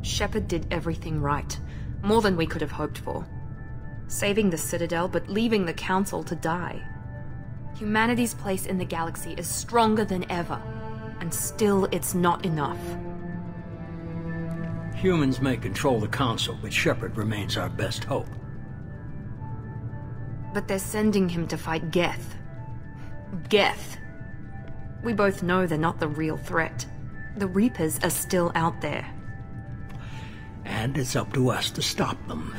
Shepard did everything right. More than we could have hoped for. Saving the Citadel, but leaving the Council to die. Humanity's place in the galaxy is stronger than ever. And still, it's not enough. Humans may control the Council, but Shepard remains our best hope. But they're sending him to fight Geth. Geth. We both know they're not the real threat. The Reapers are still out there. And it's up to us to stop them.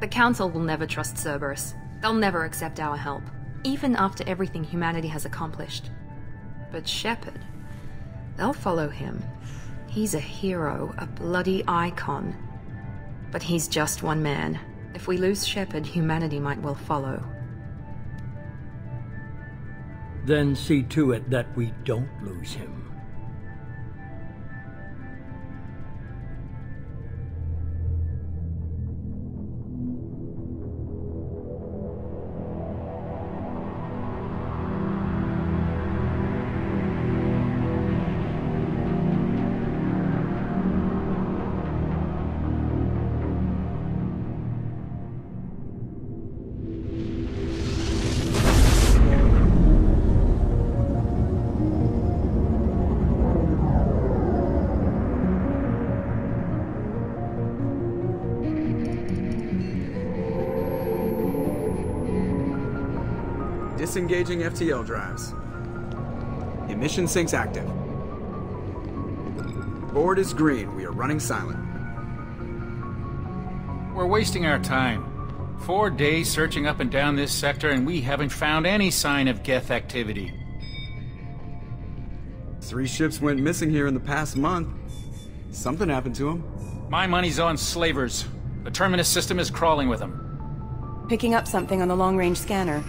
The Council will never trust Cerberus. They'll never accept our help, even after everything humanity has accomplished. But Shepard, they'll follow him. He's a hero, a bloody icon. But he's just one man. If we lose Shepard, humanity might well follow. Then see to it that we don't lose him. Disengaging FTL drives. Emission sinks active. Board is green. We are running silent. We're wasting our time. 4 days searching up and down this sector, and we haven't found any sign of Geth activity. 3 ships went missing here in the past month. Something happened to them. My money's on slavers. The Terminus system is crawling with them. Picking up something on the long-range scanner.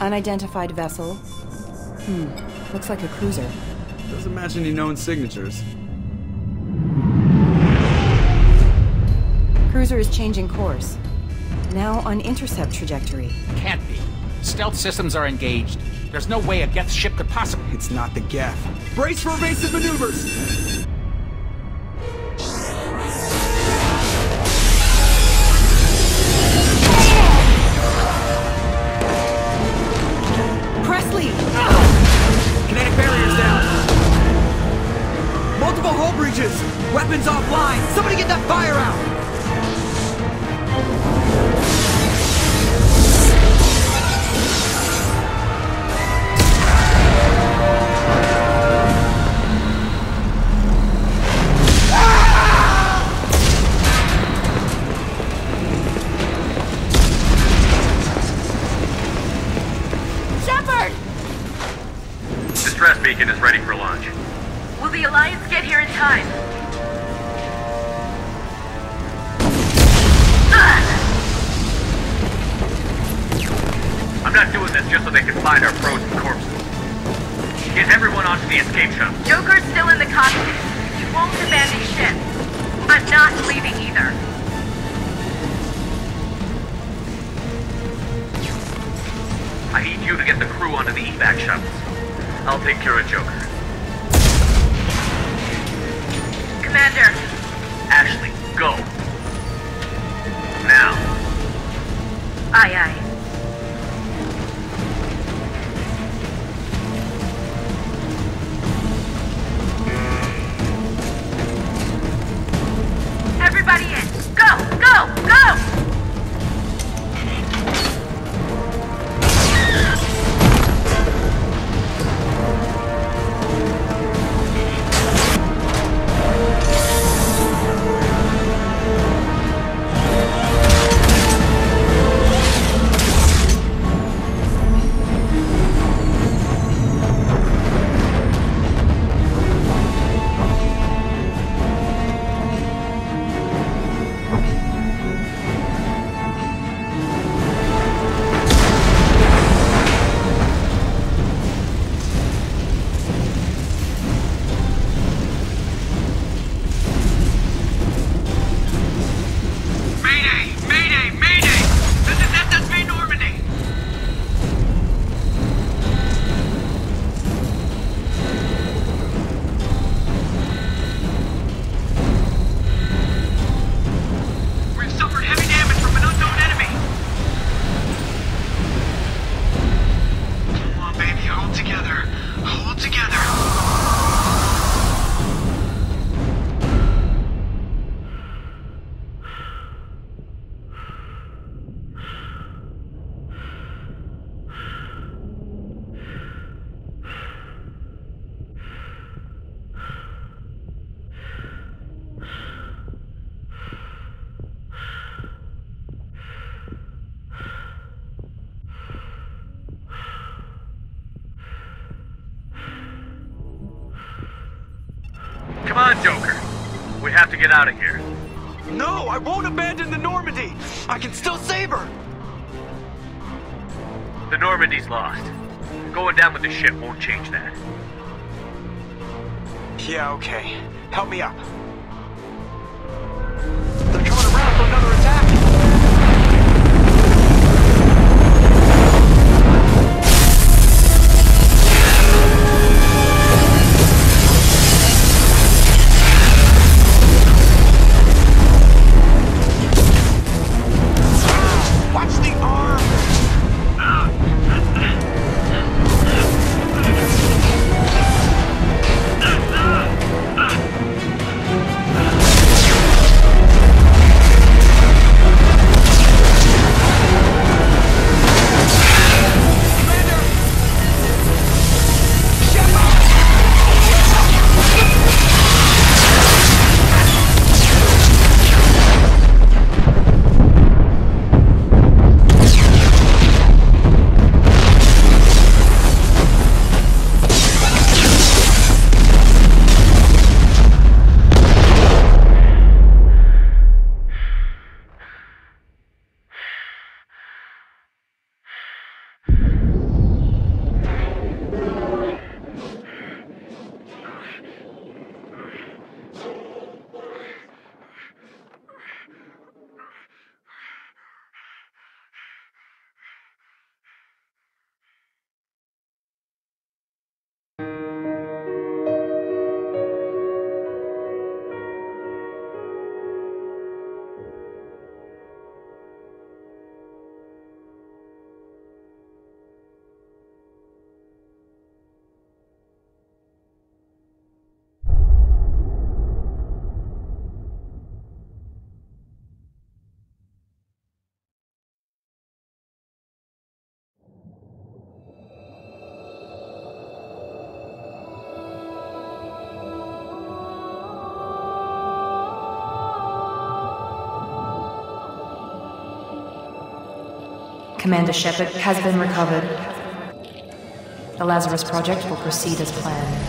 Unidentified vessel. Looks like a cruiser. Doesn't match any known signatures. Cruiser is changing course. Now on intercept trajectory. Can't be. Stealth systems are engaged. There's no way a Geth ship could possibly... It's not the Geth. Brace for evasive maneuvers! Kinetic barriers down! Multiple hull breaches! Weapons offline! Somebody get that fire out! Distress beacon is ready for launch. Will the Alliance get here in time? I'm not doing this just so they can find our frozen corpses. Get everyone onto the escape shuttle. Joker's still in the cockpit. He won't abandon ship. I'm not leaving either. I need you to get the crew onto the evac shuttles. I'll take care of Joker. Commander. Ashley, go. Now. Aye, aye. Everybody in. Go, go, go! Come on, Joker. We have to get out of here. No, I won't abandon the Normandy! I can still save her! The Normandy's lost. Going down with the ship won't change that. Yeah, okay. Help me up. They're coming around for another attack! Watch the arm! Commander Shepard has been recovered. The Lazarus Project will proceed as planned.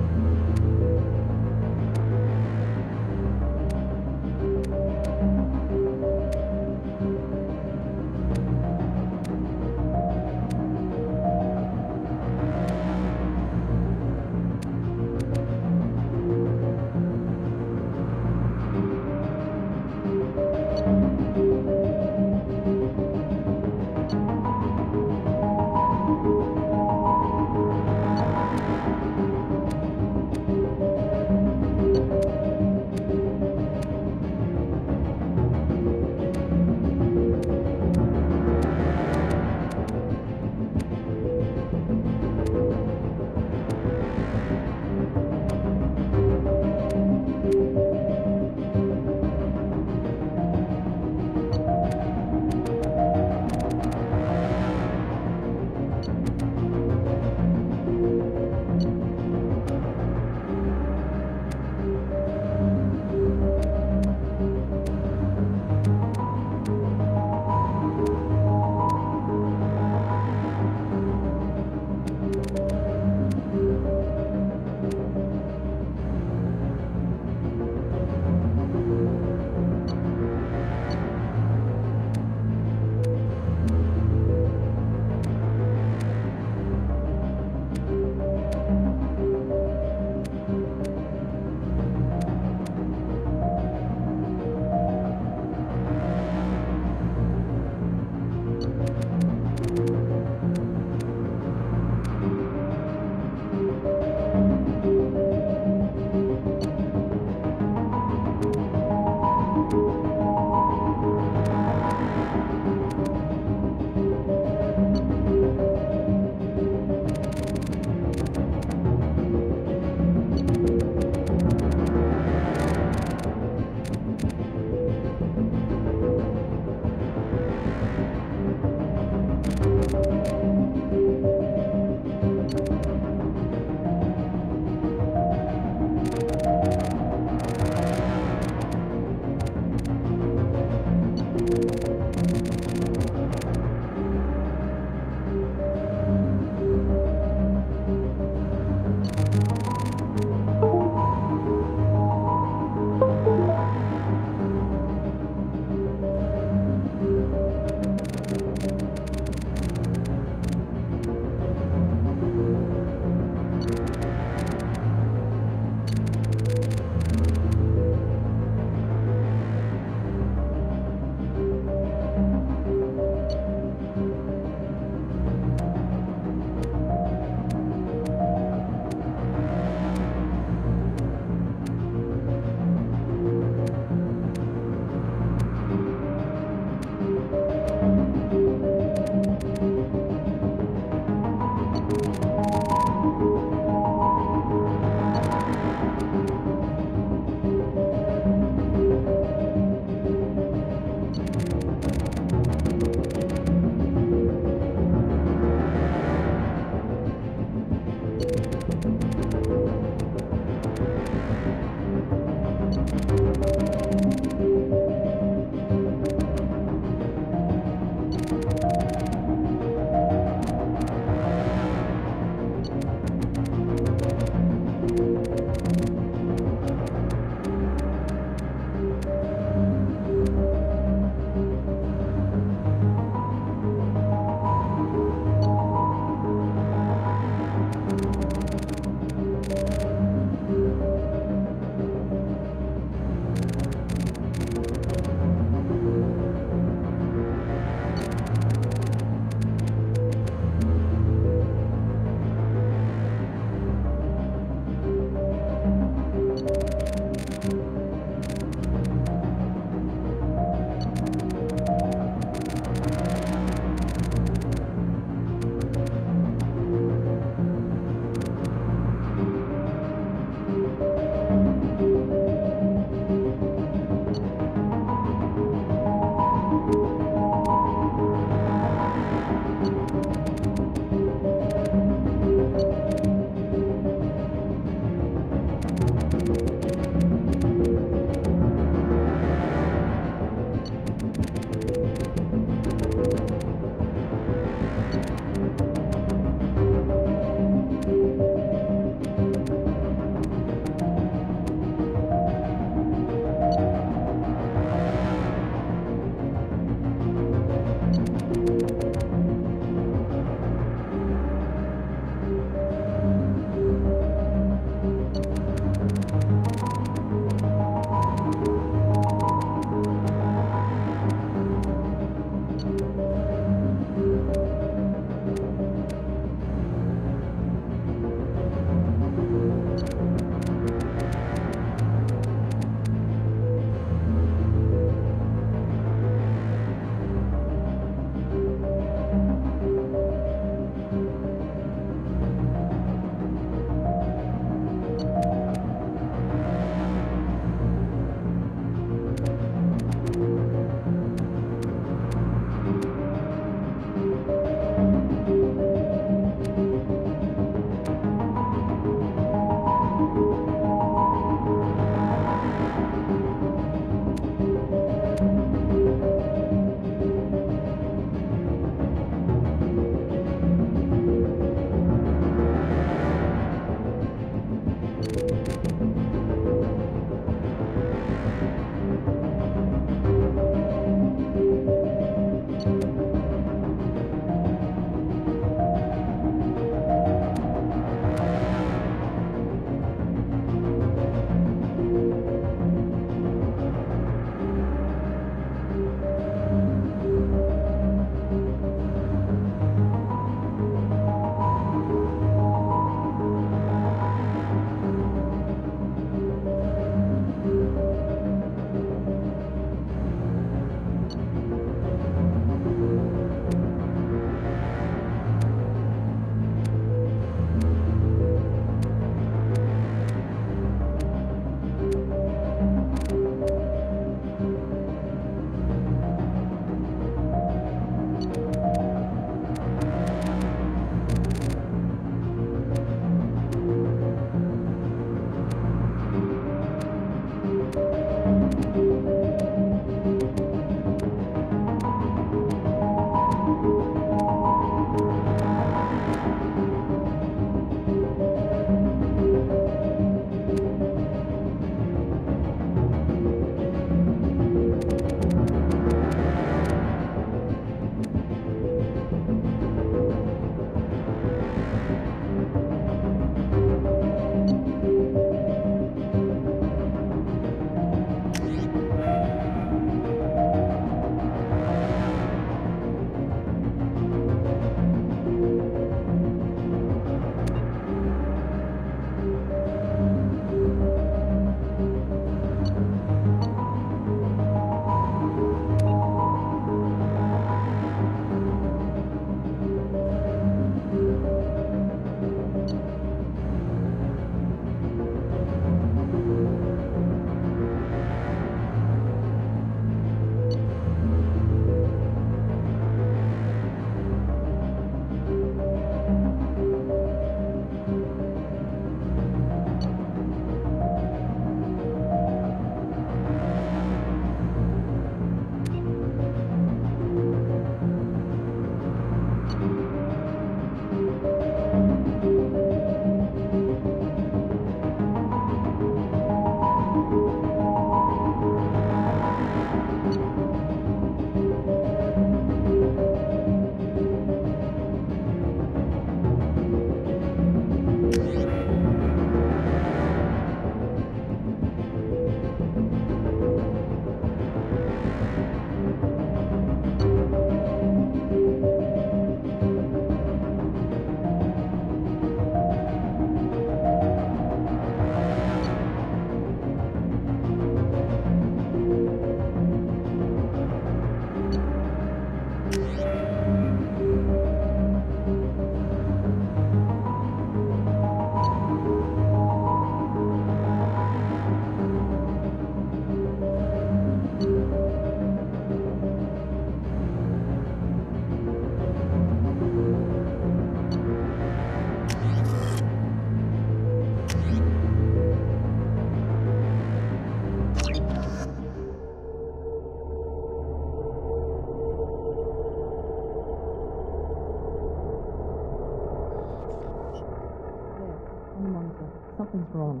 Something's wrong.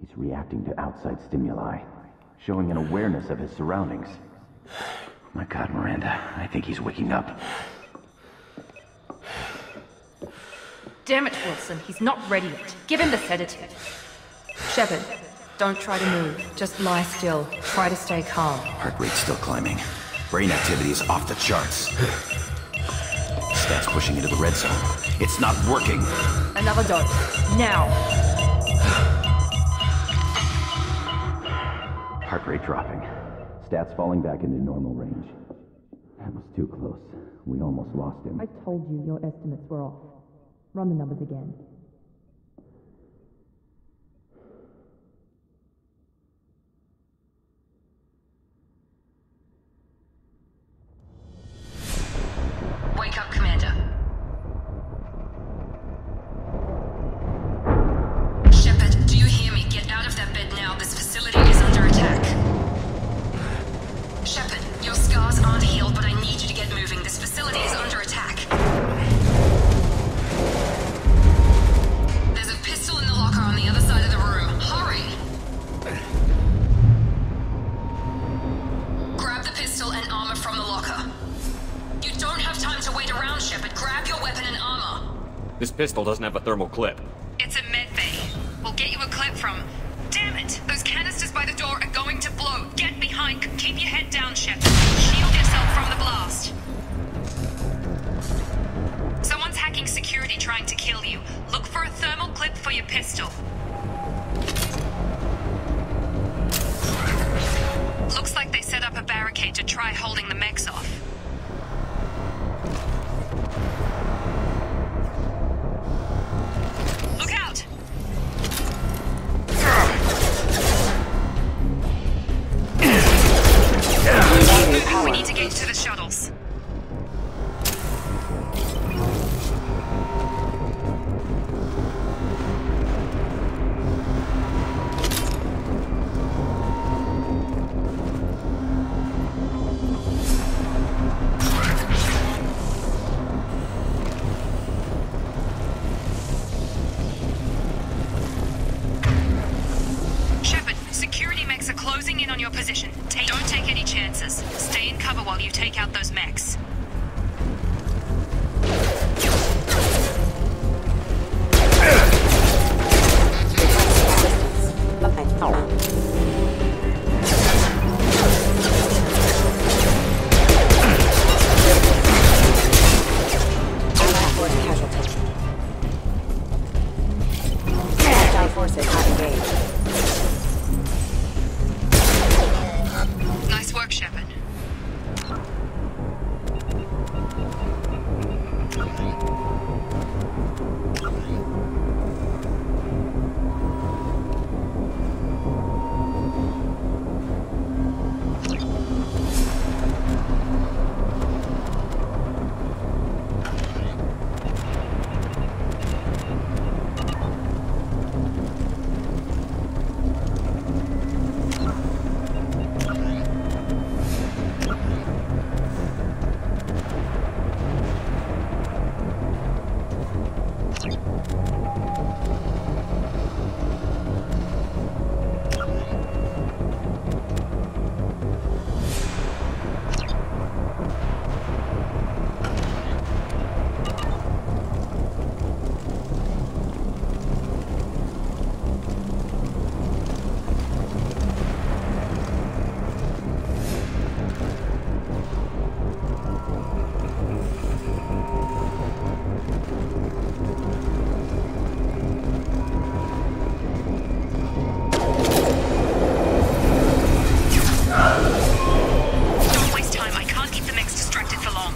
He's reacting to outside stimuli, showing an awareness of his surroundings. My God, Miranda, I think he's waking up. Damn it, Wilson, he's not ready yet. Give him the sedative. Shepard, don't try to move. Just lie still. Try to stay calm. Heart rate's still climbing. Brain activity is off the charts. Stats pushing into the red zone. It's not working. Another dose. Now. Heart rate dropping. Stats falling back into normal range. That was too close. We almost lost him. I told you your estimates were off. Run the numbers again. Wake up, Commander. Shepard, do you hear me? Get out of that bed now. This facility is under attack. Shepard, your scars aren't healed, but I need you to get moving. This facility is under attack. There's a pistol in the locker on the other side of the room. Hurry! Grab the pistol and armor from the locker. You don't have time to wait around, Shepard. Grab your weapon and armor. This pistol doesn't have a thermal clip. It's a med bay. We'll get you a clip from... Damn it! Those canisters by the door are going to blow. Get behind. Keep your head down, Shepard. Shield yourself from the blast. Someone's hacking security trying to kill you. Look for a thermal clip for your pistol. Looks like they set up a barricade to try holding the mechs off. Look out! We need to get to the shuttles. Shepard, security mechs are closing in on your position. Don't take any chances. Stay in cover while you take out those mechs. Nice work, Shepard. Don't waste time. I can't keep the mechs distracted for long.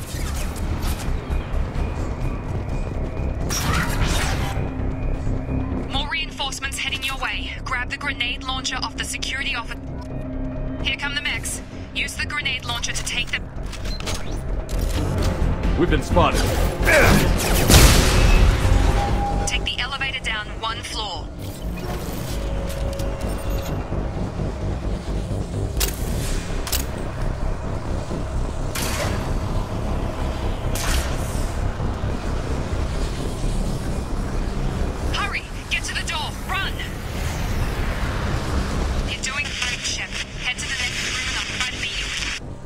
More reinforcements heading your way. Grab the grenade launcher off the security office. Here come the mechs. Use the grenade launcher to take them. We've been spotted. Take the elevator down one floor. Hurry! Get to to the door! Run! You're doing great, Shep. Head to the next room and I'll try to meet you.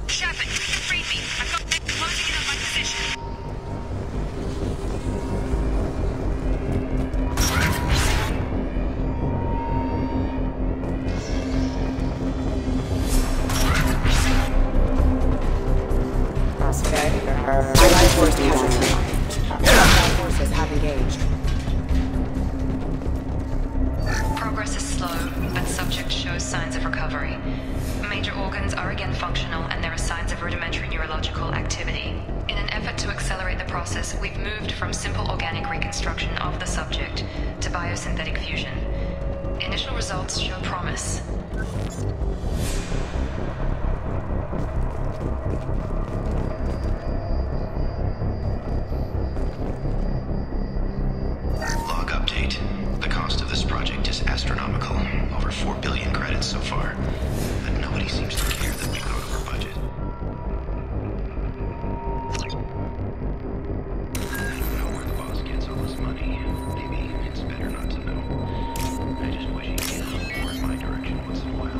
Shepard, read me. I've got men closing in on my position. Allied force casualty. Allied forces have engaged. Progress is slow, but subject shows signs of recovery. Major organs are again functional, and there are signs of rudimentary neurological activity. In an effort to accelerate the process, we've moved from simple organic reconstruction of the subject to biosynthetic fusion. Initial results show promise. Log update. The cost of this project is astronomical. Over 4 billion credits so far. But nobody seems to care that we've gone over budget. I don't know where the boss gets all this money. Maybe it's better not to know. I just wish he'd get a little more in my direction once in a while.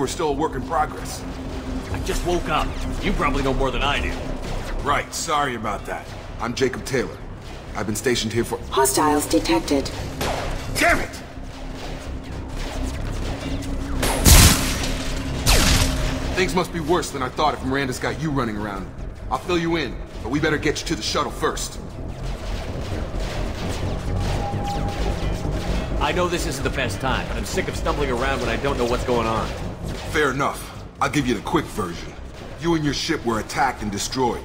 Still a work in progress. I just woke up. You probably know more than I do. Right, sorry about that. I'm Jacob Taylor. I've been stationed here for— Hostiles detected. Damn it! Things must be worse than I thought if Miranda's got you running around. I'll fill you in, but we better get you to the shuttle first. I know this isn't the best time, but I'm sick of stumbling around when I don't know what's going on. Fair enough. I'll give you the quick version. You and your ship were attacked and destroyed.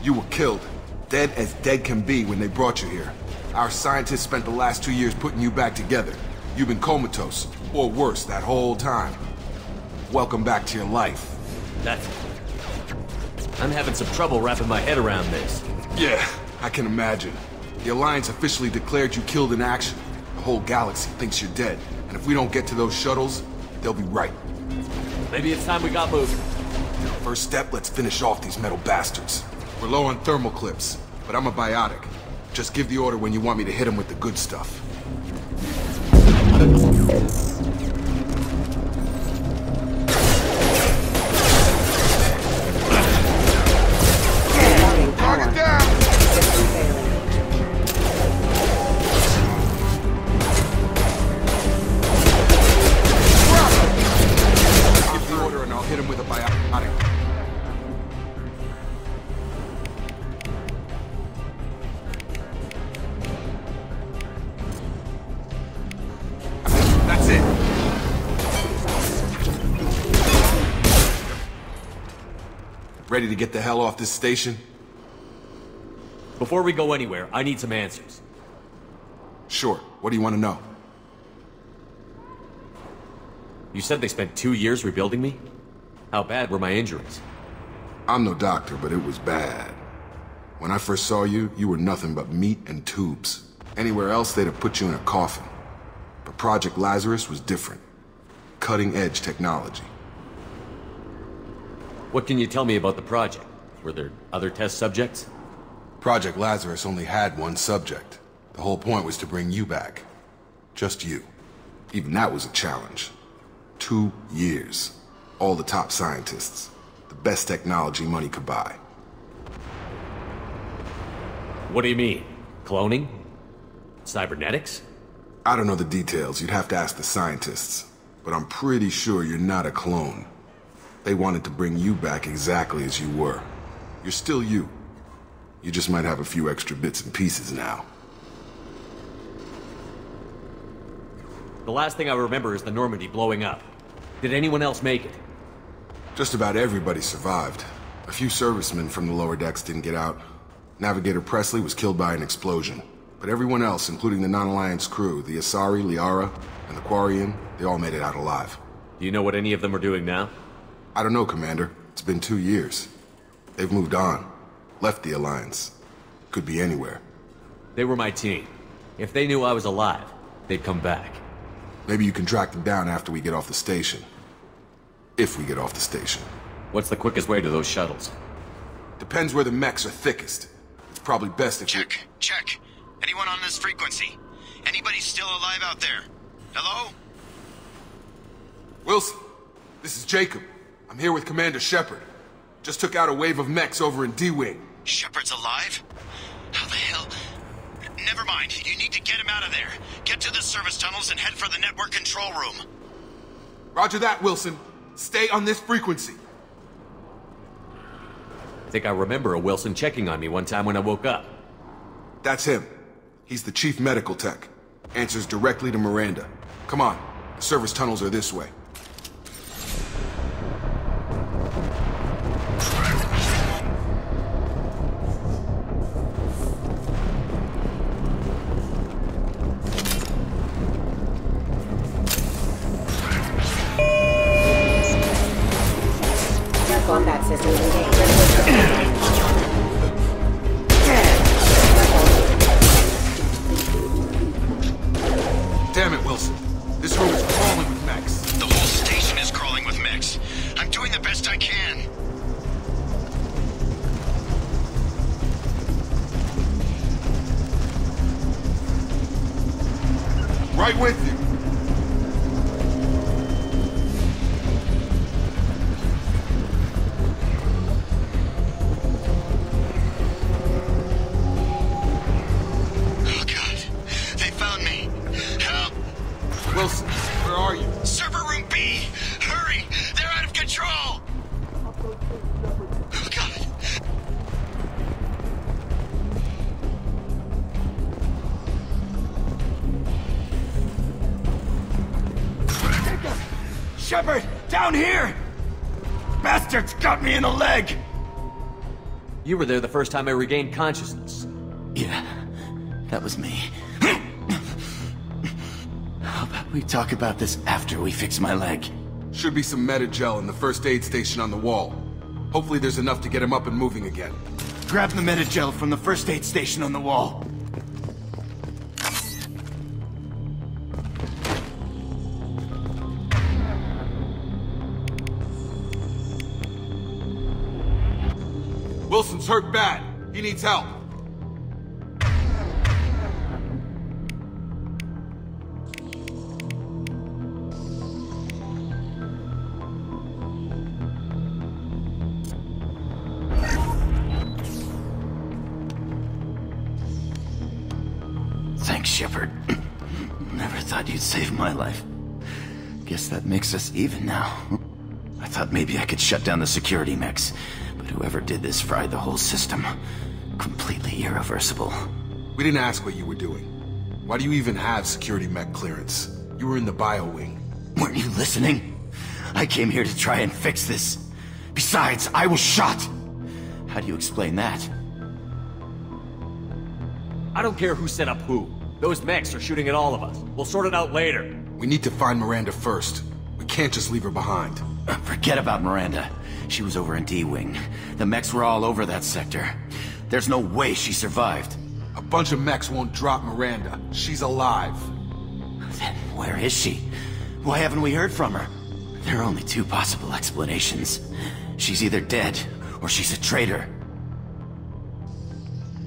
You were killed. Dead as dead can be when they brought you here. Our scientists spent the last 2 years putting you back together. You've been comatose, or worse, that whole time. Welcome back to your life. I'm having some trouble wrapping my head around this. Yeah, I can imagine. The Alliance officially declared you killed in action. The whole galaxy thinks you're dead, and if we don't get to those shuttles, they'll be right. Maybe it's time we got moving. First step, let's finish off these metal bastards. We're low on thermal clips, but I'm a biotic. Just give the order when you want me to hit them with the good stuff. Target down! Hit him with a biotic. That's it. Ready to get the hell off this station? Before we go anywhere, I need some answers. Sure. What do you want to know? You said they spent 2 years rebuilding me? How bad were my injuries? I'm no doctor, but it was bad. When I first saw you, you were nothing but meat and tubes. Anywhere else, they'd have put you in a coffin. But Project Lazarus was different. Cutting-edge technology. What can you tell me about the project? Were there other test subjects? Project Lazarus only had one subject. The whole point was to bring you back. Just you. Even that was a challenge. 2 years. All the top scientists. The best technology money could buy. What do you mean? Cloning? Cybernetics? I don't know the details. You'd have to ask the scientists. but I'm pretty sure you're not a clone. They wanted to bring you back exactly as you were. You're still you. You just might have a few extra bits and pieces now. The last thing I remember is the Normandy blowing up. Did anyone else make it? Just about everybody survived. A few servicemen from the lower decks didn't get out. Navigator Presley was killed by an explosion. But everyone else, including the non-Alliance crew, the Asari, Liara, and the Quarian, they all made it out alive. Do you know what any of them are doing now? I don't know, Commander. It's been 2 years. They've moved on. Left the Alliance. Could be anywhere. They were my team. If they knew I was alive, they'd come back. Maybe you can track them down after we get off the station. If we get off the station. What's the quickest way to those shuttles? Depends where the mechs are thickest. It's probably best if Check. Anyone on this frequency? Anybody still alive out there? Hello? Wilson, this is Jacob. I'm here with Commander Shepard. Just took out a wave of mechs over in D-Wing. Shepard's alive? How the hell? Never mind. You need to get him out of there. Get to the service tunnels and head for the network control room. Roger that, Wilson. Stay on this frequency. I think I remember a Wilson checking on me one time when I woke up. That's him. He's the chief medical tech. Answers directly to Miranda. Come on. The service tunnels are this way. Combat system engaged. Damn it, Wilson. This room is crawling with mechs. The whole station is crawling with mechs. I'm doing the best I can. Right with you. Wilson, where are you? Server room B! Hurry! They're out of control! Oh, God. Shepard! Down here! Bastards got me in the leg! You were there the first time I regained consciousness. Yeah, that was me. How about we talk about this after we fix my leg? Should be some meta-gel in the first aid station on the wall. Hopefully there's enough to get him up and moving again. Grab the meta-gel from the first aid station on the wall. Wilson's hurt bad. He needs help. Thanks, Shepard. Never thought you'd save my life. Guess that makes us even now. I thought maybe I could shut down the security mechs, but whoever did this fried the whole system. Completely irreversible. We didn't ask what you were doing. Why do you even have security mech clearance? You were in the bio wing. Weren't you listening? I came here to try and fix this. Besides, I was shot. How do you explain that? I don't care who set up who. Those mechs are shooting at all of us. We'll sort it out later. We need to find Miranda first. We can't just leave her behind. Forget about Miranda. She was over in D-Wing. The mechs were all over that sector. There's no way she survived. A bunch of mechs won't drop Miranda. She's alive. Then where is she? Why haven't we heard from her? There are only two possible explanations. She's either dead, or she's a traitor.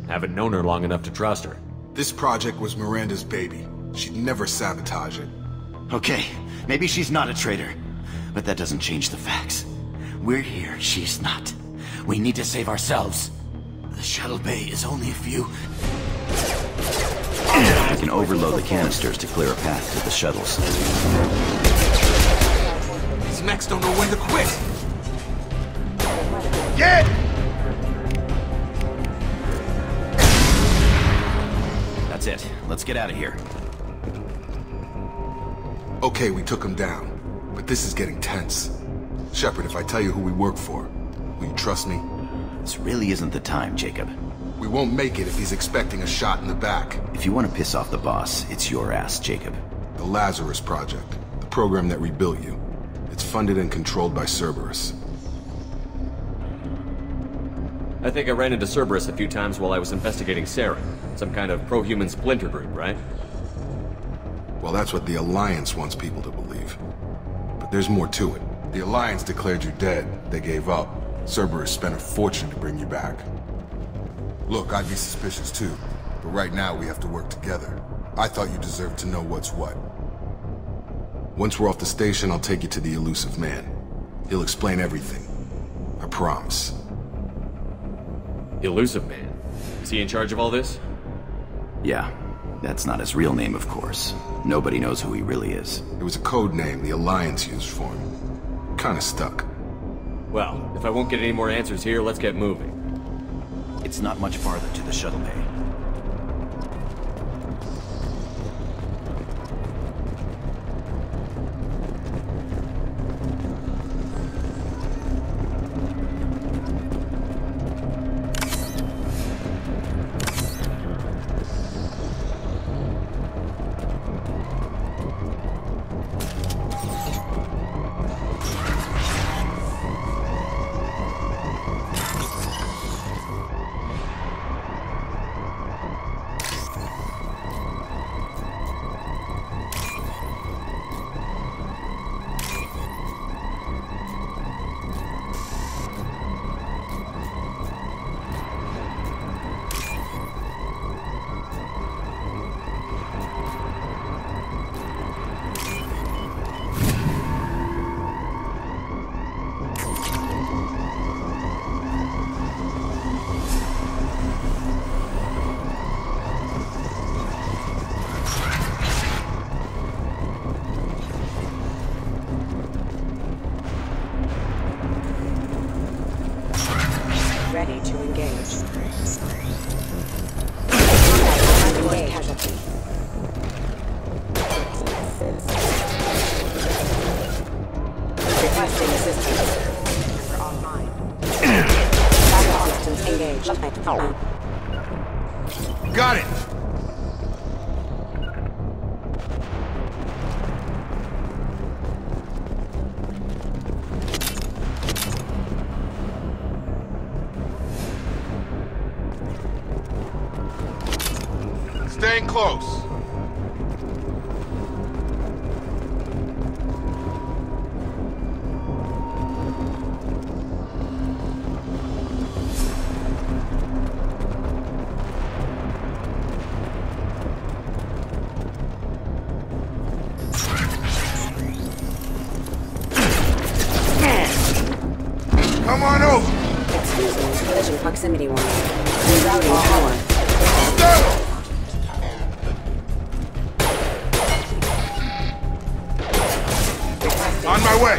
Haven't known her long enough to trust her. This project was Miranda's baby. She'd never sabotage it. Okay, maybe she's not a traitor. But that doesn't change the facts. We're here, she's not. We need to save ourselves. The shuttle bay is only a few... We can overload the canisters to clear a path to the shuttles. These mechs don't know when to quit! Get! That's it. Let's get out of here. Okay, we took him down. But this is getting tense. Shepard, if I tell you who we work for, will you trust me? This really isn't the time, Jacob. We won't make it if he's expecting a shot in the back. If you want to piss off the boss, it's your ass, Jacob. The Lazarus Project. The program that rebuilt you. It's funded and controlled by Cerberus. I think I ran into Cerberus a few times while I was investigating Sarah. Some kind of pro-human splinter group, right? Well, that's what the Alliance wants people to believe. But there's more to it. The Alliance declared you dead. They gave up. Cerberus spent a fortune to bring you back. Look, I'd be suspicious too. But right now we have to work together. I thought you deserved to know what's what. Once we're off the station, I'll take you to the elusive man. He'll explain everything. I promise. Elusive man? Is he in charge of all this? Yeah. That's not his real name, of course. Nobody knows who he really is. It was a code name the Alliance used for him. Kinda stuck. Well, if I won't get any more answers here, let's get moving. It's not much farther to the shuttle bay. Ready to engage. Casualty. Requesting assistance. Member online. Backup systems engaged. Got it! Staying close. Come on over. Excuse me, collision proximity warning. Rerouting power. On my way.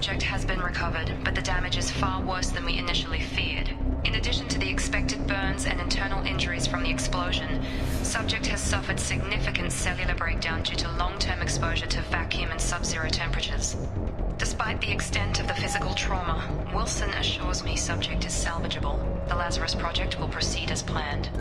subject has been recovered, but the damage is far worse than we initially feared. In addition to the expected burns and internal injuries from the explosion, subject has suffered significant cellular breakdown due to long-term exposure to vacuum and sub-zero temperatures. Despite the extent of the physical trauma, Wilson assures me subject is salvageable. The Lazarus Project will proceed as planned.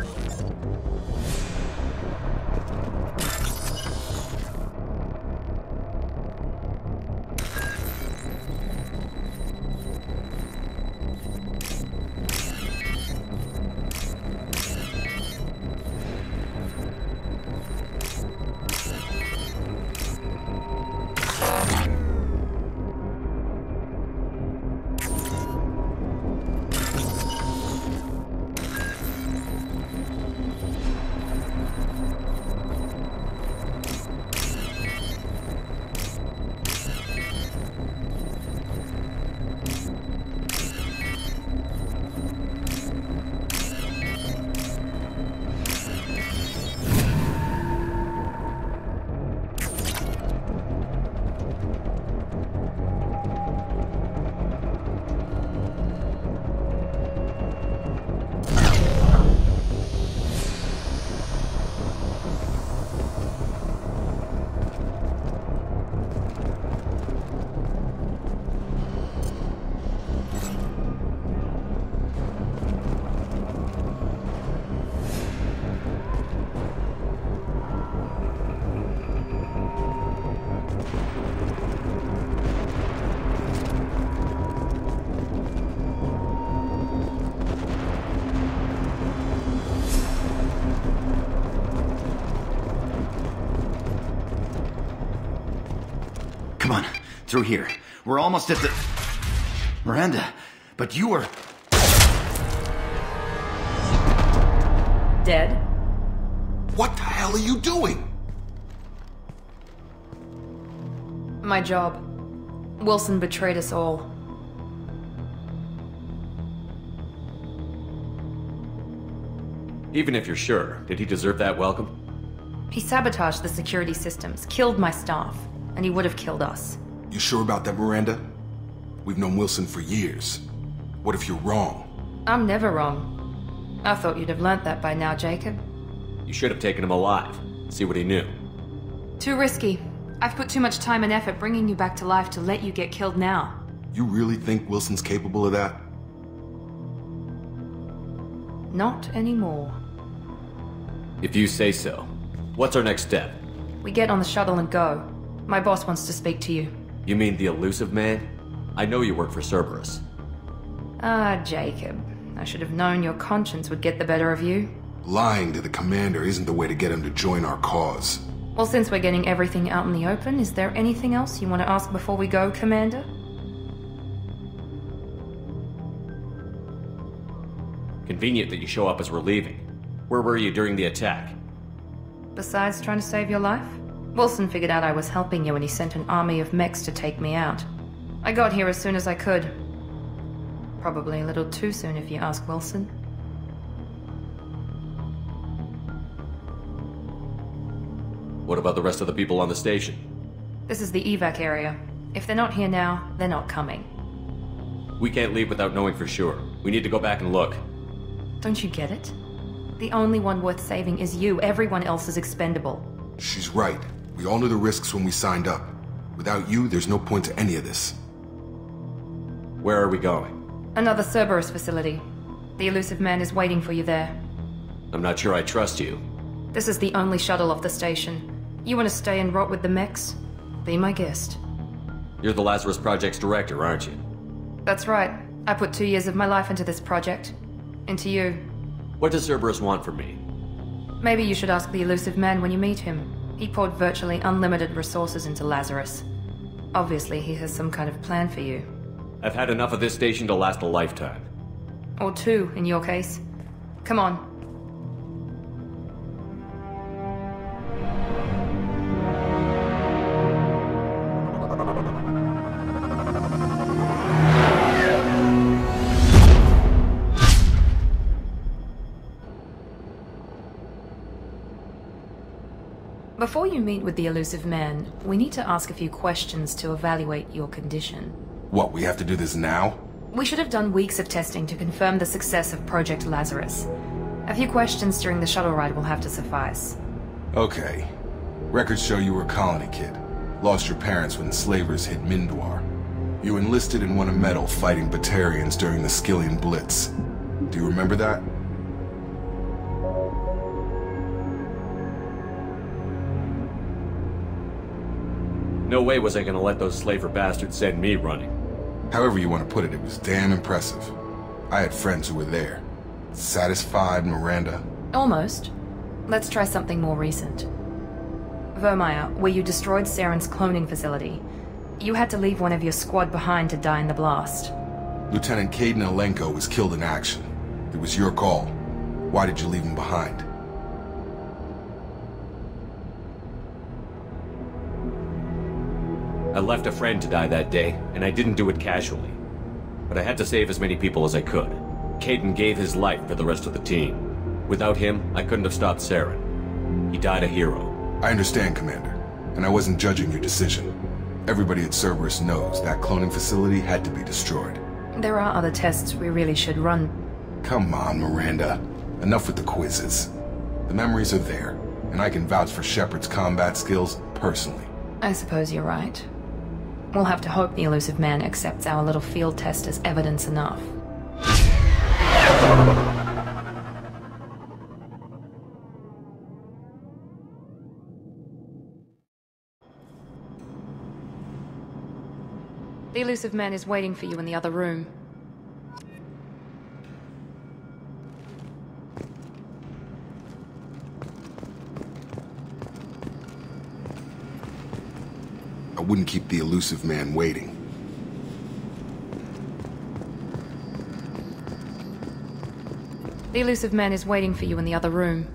Come on, through here. We're almost at the... Miranda, but you are... Dead? What the hell are you doing? My job. Wilson betrayed us all. Even if you're sure, did he deserve that welcome? He sabotaged the security systems, killed my staff, and he would have killed us. You sure about that, Miranda? We've known Wilson for years. What if you're wrong? I'm never wrong. I thought you'd have learnt that by now, Jacob. You should have taken him alive. See what he knew. Too risky. I've put too much time and effort bringing you back to life to let you get killed now. You really think Wilson's capable of that? Not anymore. If you say so. What's our next step? We get on the shuttle and go. My boss wants to speak to you. You mean the elusive man? I know you work for Cerberus. Ah, Jacob. I should have known your conscience would get the better of you. Lying to the commander isn't the way to get him to join our cause. Well, since we're getting everything out in the open, is there anything else you want to ask before we go, Commander? Convenient that you show up as we're leaving. Where were you during the attack? Besides trying to save your life? Wilson figured out I was helping you and he sent an army of mechs to take me out. I got here as soon as I could. Probably a little too soon if you ask Wilson. What about the rest of the people on the station? This is the evac area. If they're not here now, they're not coming. We can't leave without knowing for sure. We need to go back and look. Don't you get it? The only one worth saving is you. Everyone else is expendable. She's right. We all knew the risks when we signed up. Without you, there's no point to any of this. Where are we going? Another Cerberus facility. The elusive man is waiting for you there. I'm not sure I trust you. This is the only shuttle off the station. You want to stay and rot with the mechs? Be my guest. You're the Lazarus Project's director, aren't you? That's right. I put 2 years of my life into this project. Into you. What does Cerberus want from me? Maybe you should ask the elusive man when you meet him. He poured virtually unlimited resources into Lazarus. Obviously, he has some kind of plan for you. I've had enough of this station to last a lifetime. Or 2, in your case. Come on. Before you meet with the elusive man, we need to ask a few questions to evaluate your condition. What, we have to do this now? We should have done weeks of testing to confirm the success of Project Lazarus. A few questions during the shuttle ride will have to suffice. Okay. Records show you were a colony kid. Lost your parents when slavers hit Mindwar. You enlisted and won a medal fighting Batarians during the Skillian Blitz. Do you remember that? No way was I gonna let those slaver bastards send me running. However you want to put it, it was damn impressive. I had friends who were there. Satisfied, Miranda? Almost. Let's try something more recent. Vermeer, where you destroyed Saren's cloning facility. You had to leave one of your squad behind to die in the blast. Lieutenant Caden Alenko was killed in action. It was your call. Why did you leave him behind? I left a friend to die that day, and I didn't do it casually. But I had to save as many people as I could. Caden gave his life for the rest of the team. Without him, I couldn't have stopped Saren. He died a hero. I understand, Commander, and I wasn't judging your decision. Everybody at Cerberus knows that cloning facility had to be destroyed. There are other tests we really should run. Come on, Miranda. Enough with the quizzes. The memories are there, and I can vouch for Shepard's combat skills personally. I suppose you're right. We'll have to hope the elusive man accepts our little field test as evidence enough. The elusive man is waiting for you in the other room. I wouldn't keep the elusive man waiting. The elusive man is waiting for you in the other room.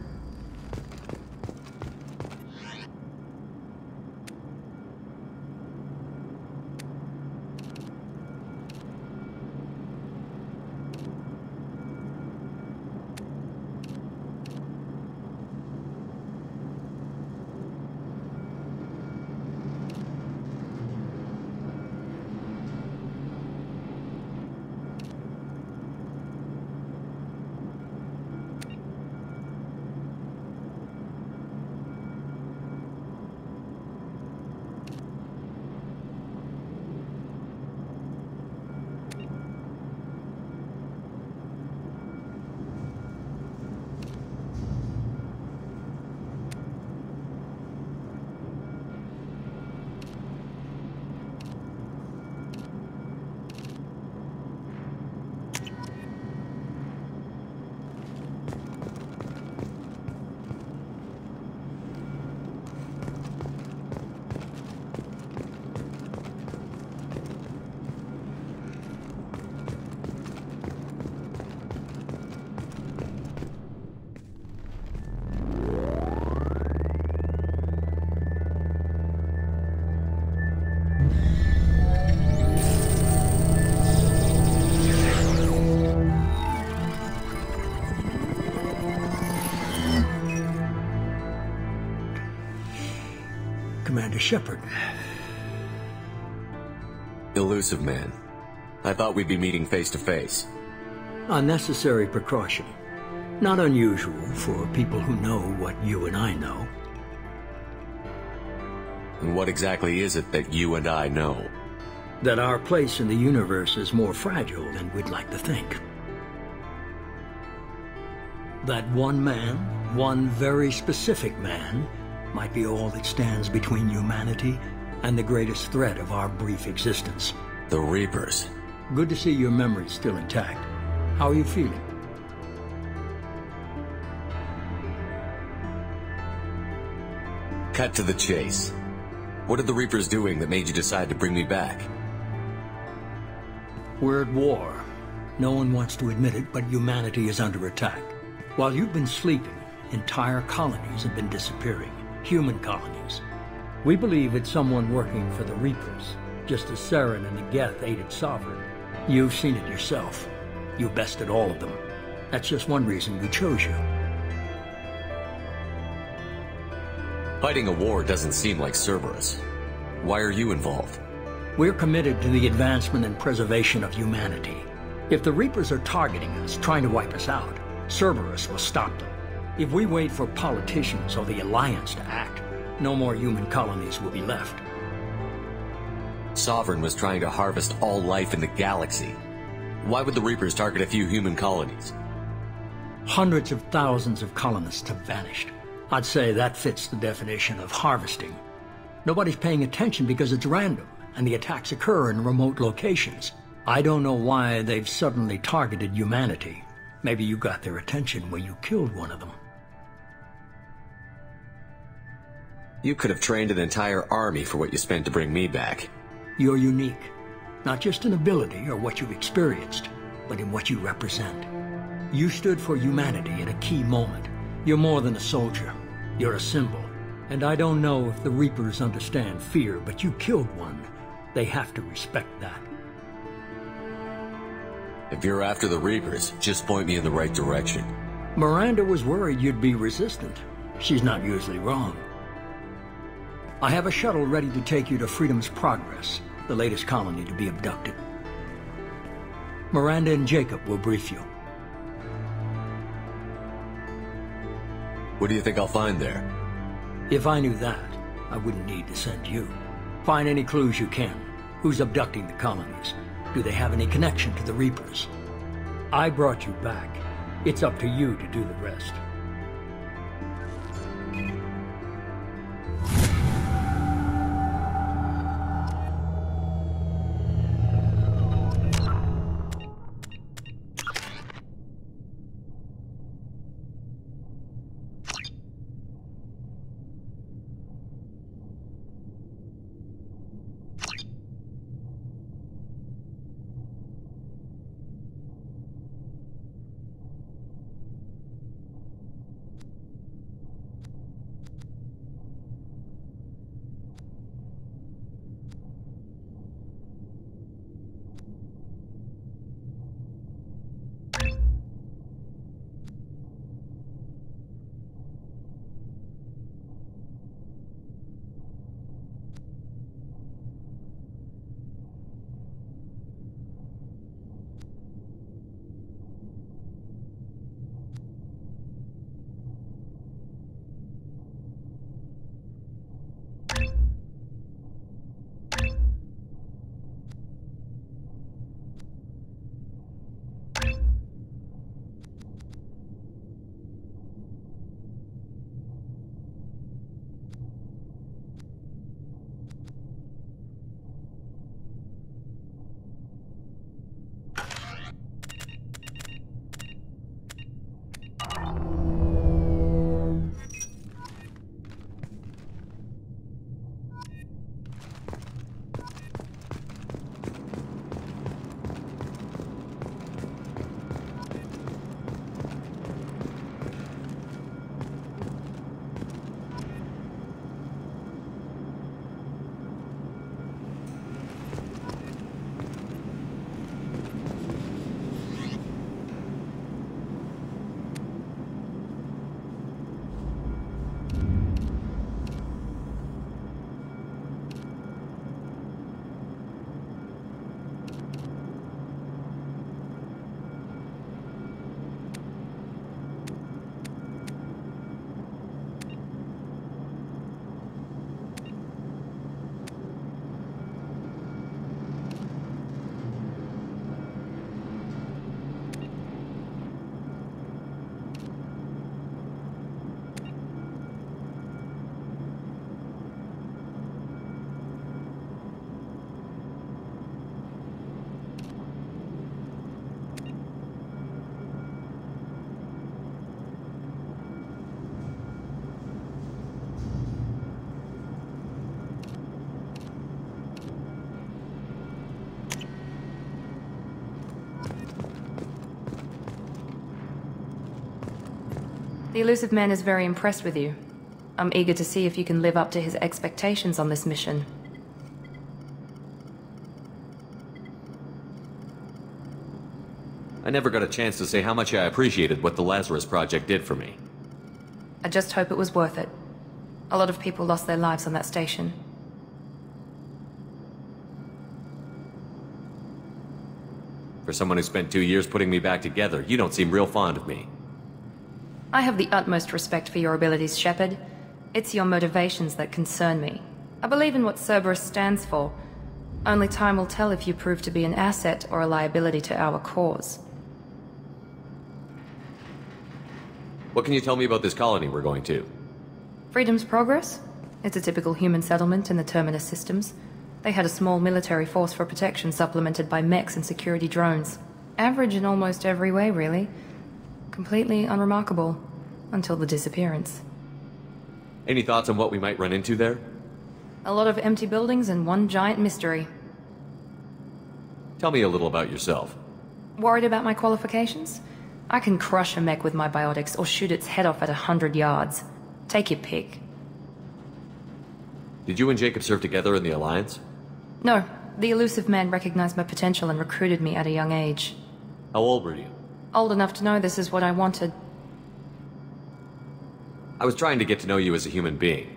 Commander Shepard. Elusive man. I thought we'd be meeting face to face. Unnecessary precaution. Not unusual for people who know what you and I know. And what exactly is it that you and I know? That our place in the universe is more fragile than we'd like to think. That one man, one very specific man, might be all that stands between humanity and the greatest threat of our brief existence. The Reapers. Good to see your memory's still intact. How are you feeling? Cut to the chase. What are the Reapers doing that made you decide to bring me back? We're at war. No one wants to admit it, but humanity is under attack. While you've been sleeping, entire colonies have been disappearing. Human colonies. We believe it's someone working for the Reapers, just as Saren and the Geth aided Sovereign. You've seen it yourself. You bested all of them. That's just one reason we chose you. Fighting a war doesn't seem like Cerberus. Why are you involved? We're committed to the advancement and preservation of humanity. If the Reapers are targeting us, trying to wipe us out, Cerberus will stop them. If we wait for politicians or the Alliance to act, no more human colonies will be left. Sovereign was trying to harvest all life in the galaxy. Why would the Reapers target a few human colonies? Hundreds of thousands of colonists have vanished. I'd say that fits the definition of harvesting. Nobody's paying attention because it's random, and the attacks occur in remote locations. I don't know why they've suddenly targeted humanity. Maybe you got their attention when you killed one of them. You could have trained an entire army for what you spent to bring me back. You're unique, not just in ability or what you've experienced, but in what you represent. You stood for humanity at a key moment. You're more than a soldier. You're a symbol. And I don't know if the Reapers understand fear, but you killed one. They have to respect that. If you're after the Reapers, just point me in the right direction. Miranda was worried you'd be resistant. She's not usually wrong. I have a shuttle ready to take you to Freedom's Progress, the latest colony to be abducted. Miranda and Jacob will brief you. What do you think I'll find there? If I knew that, I wouldn't need to send you. Find any clues you can. Who's abducting the colonies? Do they have any connection to the Reapers? I brought you back. It's up to you to do the rest. The Elusive Man is very impressed with you. I'm eager to see if you can live up to his expectations on this mission. I never got a chance to say how much I appreciated what the Lazarus Project did for me. I just hope it was worth it. A lot of people lost their lives on that station. For someone who spent 2 years putting me back together, you don't seem real fond of me. I have the utmost respect for your abilities, Shepard. It's your motivations that concern me. I believe in what Cerberus stands for. Only time will tell if you prove to be an asset or a liability to our cause. What can you tell me about this colony we're going to? Freedom's Progress? It's a typical human settlement in the Terminus systems. They had a small military force for protection supplemented by mechs and security drones. Average in almost every way, really. Completely unremarkable. Until the disappearance. Any thoughts on what we might run into there? A lot of empty buildings and one giant mystery. Tell me a little about yourself. Worried about my qualifications? I can crush a mech with my biotics or shoot its head off at 100 yards. Take your pick. Did you and Jacob serve together in the Alliance? No. The elusive man recognized my potential and recruited me at a young age. How old were you? Old enough to know this is what I wanted. I was trying to get to know you as a human being.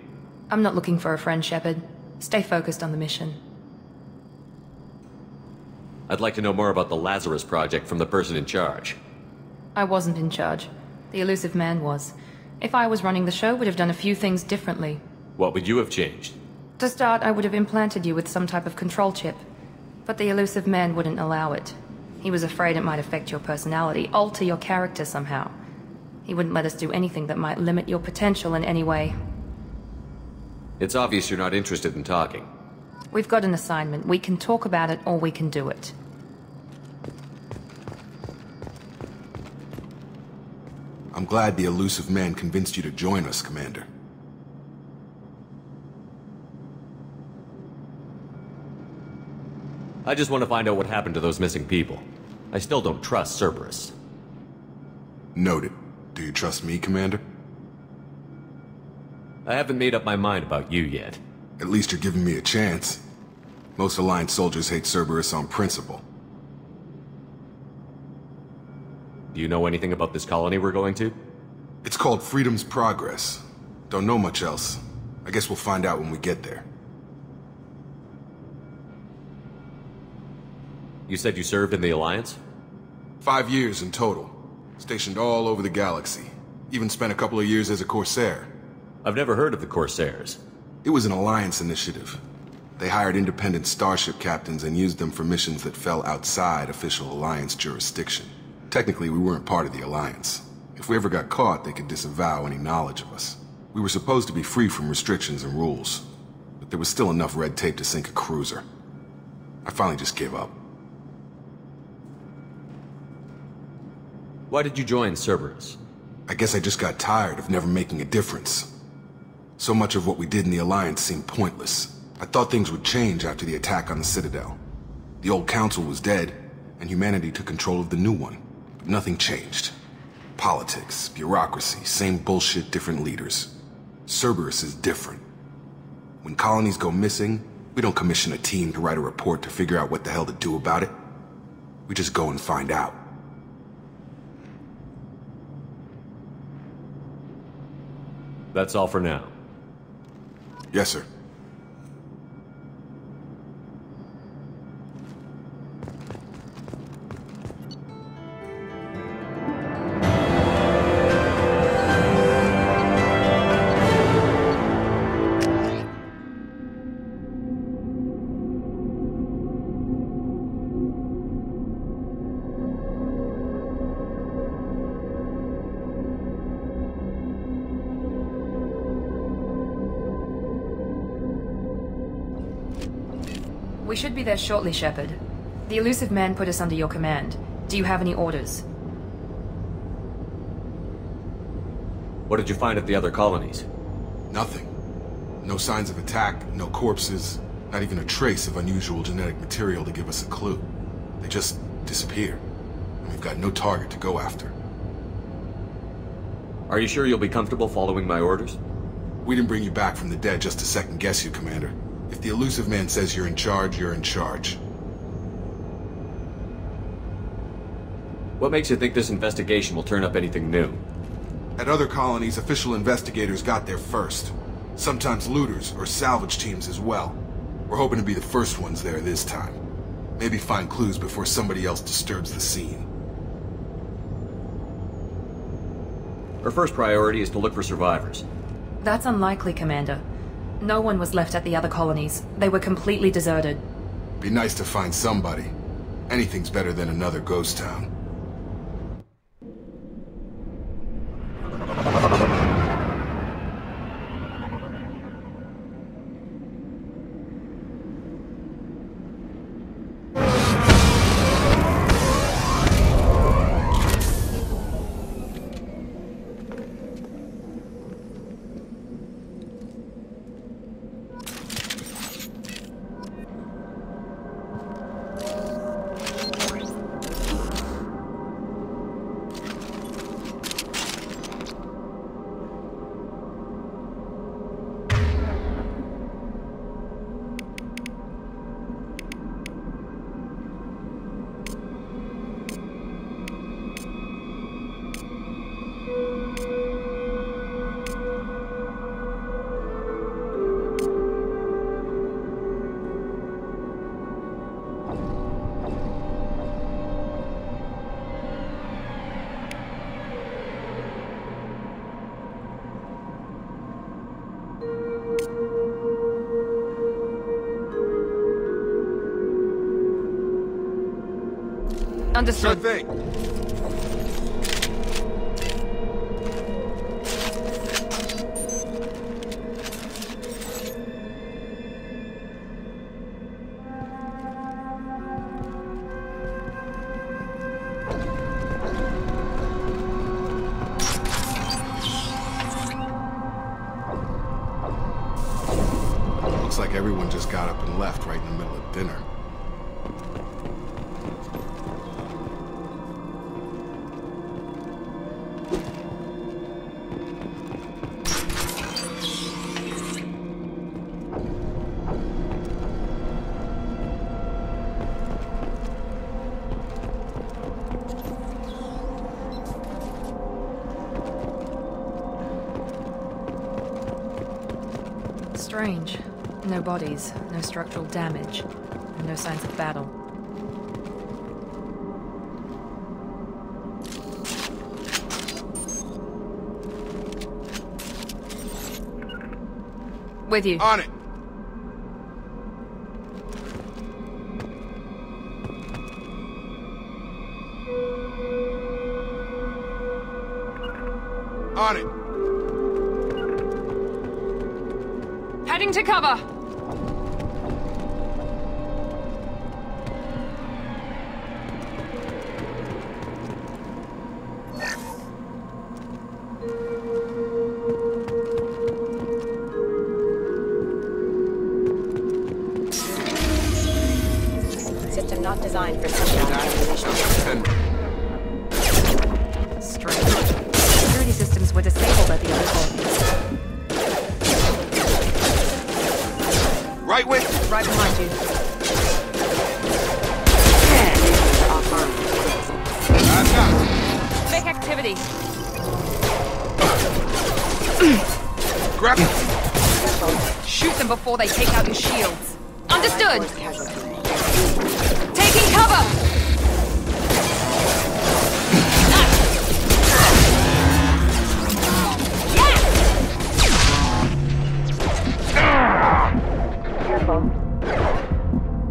I'm not looking for a friend, Shepard. Stay focused on the mission. I'd like to know more about the Lazarus Project from the person in charge. I wasn't in charge. The elusive man was. If I was running the show, would have done a few things differently. What would you have changed? To start, I would have implanted you with some type of control chip. But the elusive man wouldn't allow it. He was afraid it might affect your personality, alter your character somehow. He wouldn't let us do anything that might limit your potential in any way. It's obvious you're not interested in talking. We've got an assignment. We can talk about it, or we can do it. I'm glad the elusive man convinced you to join us, Commander. I just want to find out what happened to those missing people. I still don't trust Cerberus. Noted. Do you trust me, Commander? I haven't made up my mind about you yet. At least you're giving me a chance. Most Alliance soldiers hate Cerberus on principle. Do you know anything about this colony we're going to? It's called Freedom's Progress. Don't know much else. I guess we'll find out when we get there. You said you served in the Alliance? 5 years in total. Stationed all over the galaxy. Even spent a couple of years as a Corsair. I've never heard of the Corsairs. It was an Alliance initiative. They hired independent starship captains and used them for missions that fell outside official Alliance jurisdiction. Technically, we weren't part of the Alliance. If we ever got caught, they could disavow any knowledge of us. We were supposed to be free from restrictions and rules, but there was still enough red tape to sink a cruiser. I finally just gave up. Why did you join Cerberus? I guess I just got tired of never making a difference. So much of what we did in the Alliance seemed pointless. I thought things would change after the attack on the Citadel. The old council was dead, and humanity took control of the new one. But nothing changed. Politics, bureaucracy, same bullshit, different leaders. Cerberus is different. When colonies go missing, we don't commission a team to write a report to figure out what the hell to do about it. We just go and find out. That's all for now. Yes, sir. We should be there shortly, Shepard. The elusive man put us under your command. Do you have any orders? What did you find at the other colonies? Nothing. No signs of attack, no corpses, not even a trace of unusual genetic material to give us a clue. They just disappear, and we've got no target to go after. Are you sure you'll be comfortable following my orders? We didn't bring you back from the dead just to second guess you, Commander. If the elusive man says you're in charge, you're in charge. What makes you think this investigation will turn up anything new? At other colonies, official investigators got there first. Sometimes looters or salvage teams as well. We're hoping to be the first ones there this time. Maybe find clues before somebody else disturbs the scene. Our first priority is to look for survivors. That's unlikely, Commander. No one was left at the other colonies. They were completely deserted. Be nice to find somebody. Anything's better than another ghost town. Understood. Sure thing. Looks like everyone just got up and left right in the middle of dinner. Strange. No bodies, no structural damage, and no signs of battle. With you. On it! On it! Heading to cover! System not designed for such application. Strange. Security systems were disabled at the other colonies. Right with you. Right behind you. I've got it. Fake activity. Grab it. Shoot them before they take out your shields. Understood. Taking cover.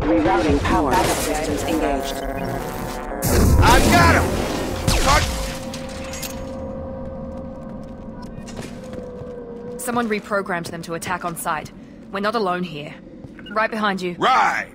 Rerouting power. Battle systems engaged. I've got him! Someone reprogrammed them to attack on sight. We're not alone here. Right behind you. Right!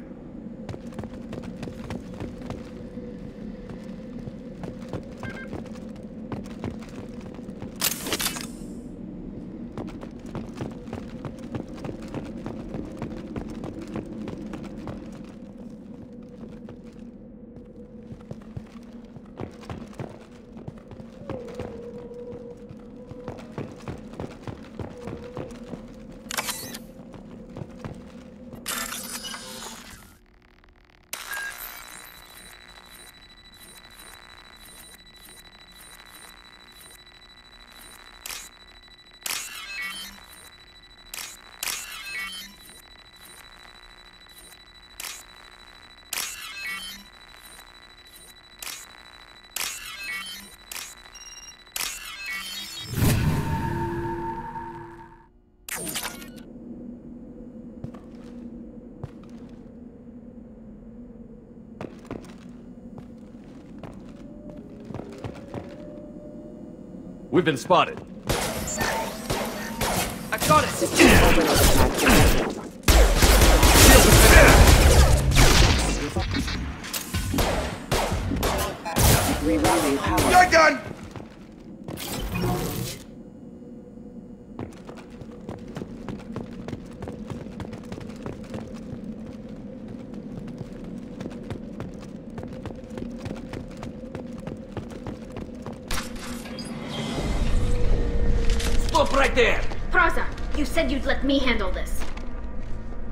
We've been spotted. I got it! Rerouting power. Got gun! Stop right there! Praza, you said you'd let me handle this.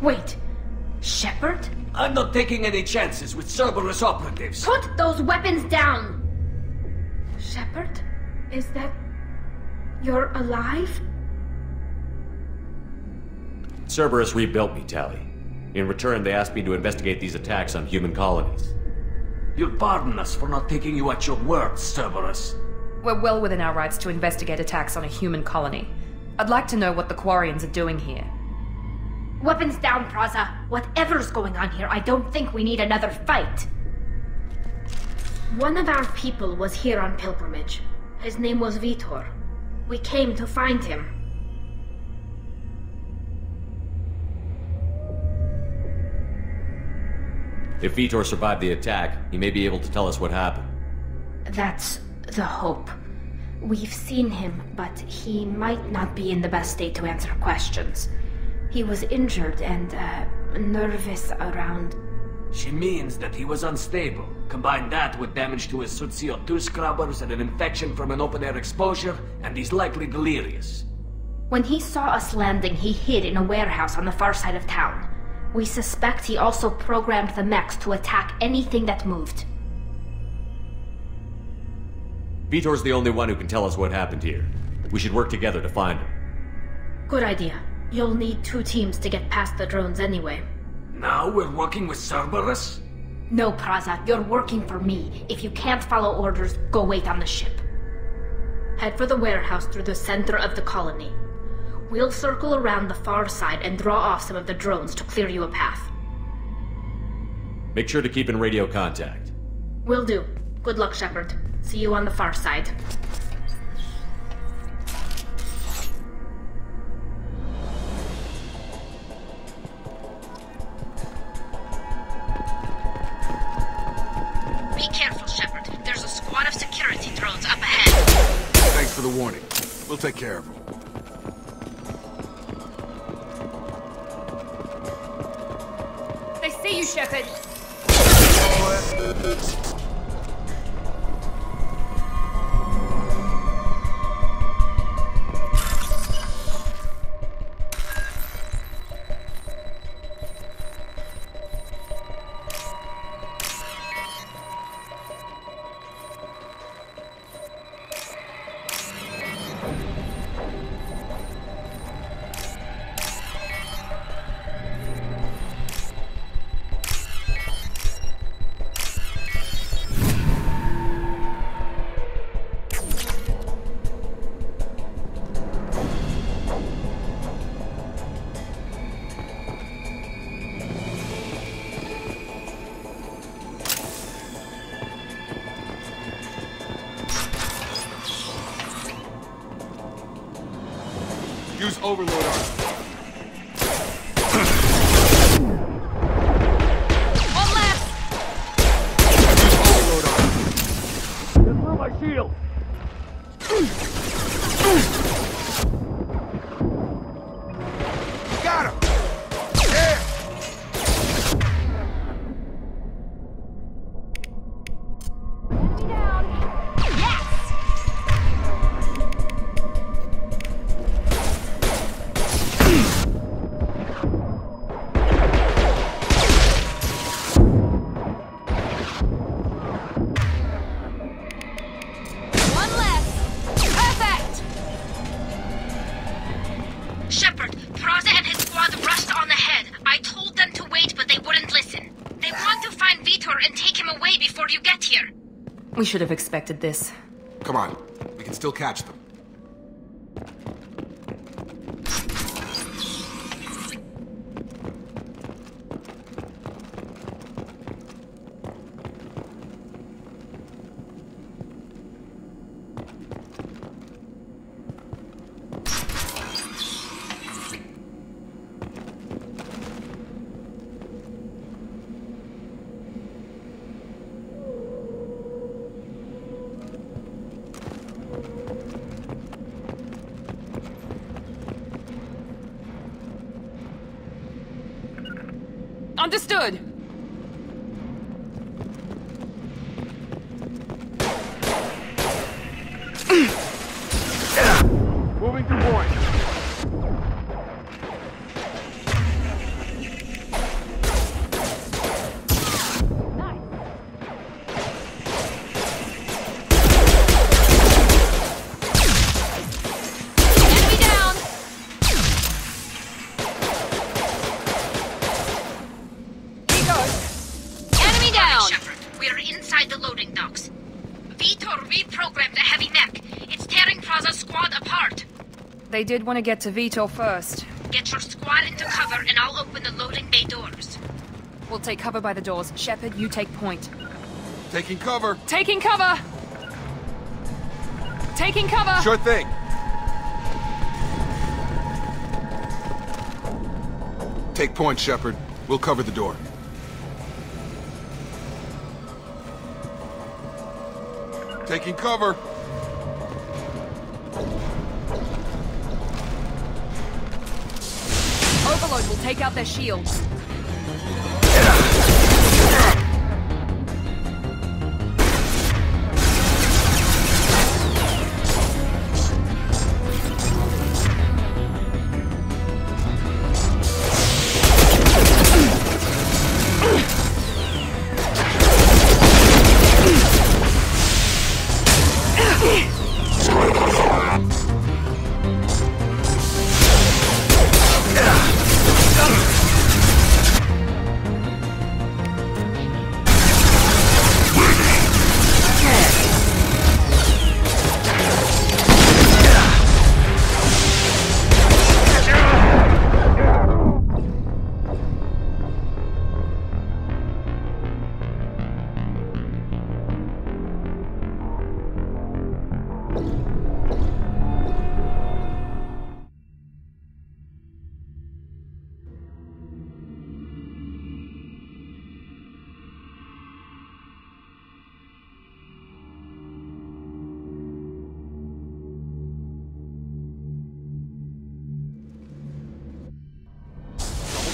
Wait, Shepard? I'm not taking any chances with Cerberus operatives. Put those weapons down! Shepard? Is that... you're alive? Cerberus rebuilt me, Tally. In return, they asked me to investigate these attacks on human colonies. You'll pardon us for not taking you at your word, Cerberus. We're well within our rights to investigate attacks on a human colony. I'd like to know what the Quarians are doing here. Weapons down, Praza. Whatever's going on here, I don't think we need another fight. One of our people was here on pilgrimage. His name was Vitor. We came to find him. If Vitor survived the attack, he may be able to tell us what happened. That's the hope. We've seen him, but he might not be in the best state to answer questions. He was injured and, nervous around... She means that he was unstable. Combine that with damage to his suit CO2 scrubbers and an infection from an open-air exposure, and he's likely delirious. When he saw us landing, he hid in a warehouse on the far side of town. We suspect he also programmed the mechs to attack anything that moved. Vitor's the only one who can tell us what happened here. We should work together to find him. Good idea. You'll need 2 teams to get past the drones anyway. Now we're working with Cerberus? No, Praza, you're working for me. If you can't follow orders, go wait on the ship. Head for the warehouse through the center of the colony. We'll circle around the far side and draw off some of the drones to clear you a path. Make sure to keep in radio contact. Will do. Good luck, Shepard. See you on the far side. Be careful, Shepard. There's a squad of security drones up ahead. Thanks for the warning. We'll take care of them. They see you, Shepard! Use overload on him. One left! Use overload on him. Get through my shield! Got him! Yeah! Shepard, Praza and his squad rushed on ahead. I told them to wait, but they wouldn't listen. They want to find Vitor and take him away before you get here. We should have expected this. Come on. We can still catch them. Understood. Moving to point. They did want to get to Vitor first. Get your squad into cover and I'll open the loading bay doors. We'll take cover by the doors. Shepard, you take point. Taking cover. Taking cover! Taking cover! Sure thing. Take point, Shepard. We'll cover the door. Taking cover. Overload will take out their shields.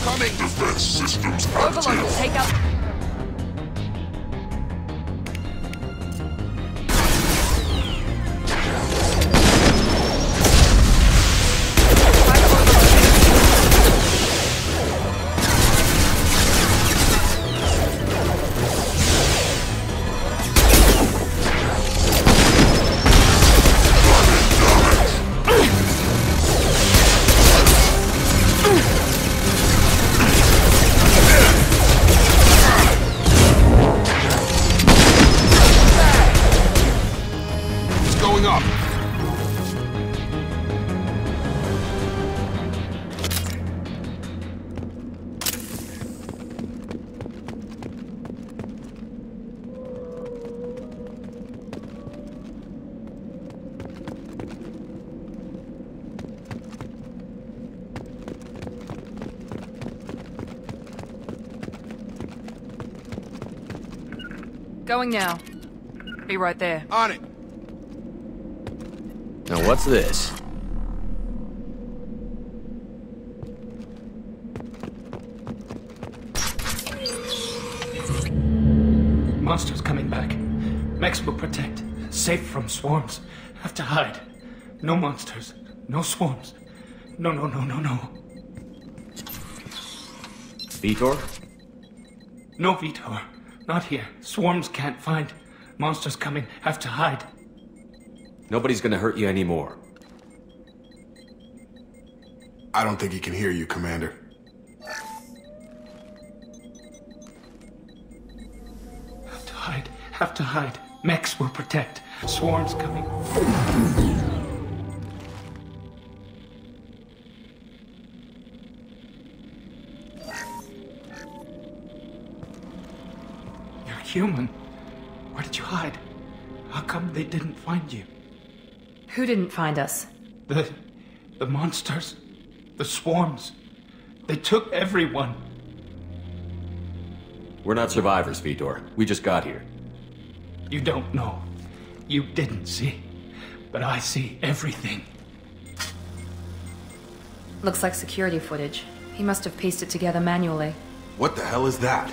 Coming! Defense systems Overload will take out... Going now. Be right there. On it. Now what's this? Monsters coming back. Mechs will protect. Safe from swarms. Have to hide. No monsters. No swarms. No. Vitor? No, Vitor. Not here. Swarms can't find. Monsters coming. Have to hide. Nobody's gonna hurt you anymore. I don't think he can hear you, Commander. Have to hide. Have to hide. Mechs will protect. Swarms coming. You're human. Where did you hide? How come they didn't find you? Who didn't find us? The monsters. The swarms. They took everyone. We're not survivors, Vitor. We just got here. You don't know. You didn't see. But I see everything. Looks like security footage. He must have pieced it together manually. What the hell is that?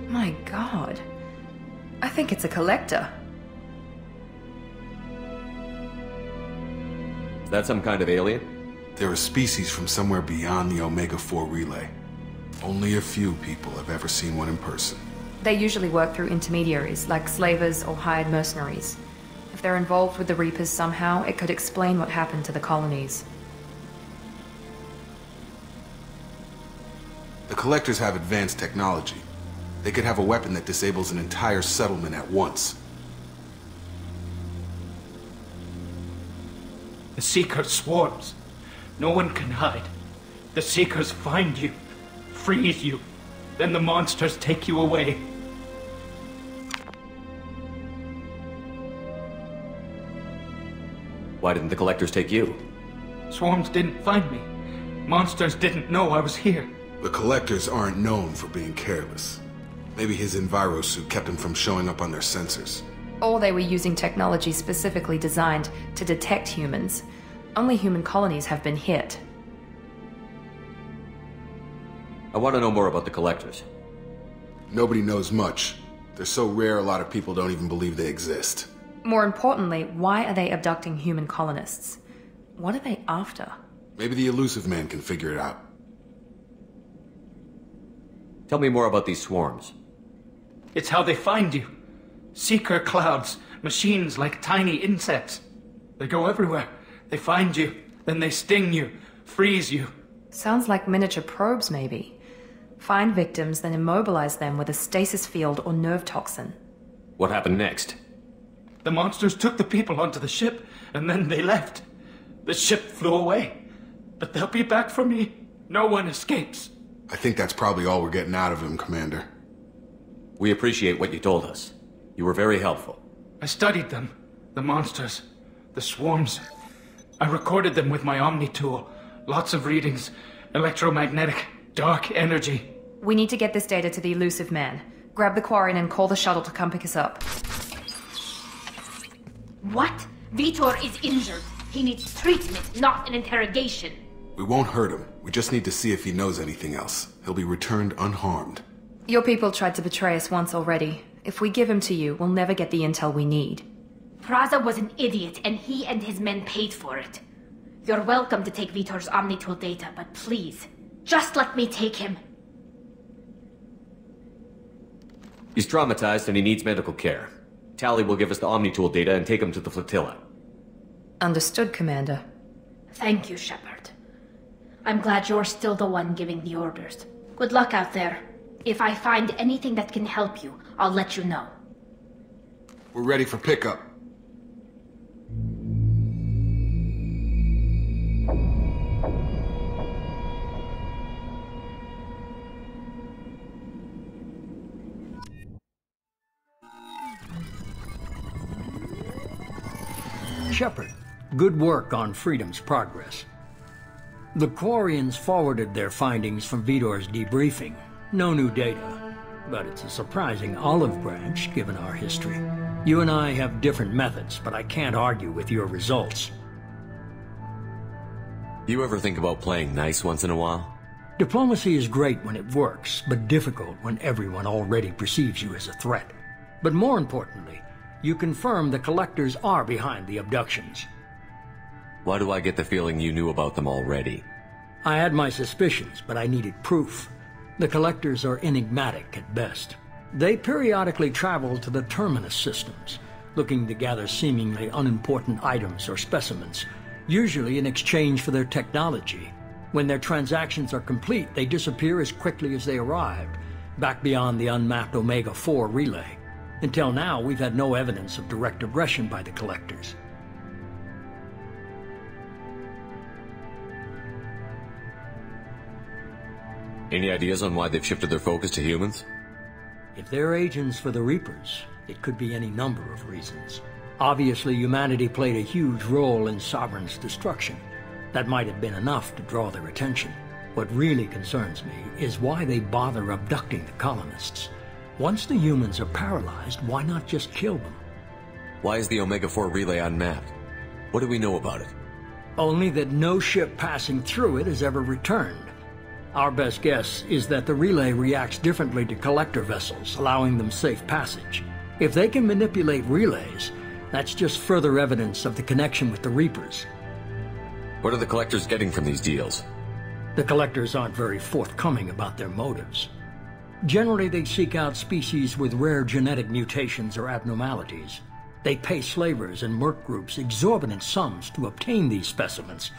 My god. I think it's a collector. Is that some kind of alien? They're a species from somewhere beyond the Omega-4 relay. Only a few people have ever seen one in person. They usually work through intermediaries, like slavers or hired mercenaries. If they're involved with the Reapers somehow, it could explain what happened to the colonies. The Collectors have advanced technology. They could have a weapon that disables an entire settlement at once. The Seeker swarms. No one can hide. The Seekers find you, freeze you, then the monsters take you away. Why didn't the Collectors take you? Swarms didn't find me. Monsters didn't know I was here. The Collectors aren't known for being careless. Maybe his Enviro suit kept him from showing up on their sensors. Or they were using technology specifically designed to detect humans. Only human colonies have been hit. I want to know more about the Collectors. Nobody knows much. They're so rare a lot of people don't even believe they exist. More importantly, why are they abducting human colonists? What are they after? Maybe the Elusive Man can figure it out. Tell me more about these swarms. It's how they find you. Seeker clouds, machines like tiny insects. They go everywhere. They find you, then they sting you, freeze you. Sounds like miniature probes, maybe. Find victims, then immobilize them with a stasis field or nerve toxin. What happened next? The monsters took the people onto the ship, and then they left. The ship flew away. But they'll be back for me. No one escapes. I think that's probably all we're getting out of him, Commander. We appreciate what you told us. You were very helpful. I studied them. The monsters. The swarms. I recorded them with my Omni tool. Lots of readings. Electromagnetic. Dark energy. We need to get this data to the Elusive Man. Grab the Quarian and call the shuttle to come pick us up. What? Vitor is injured. He needs treatment, not an interrogation. We won't hurt him. We just need to see if he knows anything else. He'll be returned unharmed. Your people tried to betray us once already. If we give him to you, we'll never get the intel we need. Praza was an idiot, and he and his men paid for it. You're welcome to take Vitor's Omnitool data, but please, just let me take him. He's traumatized and he needs medical care. Tally will give us the Omnitool data and take him to the flotilla. Understood, Commander. Thank you, Shepard. I'm glad you're still the one giving the orders. Good luck out there. If I find anything that can help you, I'll let you know. We're ready for pickup. Shepard, good work on Freedom's progress. The Quarians forwarded their findings from Vitor's debriefing. No new data, but it's a surprising olive branch given our history. You and I have different methods, but I can't argue with your results. You ever think about playing nice once in a while? Diplomacy is great when it works, but difficult when everyone already perceives you as a threat. But more importantly, you confirm the Collectors are behind the abductions. Why do I get the feeling you knew about them already? I had my suspicions, but I needed proof. The Collectors are enigmatic at best. They periodically travel to the Terminus systems, looking to gather seemingly unimportant items or specimens, usually in exchange for their technology. When their transactions are complete, they disappear as quickly as they arrived, back beyond the unmapped Omega-4 relay. Until now, we've had no evidence of direct aggression by the Collectors. Any ideas on why they've shifted their focus to humans? If they're agents for the Reapers, it could be any number of reasons. Obviously, humanity played a huge role in Sovereign's destruction. That might have been enough to draw their attention. What really concerns me is why they bother abducting the colonists. Once the humans are paralyzed, why not just kill them? Why is the Omega-4 relay unmapped? What do we know about it? Only that no ship passing through it has ever returned. Our best guess is that the relay reacts differently to collector vessels, allowing them safe passage. If they can manipulate relays, that's just further evidence of the connection with the Reapers. What are the collectors getting from these deals? The collectors aren't very forthcoming about their motives. Generally, they seek out species with rare genetic mutations or abnormalities. They pay slavers and merc groups exorbitant sums to obtain these specimens,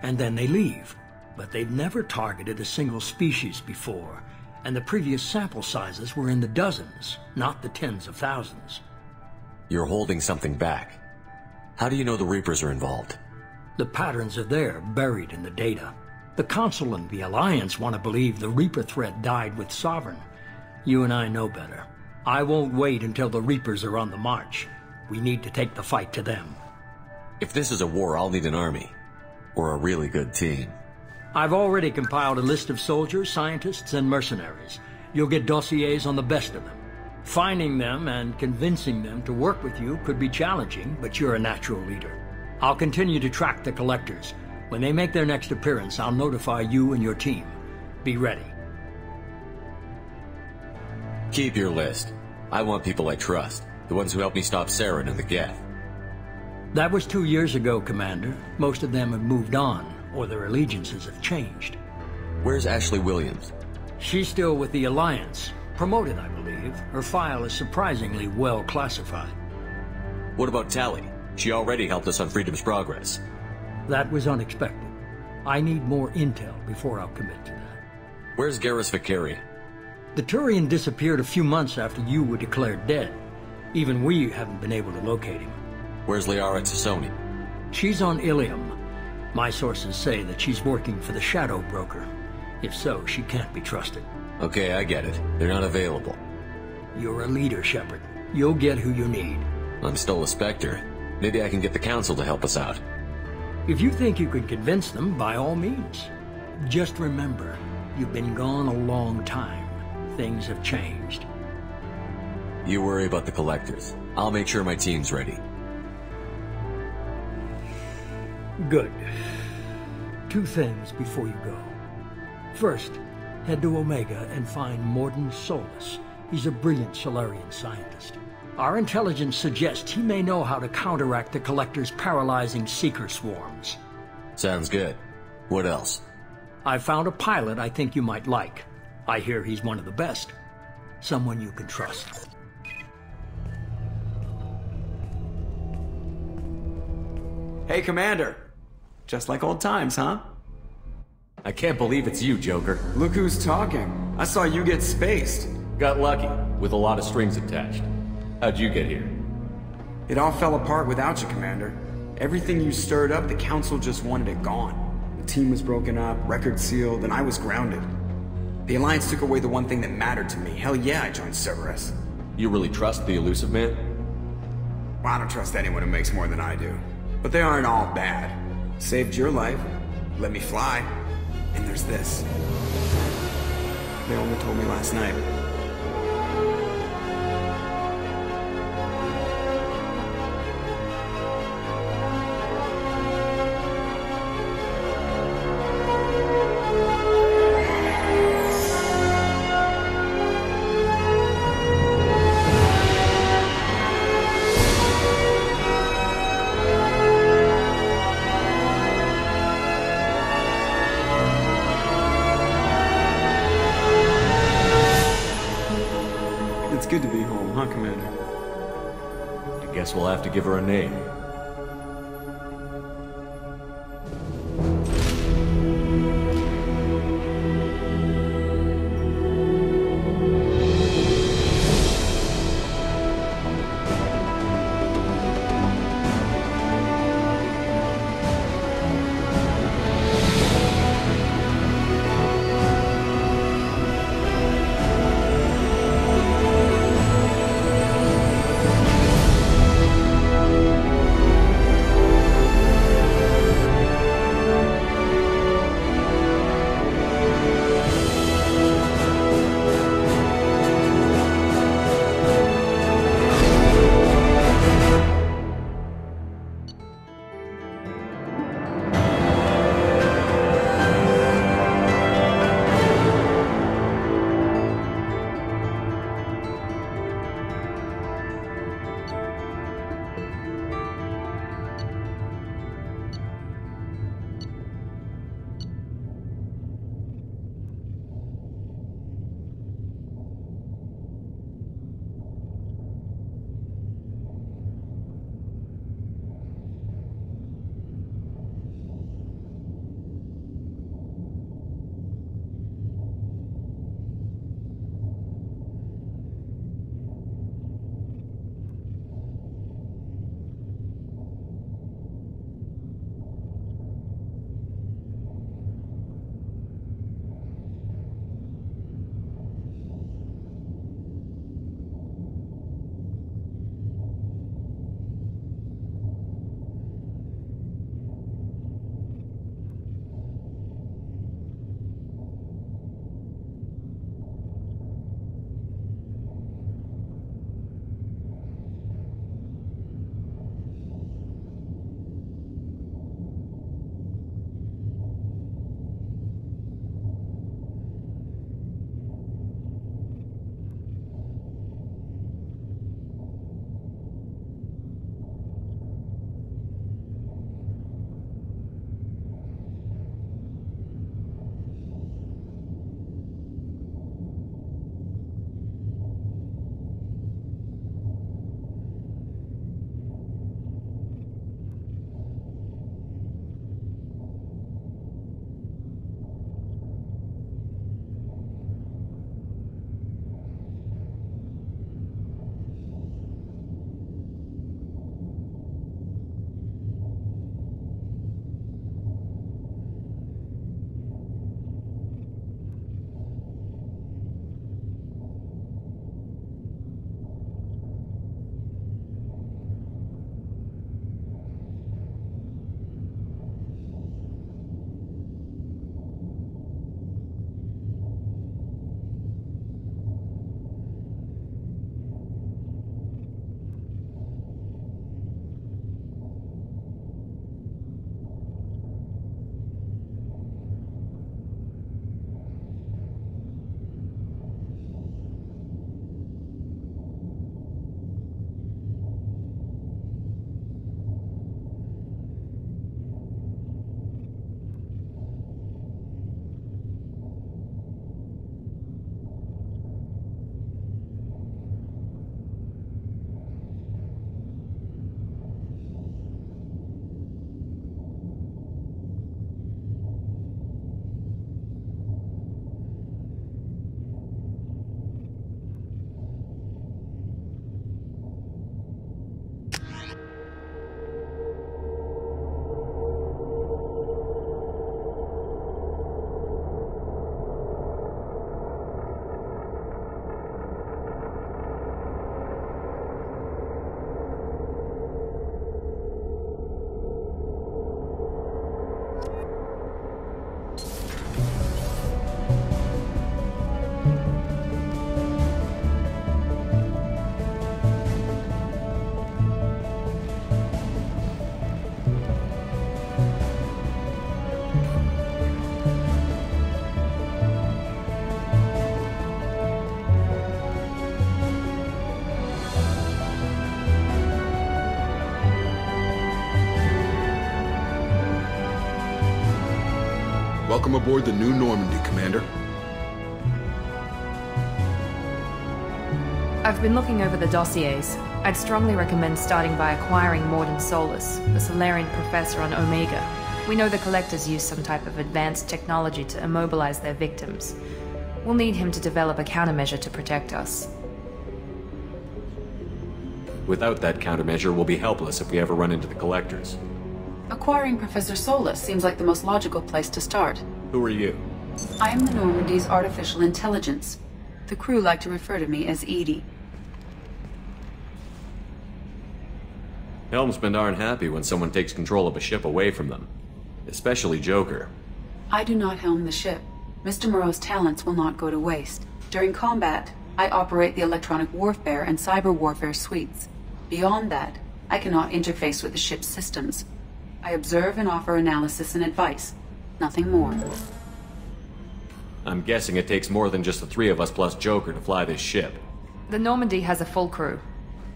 and then they leave. But they've never targeted a single species before, and the previous sample sizes were in the dozens, not the tens of thousands. You're holding something back. How do you know the Reapers are involved? The patterns are there, buried in the data. The Council and the Alliance want to believe the Reaper threat died with Sovereign. You and I know better. I won't wait until the Reapers are on the march. We need to take the fight to them. If this is a war, I'll need an army. Or a really good team. I've already compiled a list of soldiers, scientists, and mercenaries. You'll get dossiers on the best of them. Finding them and convincing them to work with you could be challenging, but you're a natural leader. I'll continue to track the collectors. When they make their next appearance, I'll notify you and your team. Be ready. Keep your list. I want people I trust. The ones who helped me stop Saren and the Geth. That was 2 years ago, Commander. Most of them have moved on, or their allegiances have changed. Where's Ashley Williams? She's still with the Alliance. Promoted, I believe. Her file is surprisingly well classified. What about Tally? She already helped us on Freedom's Progress. That was unexpected. I need more intel before I'll commit to that. Where's Garrus Vicari? The Turian disappeared a few months after you were declared dead. Even we haven't been able to locate him. Where's Liara Tassoni? She's on Ilium. My sources say that she's working for the Shadow Broker. If so, she can't be trusted. Okay, I get it. They're not available. You're a leader, Shepard. You'll get who you need. I'm still a Spectre. Maybe I can get the Council to help us out. If you think you can convince them, by all means. Just remember, you've been gone a long time. Things have changed. You worry about the collectors. I'll make sure my team's ready. Good. 2 things before you go. First, head to Omega and find Morden Solus. He's a brilliant Solarian scientist. Our intelligence suggests he may know how to counteract the Collector's paralyzing Seeker swarms. Sounds good. What else? I found a pilot I think you might like. I hear he's one of the best. Someone you can trust. Hey, Commander. Just like old times, huh? I can't believe it's you, Joker. Look who's talking. I saw you get spaced. Got lucky, with a lot of strings attached. How'd you get here? It all fell apart without you, Commander. Everything you stirred up, the Council just wanted it gone. The team was broken up, records sealed, and I was grounded. The Alliance took away the one thing that mattered to me. Hell yeah, I joined Cerberus. You really trust the Elusive Man? Well, I don't trust anyone who makes more than I do. But they aren't all bad. Saved your life, let me fly, and there's this. They only told me last night. Good to be home, huh, Commander? I guess we'll have to give her a name. Welcome aboard the new Normandy, Commander. I've been looking over the dossiers. I'd strongly recommend starting by acquiring Morden Solus, the Solarian professor on Omega. We know the Collectors use some type of advanced technology to immobilize their victims. We'll need him to develop a countermeasure to protect us. Without that countermeasure, we'll be helpless if we ever run into the Collectors. Acquiring Professor Solus seems like the most logical place to start. Who are you? I am the Normandy's artificial intelligence. The crew like to refer to me as Edie. Helmsmen aren't happy when someone takes control of a ship away from them. Especially Joker. I do not helm the ship. Mr. Moreau's talents will not go to waste. During combat, I operate the electronic warfare and cyber warfare suites. Beyond that, I cannot interface with the ship's systems. I observe and offer analysis and advice. Nothing more. I'm guessing it takes more than just the three of us plus Joker to fly this ship. The Normandy has a full crew.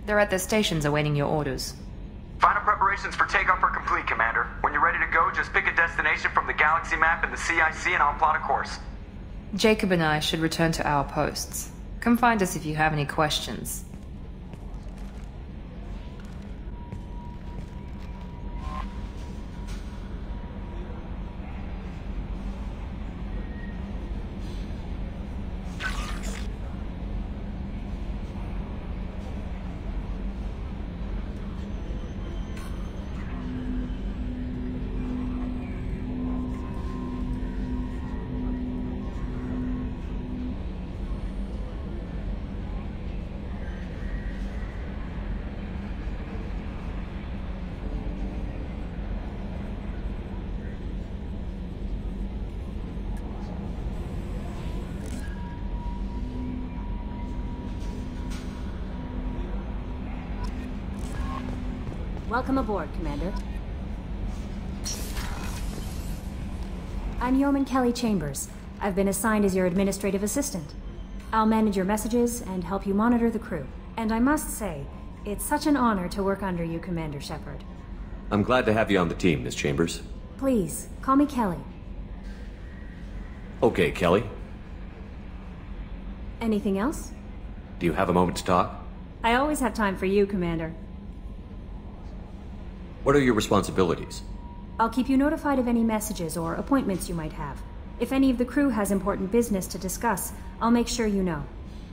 They're at their stations awaiting your orders. Final preparations for takeoff are complete, Commander. When you're ready to go, just pick a destination from the galaxy map in the CIC and I'll plot a course. Jacob and I should return to our posts. Come find us if you have any questions. Welcome aboard, Commander. I'm Yeoman Kelly Chambers. I've been assigned as your administrative assistant. I'll manage your messages and help you monitor the crew. And I must say, it's such an honor to work under you, Commander Shepard. I'm glad to have you on the team, Miss Chambers. Please, call me Kelly. Okay, Kelly. Anything else? Do you have a moment to talk? I always have time for you, Commander. What are your responsibilities? I'll keep you notified of any messages or appointments you might have. If any of the crew has important business to discuss, I'll make sure you know.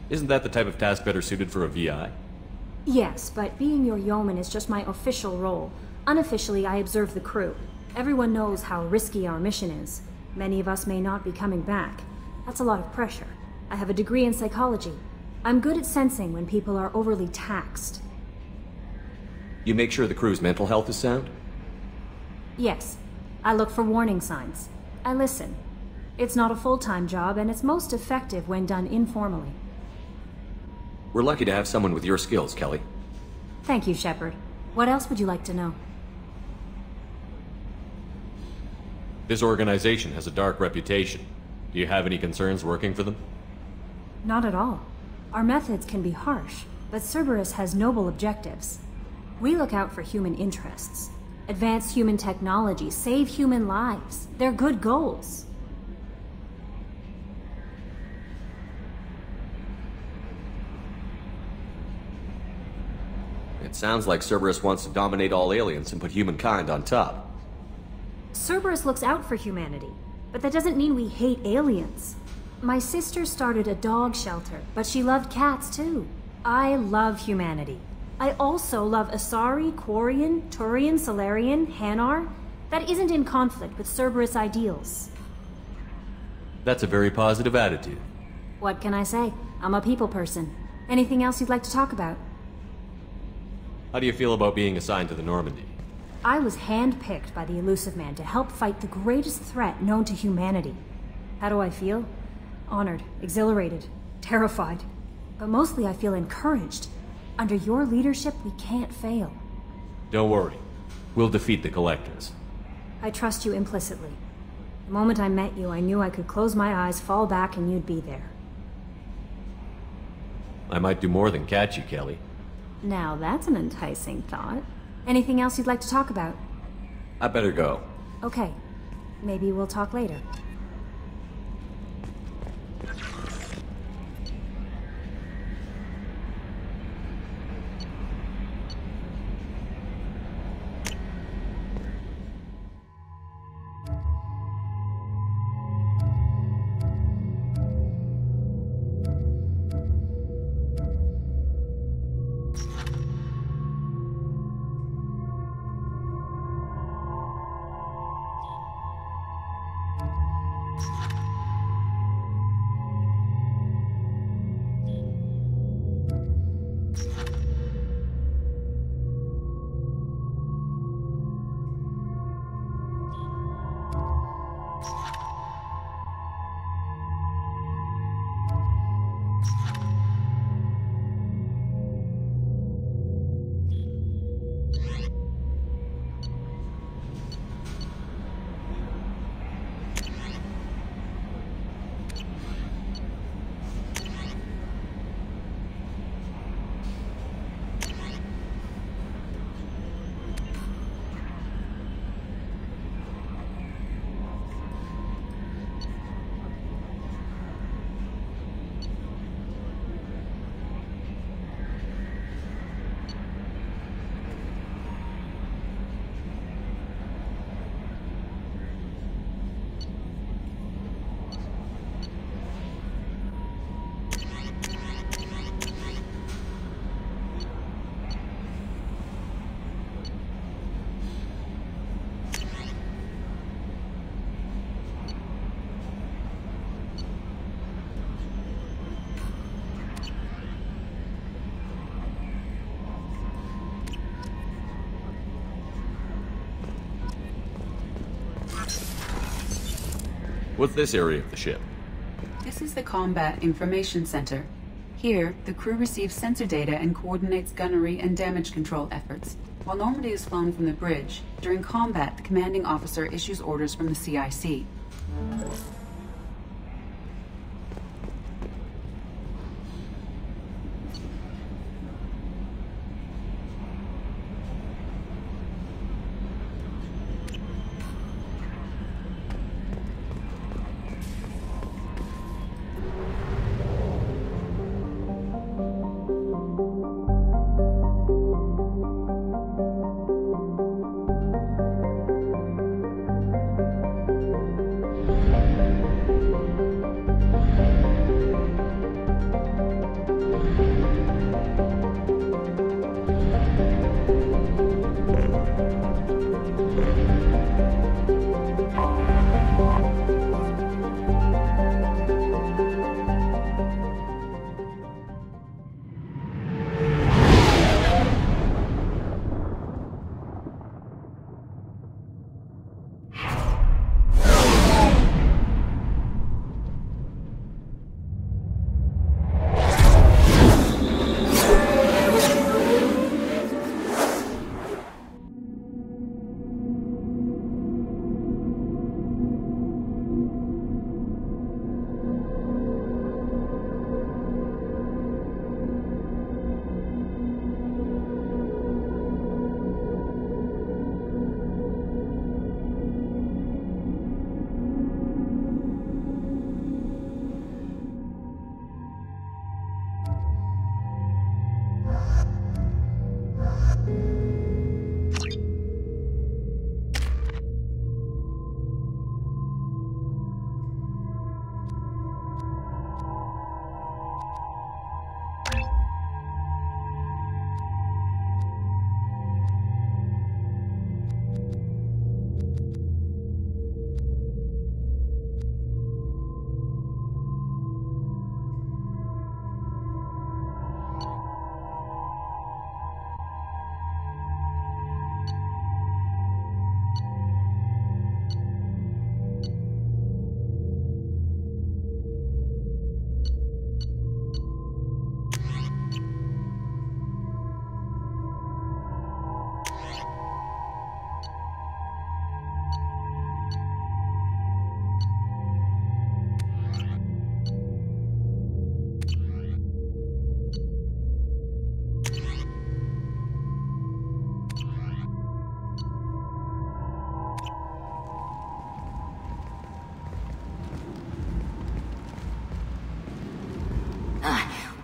Isn't that the type of task better suited for a VI? Yes, but being your yeoman is just my official role. Unofficially, I observe the crew. Everyone knows how risky our mission is. Many of us may not be coming back. That's a lot of pressure. I have a degree in psychology. I'm good at sensing when people are overly taxed. You make sure the crew's mental health is sound? Yes. I look for warning signs. I listen. It's not a full-time job, and it's most effective when done informally. We're lucky to have someone with your skills, Kelly. Thank you, Shepard. What else would you like to know? This organization has a dark reputation. Do you have any concerns working for them? Not at all. Our methods can be harsh, but Cerberus has noble objectives. We look out for human interests. Advance human technology, save human lives. They're good goals. It sounds like Cerberus wants to dominate all aliens and put humankind on top. Cerberus looks out for humanity, but that doesn't mean we hate aliens. My sister started a dog shelter, but she loved cats too. I love humanity. I also love Asari, Quarian, Turian, Solarian, Hanar. That isn't in conflict with Cerberus ideals. That's a very positive attitude. What can I say? I'm a people person. Anything else you'd like to talk about? How do you feel about being assigned to the Normandy? I was handpicked by the Elusive Man to help fight the greatest threat known to humanity. How do I feel? Honored, exhilarated, terrified. But mostly I feel encouraged. Under your leadership, we can't fail. Don't worry. We'll defeat the Collectors. I trust you implicitly. The moment I met you, I knew I could close my eyes, fall back, and you'd be there. I might do more than catch you, Kelly. Now that's an enticing thought. Anything else you'd like to talk about? I better go. Okay. Maybe we'll talk later. What's this area of the ship? This is the Combat Information Center. Here, the crew receives sensor data and coordinates gunnery and damage control efforts. While Normandy is flown from the bridge, during combat, the commanding officer issues orders from the CIC.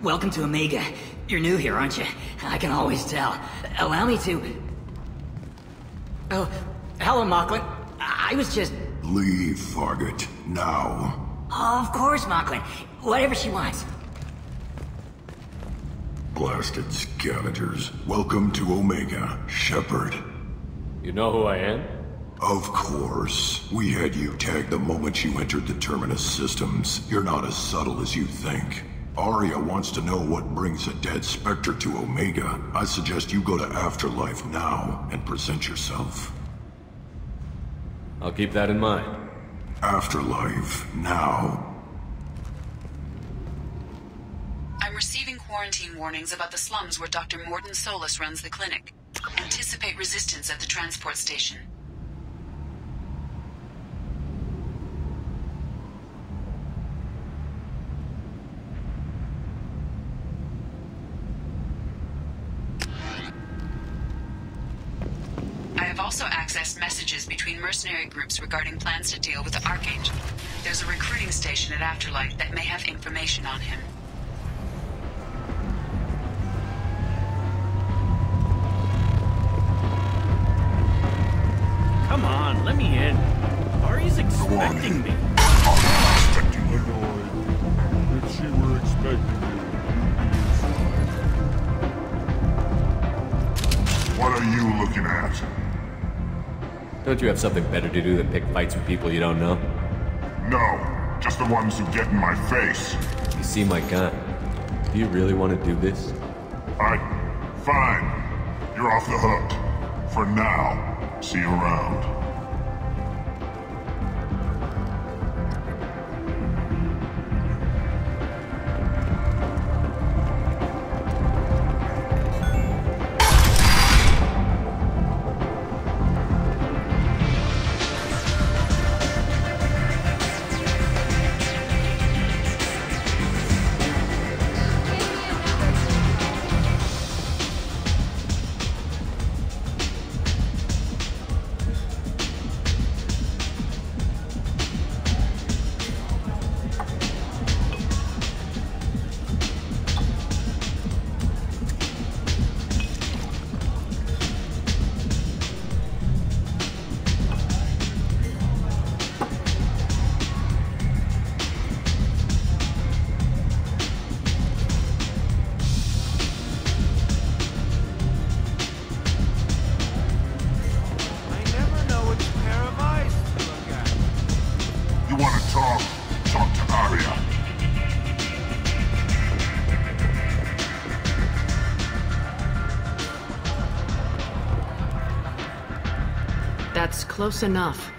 Welcome to Omega. You're new here, aren't you? I can always tell. Allow me to... Oh, hello, Mocklin. I was just... Leave, Fargate. Now. Oh, of course, Mocklin. Whatever she wants. Blasted scavengers. Welcome to Omega, Shepard. You know who I am? Of course. We had you tagged the moment you entered the Terminus systems. You're not as subtle as you think. Arya wants to know what brings a dead Spectre to Omega. I suggest you go to Afterlife now and present yourself. I'll keep that in mind. Afterlife now. I'm receiving quarantine warnings about the slums where Dr. Mordin Solus runs the clinic. Anticipate resistance at the transport station. I have also accessed messages between mercenary groups regarding plans to deal with the Archangel. There's a recruiting station at Afterlife that may have information on him. Come on, let me in. Ari's expecting me. If she were expecting you, What are you looking at? Don't you have something better to do than pick fights with people you don't know? No, just the ones who get in my face. You see my gun. Do you really want to do this? Fine. You're off the hook. For now. See you around. want to talk, talk to Arya. That's close enough.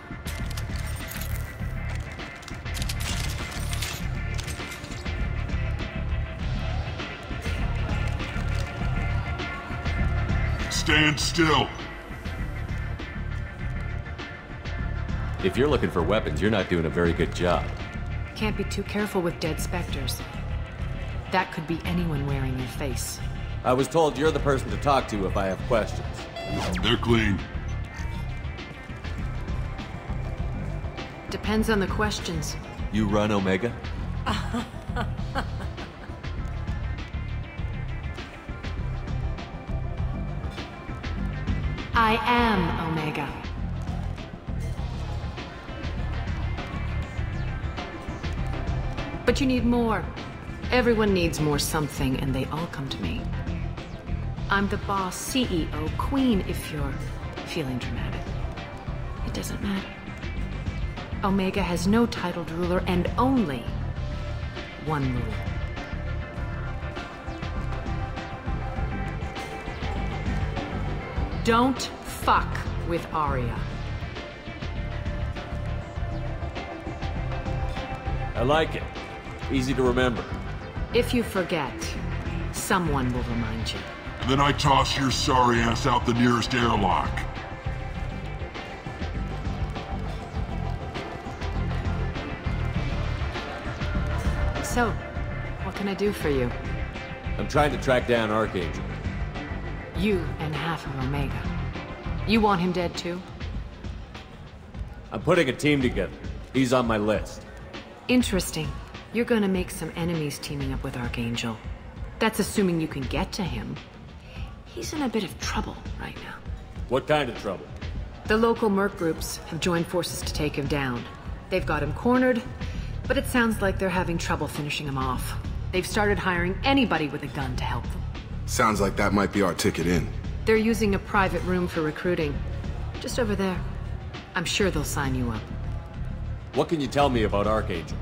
Stand still. If you're looking for weapons, you're not doing a very good job. Can't be too careful with dead specters. That could be anyone wearing your face. I was told you're the person to talk to if I have questions. They're clean. Depends on the questions. You run Omega? I am Omega. But you need more. Everyone needs more something, and they all come to me. I'm the boss, CEO, queen, if you're feeling dramatic. It doesn't matter. Omega has no titled ruler and only one rule. Don't fuck with Arya. I like it. Easy to remember. If you forget, someone will remind you. And then I toss your sorry ass out the nearest airlock. So, what can I do for you? I'm trying to track down Archangel. You and half of Omega. You want him dead too? I'm putting a team together. He's on my list. Interesting. You're gonna make some enemies teaming up with Archangel. That's assuming you can get to him. He's in a bit of trouble right now. What kind of trouble? The local merc groups have joined forces to take him down. They've got him cornered, but it sounds like they're having trouble finishing him off. They've started hiring anybody with a gun to help them. Sounds like that might be our ticket in. They're using a private room for recruiting. Just over there. I'm sure they'll sign you up. What can you tell me about Archangel?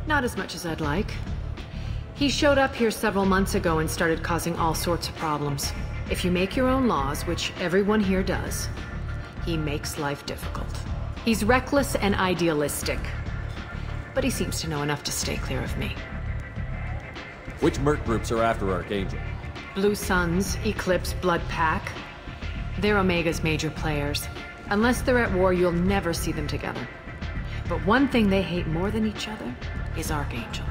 Not as much as I'd like. He showed up here several months ago and started causing all sorts of problems. If you make your own laws, which everyone here does, he makes life difficult. He's reckless and idealistic. But he seems to know enough to stay clear of me. Which merc groups are after Archangel? Blue Suns, Eclipse, Blood Pack. They're Omega's major players. Unless they're at war, you'll never see them together. But one thing they hate more than each other is Archangel.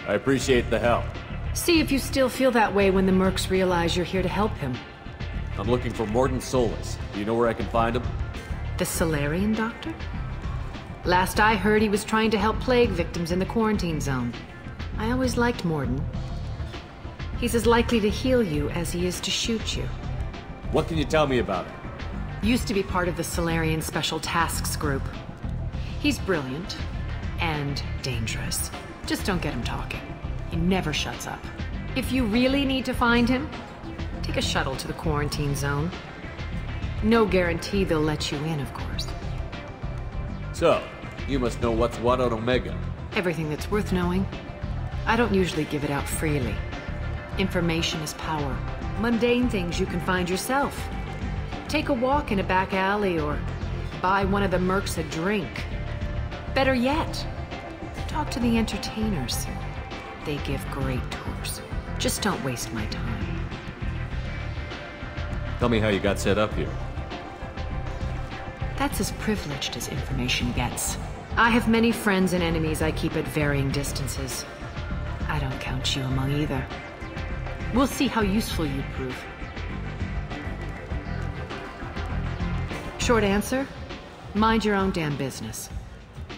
I appreciate the help. See if you still feel that way when the mercs realize you're here to help him. I'm looking for Morden Solis. Do you know where I can find him? The Solarian doctor? Last I heard, he was trying to help plague victims in the quarantine zone. I always liked Morden. He's as likely to heal you as he is to shoot you. What can you tell me about him? Used to be part of the Solarian Special Tasks Group. He's brilliant and dangerous. Just don't get him talking. He never shuts up. If you really need to find him, take a shuttle to the quarantine zone. No guarantee they'll let you in, of course. So, you must know what's what on Omega. Everything that's worth knowing. I don't usually give it out freely. Information is power. Mundane things you can find yourself. Take a walk in a back alley or buy one of the mercs a drink. Better yet, talk to the entertainers. They give great tours. Just don't waste my time. Tell me how you got set up here. That's as privileged as information gets. I have many friends and enemies I keep at varying distances. I don't count you among either. We'll see how useful you prove. Short answer, mind your own damn business.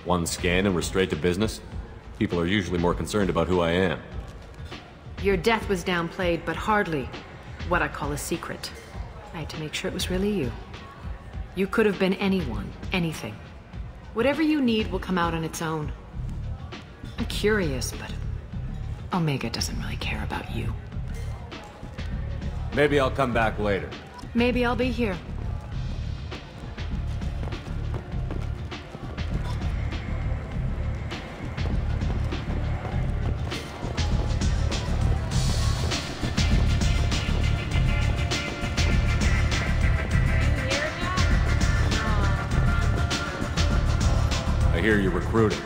One scan and we're straight to business? People are usually more concerned about who I am. Your death was downplayed, but hardly what I call a secret. I had to make sure it was really you. You could have been anyone, anything. Whatever you need will come out on its own. I'm curious, but Omega doesn't really care about you. Maybe I'll come back later. Maybe I'll be here. hear you're recruiting.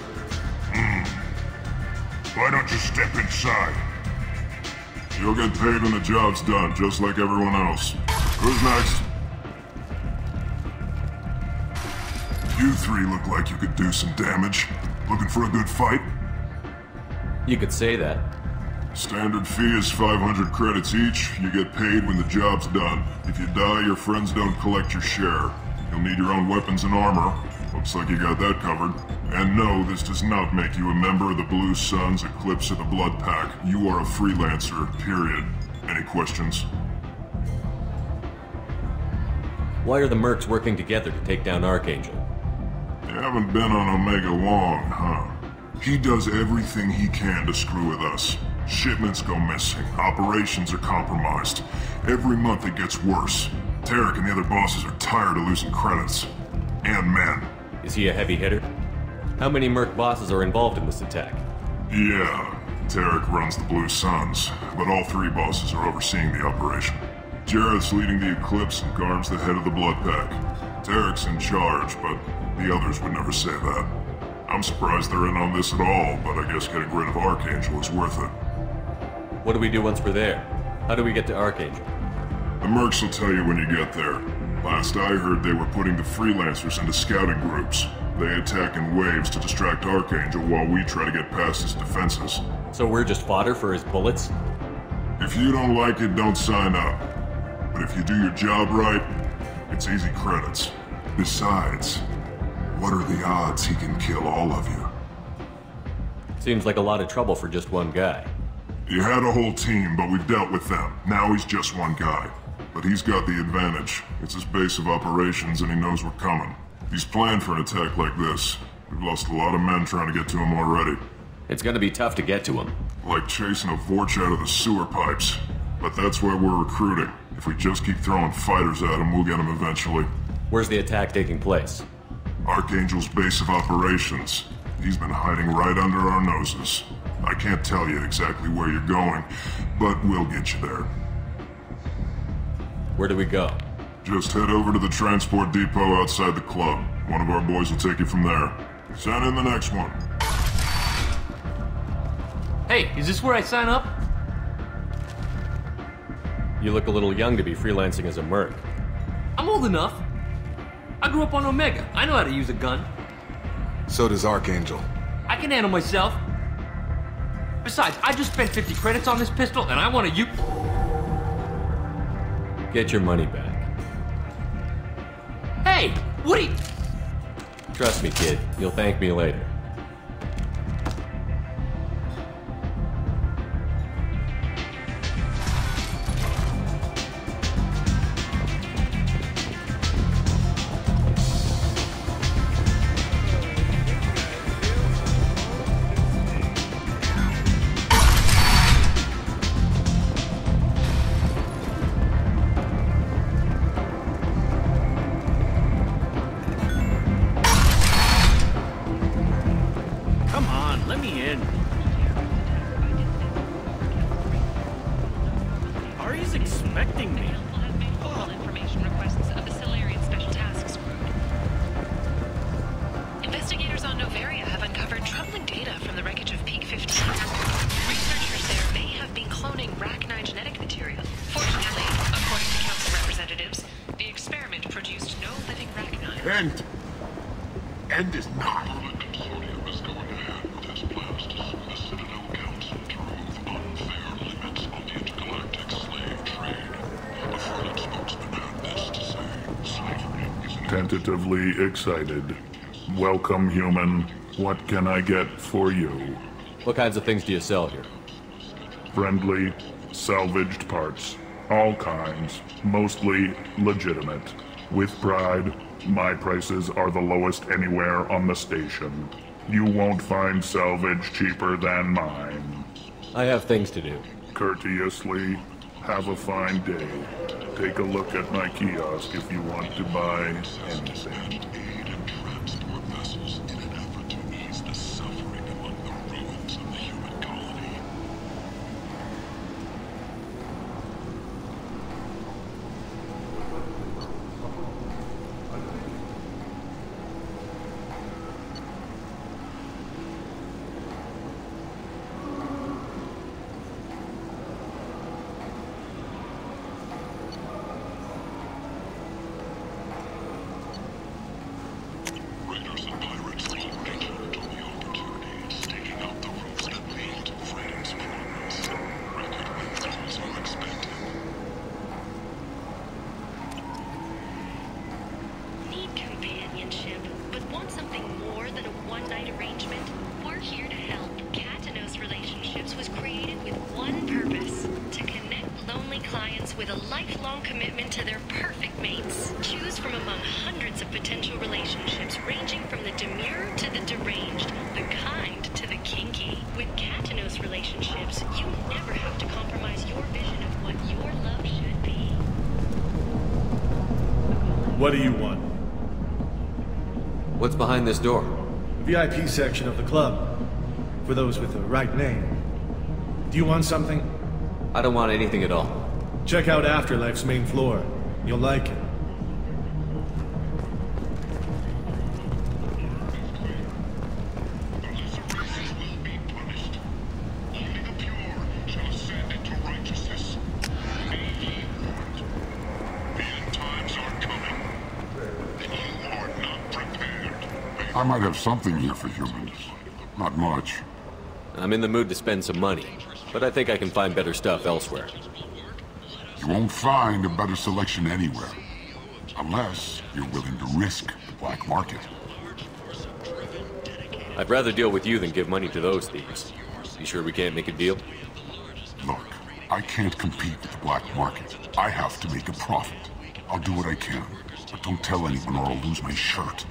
Why don't you step inside? You'll get paid when the job's done, just like everyone else. Who's next? You three look like you could do some damage. Looking for a good fight? You could say that. Standard fee is 500 credits each. You get paid when the job's done. If you die, your friends don't collect your share. You'll need your own weapons and armor. Looks like you got that covered. And no, this does not make you a member of the Blue Suns, Eclipse, or the Blood Pack. You are a freelancer, period. Any questions? Why are the mercs working together to take down Archangel? You haven't been on Omega long, huh? He does everything he can to screw with us. Shipments go missing, operations are compromised. Every month it gets worse. Tarek and the other bosses are tired of losing credits. And men. Is he a heavy hitter? How many merc bosses are involved in this attack? Yeah, Tarek runs the Blue Suns, but all three bosses are overseeing the operation. Jarrett's leading the Eclipse and Garb's the head of the Blood Pack. Tarek's in charge, but the others would never say that. I'm surprised they're in on this at all, but I guess getting rid of Archangel is worth it. What do we do once we're there? How do we get to Archangel? The mercs will tell you when you get there. Last I heard, they were putting the freelancers into scouting groups. They attack in waves to distract Archangel while we try to get past his defenses. So we're just fodder for his bullets? If you don't like it, don't sign up. But if you do your job right, it's easy credits. Besides, what are the odds he can kill all of you? Seems like a lot of trouble for just one guy. You had a whole team, but we've dealt with them. Now he's just one guy. But he's got the advantage. It's his base of operations and he knows we're coming. He's planned for an attack like this. We've lost a lot of men trying to get to him already. It's gonna be tough to get to him. Like chasing a Vorch out of the sewer pipes. But that's why we're recruiting. If we just keep throwing fighters at him, we'll get him eventually. Where's the attack taking place? Archangel's base of operations. He's been hiding right under our noses. I can't tell you exactly where you're going, but we'll get you there. Where do we go? Just head over to the transport depot outside the club. One of our boys will take you from there. Send in the next one. Hey, is this where I sign up? You look a little young to be freelancing as a merc. I'm old enough. I grew up on Omega. I know how to use a gun. So does Archangel. I can handle myself. Besides, I just spent 50 credits on this pistol, and I want to use... Get your money back. Hey, what are you... Trust me, kid. You'll thank me later. End is not. Tentatively excited. Welcome, human. What can I get for you? What kinds of things do you sell here? Friendly, salvaged parts. All kinds. Mostly legitimate. With pride, my prices are the lowest anywhere on the station. You won't find salvage cheaper than mine. I have things to do. Courteously, have a fine day. Take a look at my kiosk if you want to buy anything. of potential relationships ranging from the demure to the deranged, the kind to the kinky. With Katanos relationships, you never have to compromise your vision of what your love should be. What do you want? What's behind this door? VIP section of the club. For those with the right name. Do you want something? I don't want anything at all. Check out Afterlife's main floor. You'll like it. I might have something here for humans. Not much. I'm in the mood to spend some money, but I think I can find better stuff elsewhere. You won't find a better selection anywhere. Unless you're willing to risk the black market. I'd rather deal with you than give money to those thieves. You sure we can't make a deal? Look, I can't compete with the black market. I have to make a profit. I'll do what I can, but don't tell anyone or I'll lose my shirt.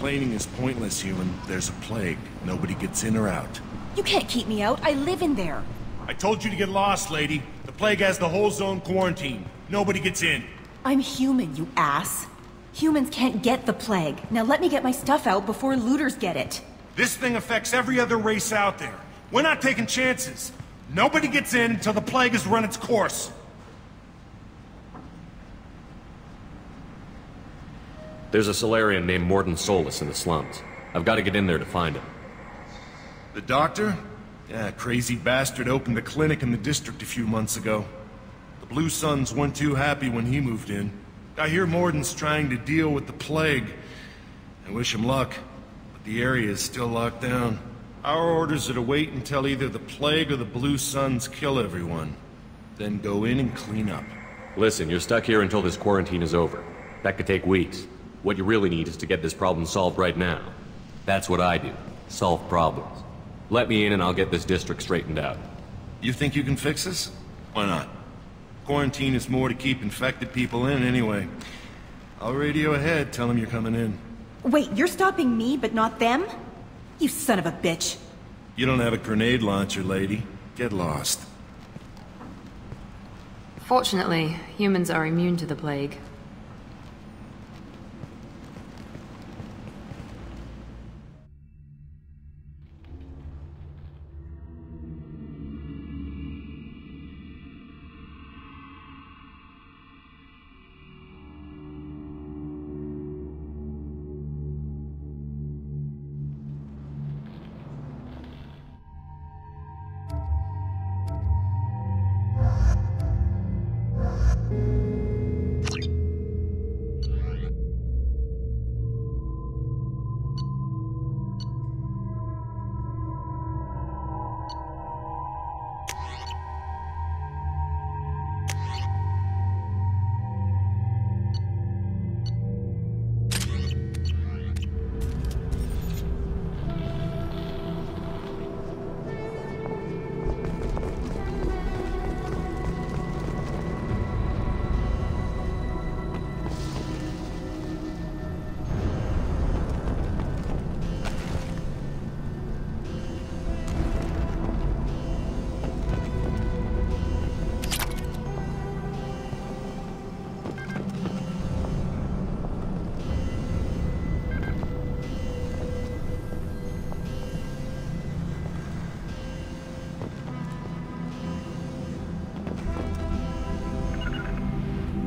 Complaining is pointless, human. There's a plague. Nobody gets in or out. You can't keep me out. I live in there. I told you to get lost, lady. The plague has the whole zone quarantined. Nobody gets in. I'm human, you ass. Humans can't get the plague. Now let me get my stuff out before looters get it. This thing affects every other race out there. We're not taking chances. Nobody gets in until the plague has run its course. There's a Solarian named Morden Solus in the slums. I've got to get in there to find him. The doctor? Yeah, crazy bastard opened a clinic in the district a few months ago. The Blue Suns weren't too happy when he moved in. I hear Morden's trying to deal with the plague. I wish him luck, but the area is still locked down. Our orders are to wait until either the plague or the Blue Suns kill everyone. Then go in and clean up. Listen, you're stuck here until this quarantine is over. That could take weeks. What you really need is to get this problem solved right now. That's what I do. Solve problems. Let me in and I'll get this district straightened out. You think you can fix this? Why not? Quarantine is more to keep infected people in anyway. I'll radio ahead, tell them you're coming in. Wait, you're stopping me, but not them? You son of a bitch. You don't have a grenade launcher, lady. Get lost. Fortunately, humans are immune to the plague.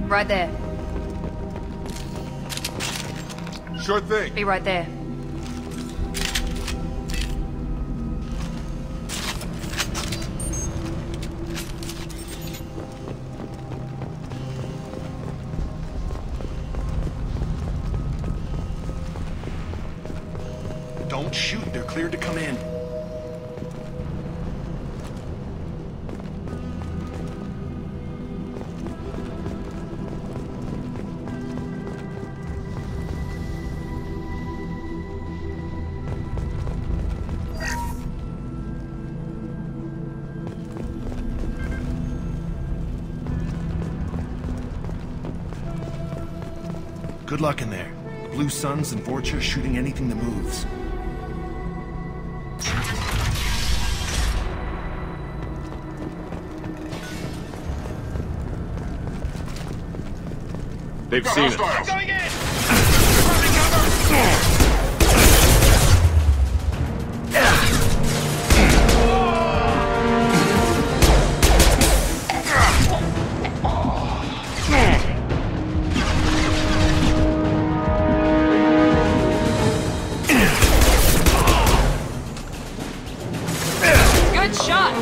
Right there. Sure thing. Be right there. Don't shoot. They're cleared to come in. Good luck in there. Blue Suns and Vorcha shooting anything that moves. They've seen us. Going in! Good shot!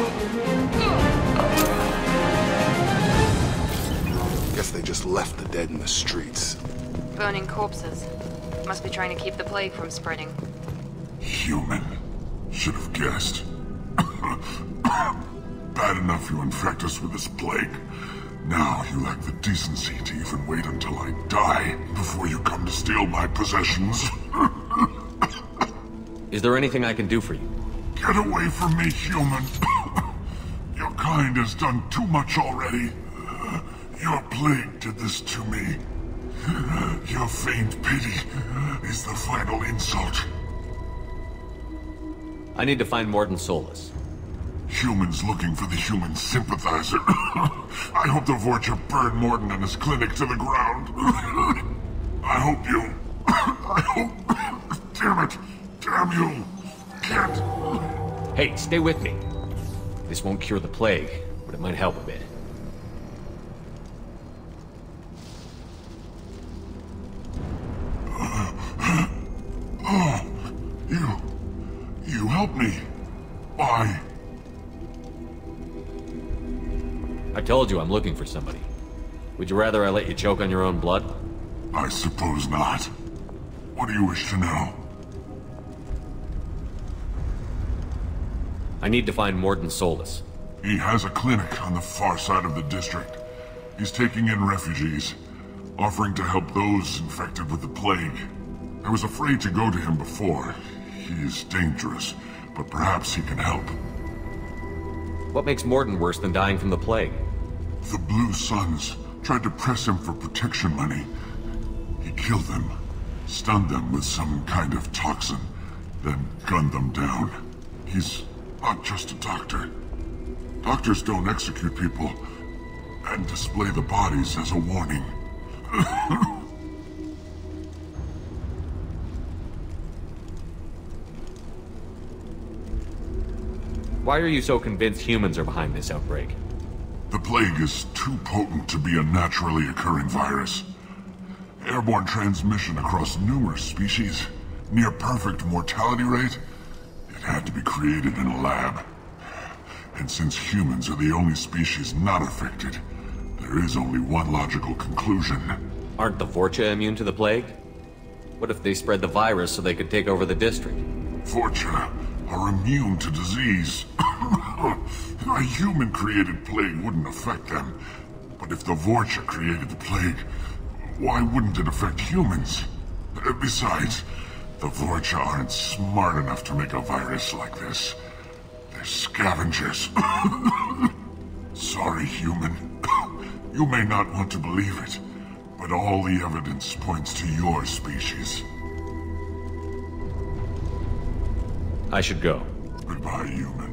Guess they just left the dead in the streets. Burning corpses. Must be trying to keep the plague from spreading. Human. Should have guessed. Bad enough you infect us with this plague. Now you lack the decency to even wait until I die before you come to steal my possessions. Is there anything I can do for you? Get away from me, human. Your kind has done too much already. Your plague did this to me. Your feigned pity is the final insult. I need to find Morden Solus. Humans looking for the human sympathizer. I hope the Vorcha burned Morden and his clinic to the ground. I hope you... I hope... Damn it. Damn you. Can't... Hey, stay with me. This won't cure the plague, but it might help a bit. Oh, you helped me. Why? I told you I'm looking for somebody. Would you rather I let you choke on your own blood? I suppose not. What do you wish to know? I need to find Morden Solus. He has a clinic on the far side of the district. He's taking in refugees, offering to help those infected with the plague. I was afraid to go to him before. He is dangerous, but perhaps he can help. What makes Morden worse than dying from the plague? The Blue Suns tried to press him for protection money. He killed them, stunned them with some kind of toxin, then gunned them down. He's not just a doctor. Doctors don't execute people and display the bodies as a warning. Why are you so convinced humans are behind this outbreak? The plague is too potent to be a naturally occurring virus. Airborne transmission across numerous species, near perfect mortality rate. It had to be created in a lab. And since humans are the only species not affected, there is only one logical conclusion. Aren't the Vorcha immune to the plague? What if they spread the virus so they could take over the district? Vorcha are immune to disease. A human-created plague wouldn't affect them. But if the Vorcha created the plague, why wouldn't it affect humans? Besides, the Vorcha aren't smart enough to make a virus like this. They're scavengers. Sorry, human. You may not want to believe it, but all the evidence points to your species. I should go. Goodbye, human.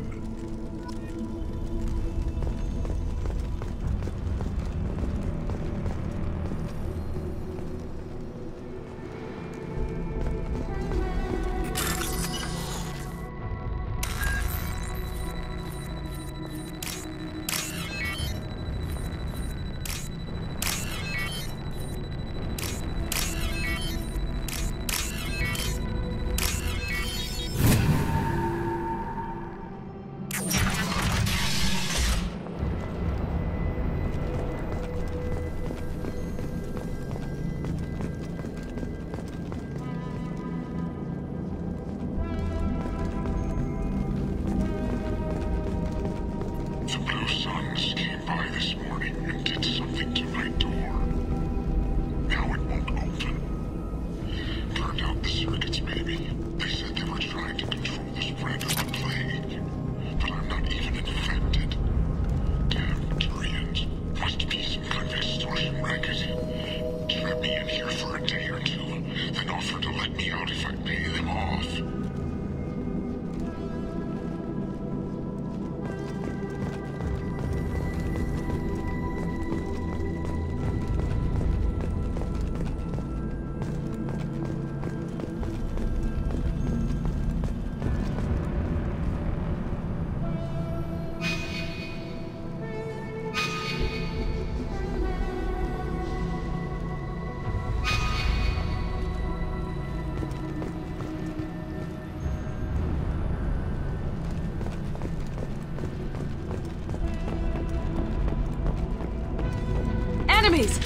Enemies!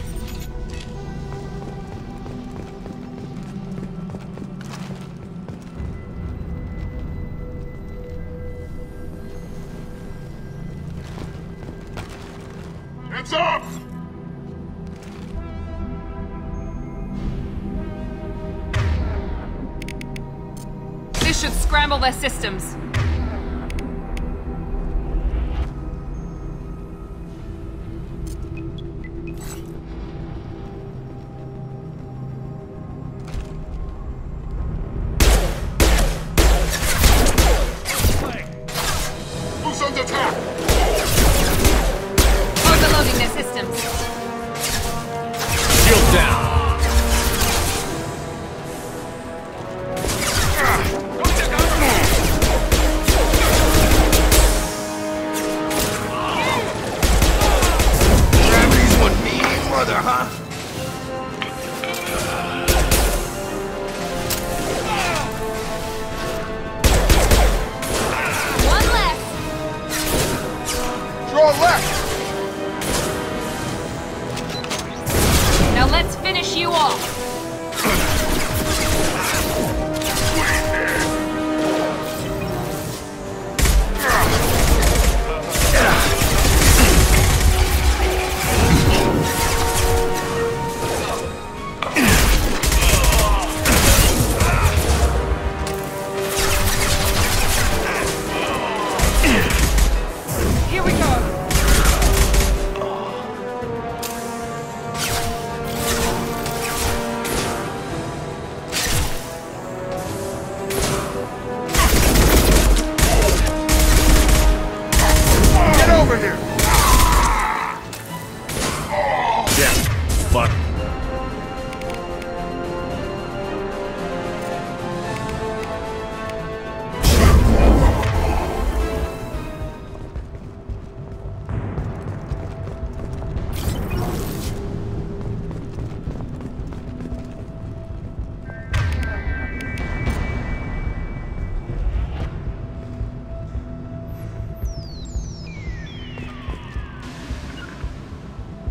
Heads up! This should scramble their systems. Who's under attack? Overloading their systems. Shield down. Gravity's one mean mother, huh? One left. Draw left! Now let's finish you off. Here we go. Get over here! Yeah. Fuck.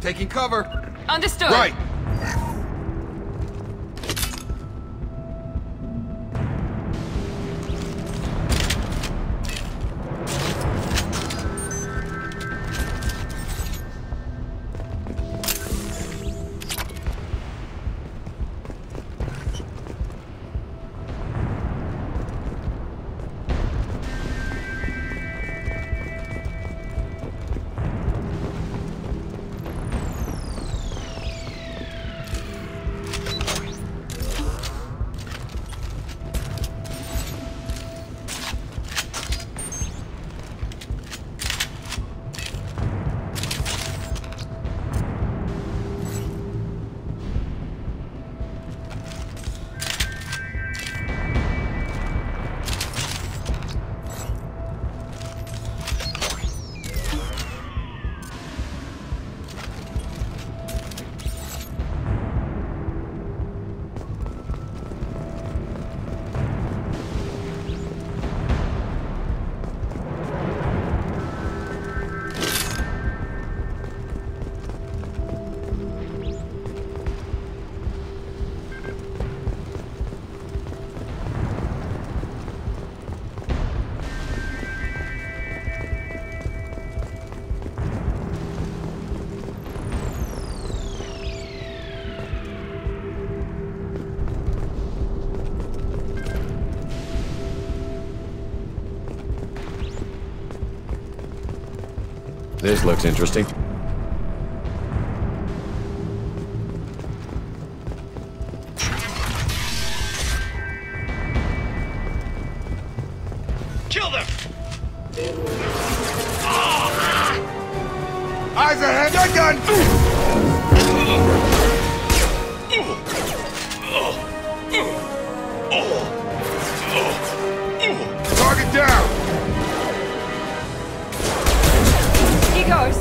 Taking cover. Understood. Right. This looks interesting. Kill them! Eyes ahead, gun gun! Target down! He goes.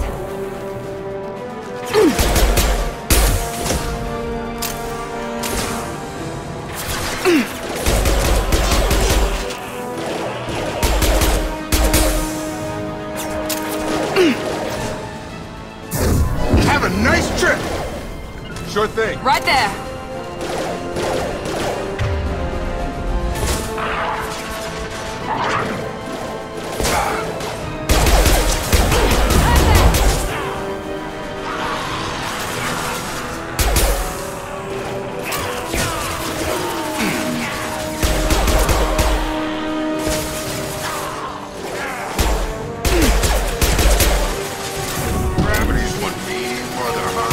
Sure thing. Right there. Gravity's one beam further, huh?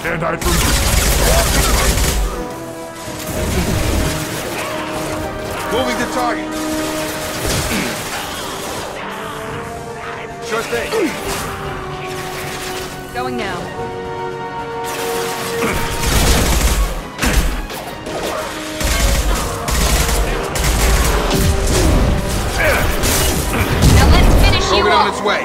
Can't hide from Moving to target. Sure thing. Going now. Now let's finish you Moving on off. its way.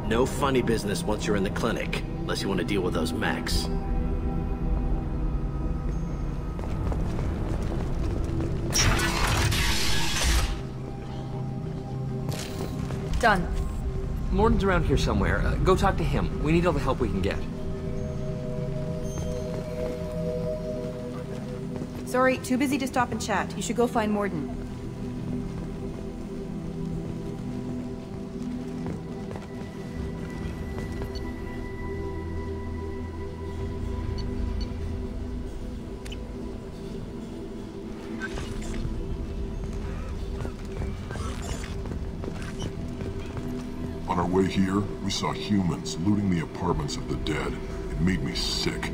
No funny business once you're in the clinic, unless you want to deal with those mechs. Done. Morden's around here somewhere. Go talk to him. We need all the help we can get. Sorry, too busy to stop and chat. You should go find Morden. On our way here, we saw humans looting the apartments of the dead. It made me sick.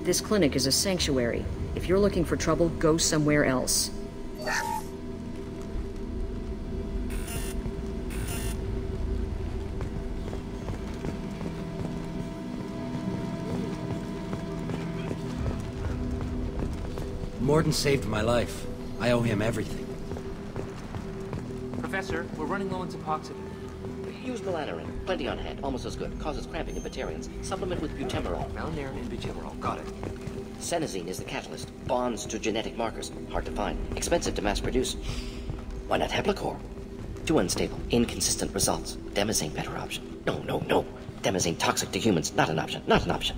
This clinic is a sanctuary. If you're looking for trouble, go somewhere else. Morden saved my life. I owe him everything. Professor, we're running low on Suboxone. Use Galanarin. Plenty on hand. Almost as good. Causes cramping in Batarians. Supplement with butemerol. Malnarin and butemerol. Got it. Senesine is the catalyst. Bonds to genetic markers. Hard to find. Expensive to mass produce. Why not Heplicor? Too unstable. Inconsistent results. Demazane better option. No, no, no. Demazane toxic to humans. Not an option. Not an option.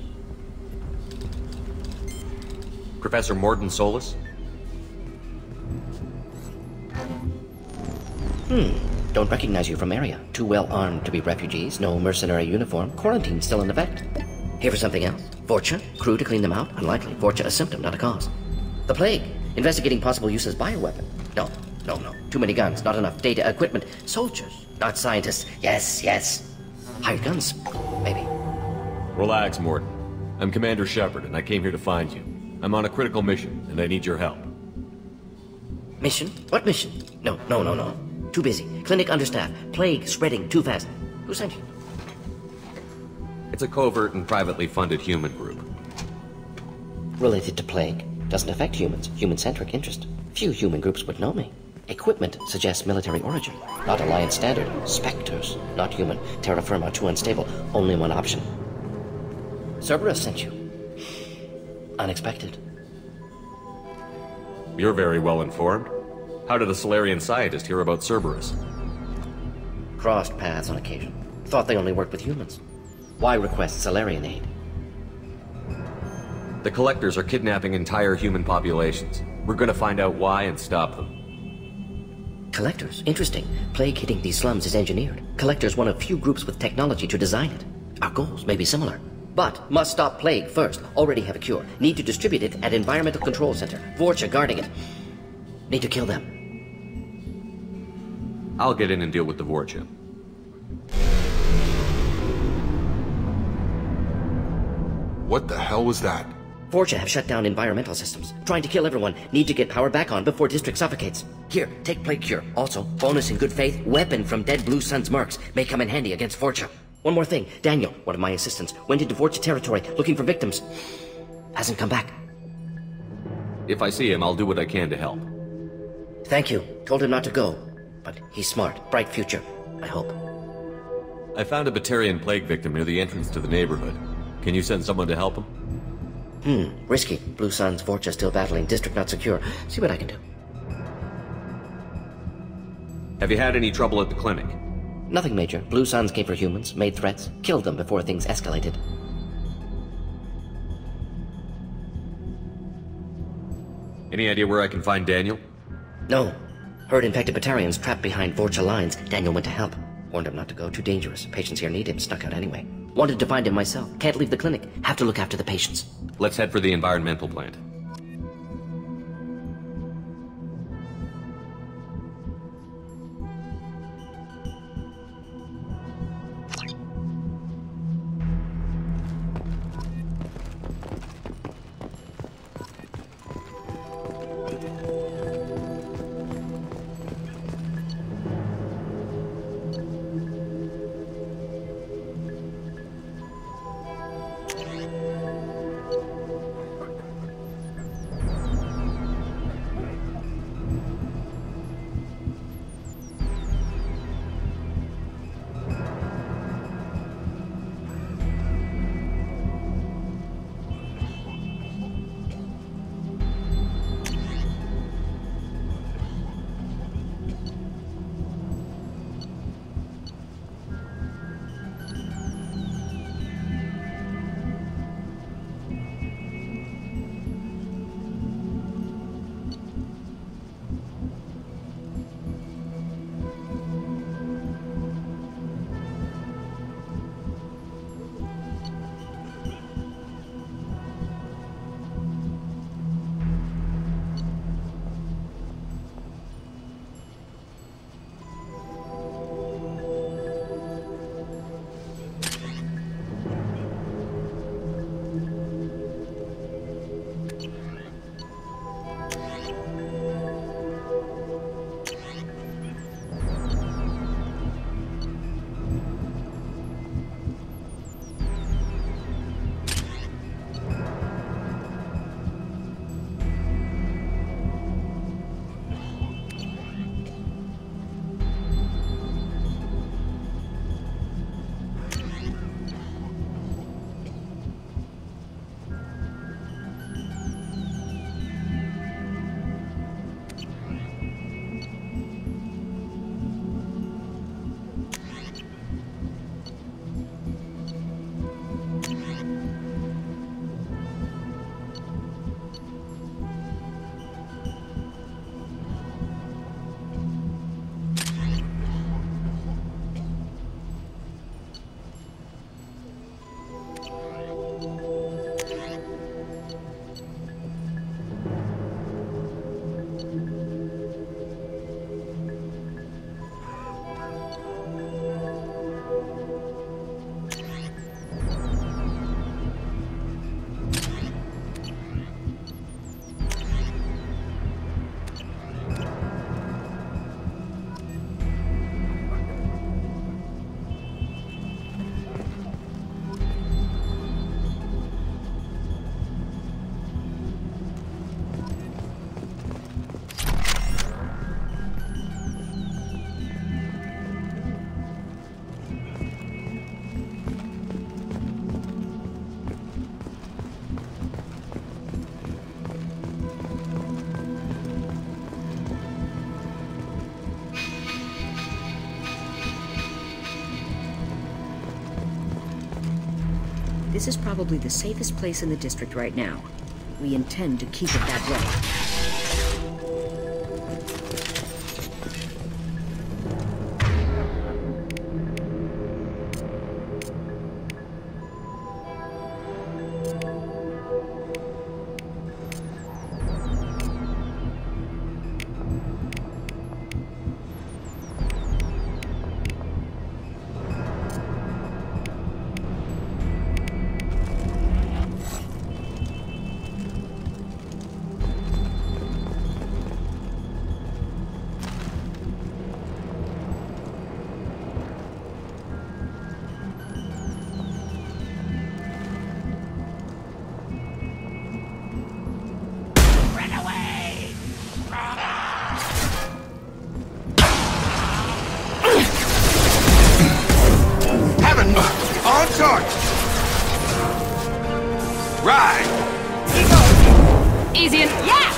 Professor Morden Solus? Don't recognize you from area. Too well armed to be refugees. No mercenary uniform. Quarantine still in effect. Here for something else? Vorcha? Crew to clean them out? Unlikely. Vorcha a symptom, not a cause. The plague. Investigating possible use as bioweapon. No. Too many guns, not enough data, equipment. Soldiers, not scientists. Yes. Hired guns, maybe. Relax, Morton. I'm Commander Shepard, and I came here to find you. I'm on a critical mission, and I need your help. Mission? What mission? No. Too busy. Clinic understaffed. Plague spreading too fast. Who sent you? It's a covert and privately funded human group. Related to plague. Doesn't affect humans. Human-centric interest. Few human groups would know me. Equipment suggests military origin. Not Alliance standard. Spectres. Not human. Terra firma, too unstable. Only one option. Cerberus sent you. Unexpected. You're very well informed. How did a Solarian scientist hear about Cerberus? Crossed paths on occasion. Thought they only worked with humans. Why request Solarian aid? The Collectors are kidnapping entire human populations. We're gonna find out why and stop them. Collectors? Interesting. Plague hitting these slums is engineered. Collectors one of few groups with technology to design it. Our goals may be similar. But must stop plague first. Already have a cure. Need to distribute it at Environmental Control Center. Vorcha guarding it. Need to kill them. I'll get in and deal with the Vorcha. What the hell was that? Vorcha have shut down environmental systems. Trying to kill everyone. Need to get power back on before district suffocates. Here, take plague cure. Also, bonus in good faith, weapon from dead Blue Sun's mercs. May come in handy against Vorcha. One more thing. Daniel, one of my assistants, went into Vorcha territory looking for victims. Hasn't come back. If I see him, I'll do what I can to help. Thank you. Told him not to go. But he's smart. Bright future. I hope. I found a Batarian plague victim near the entrance to the neighborhood. Can you send someone to help him? Risky. Blue Sun's Vorcha still battling. District not secure. See what I can do. Have you had any trouble at the clinic? Nothing major. Blue Suns came for humans, made threats, killed them before things escalated. Any idea where I can find Daniel? No. Heard infected Batarians trapped behind Vorcha lines. Daniel went to help. Warned him not to go. Too dangerous. Patients here need him. Snuck out anyway. Wanted to find him myself. Can't leave the clinic. Have to look after the patients. Let's head for the environmental plant. This is probably the safest place in the district right now. We intend to keep it that way. On target! Right! Easy and... Yeah!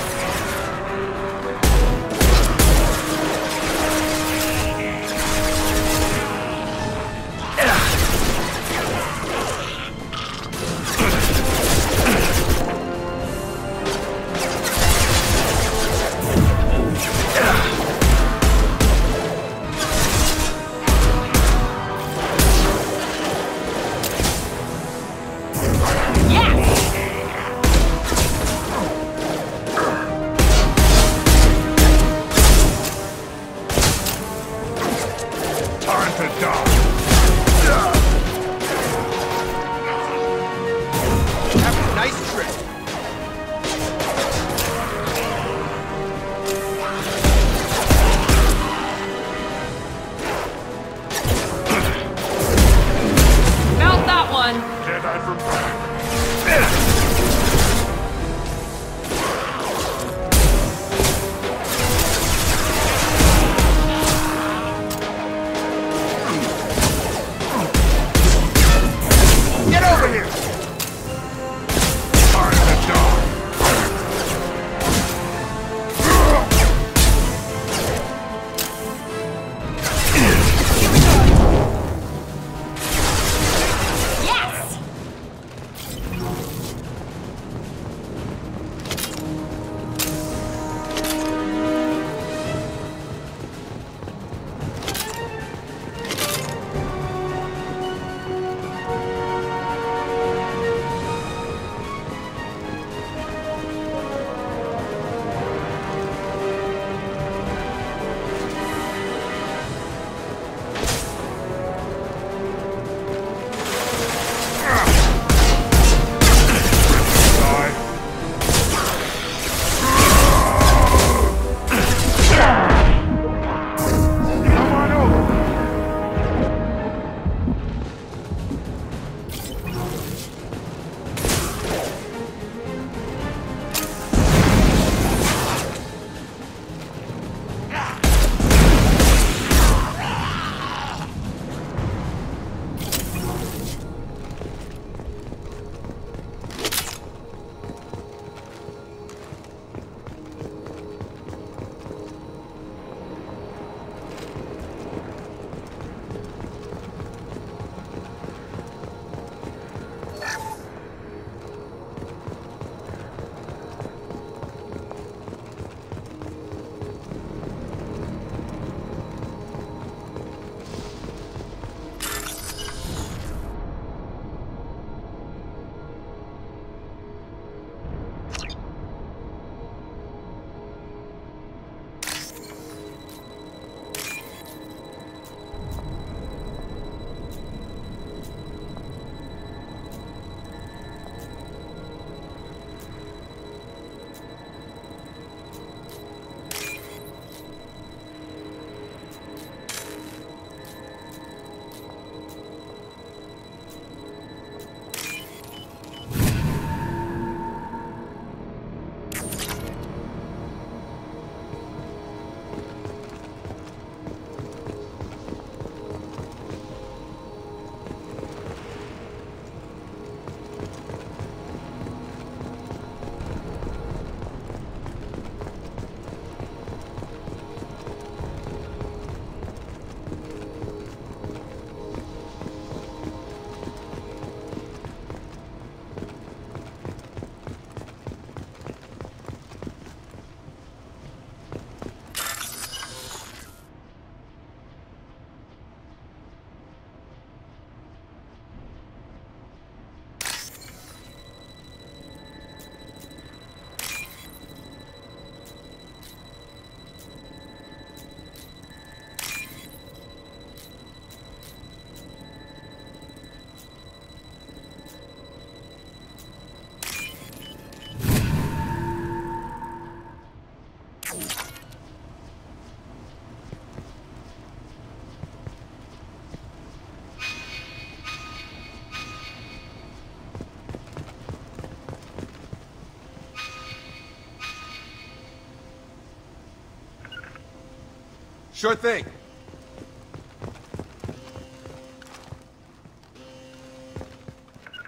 Sure thing.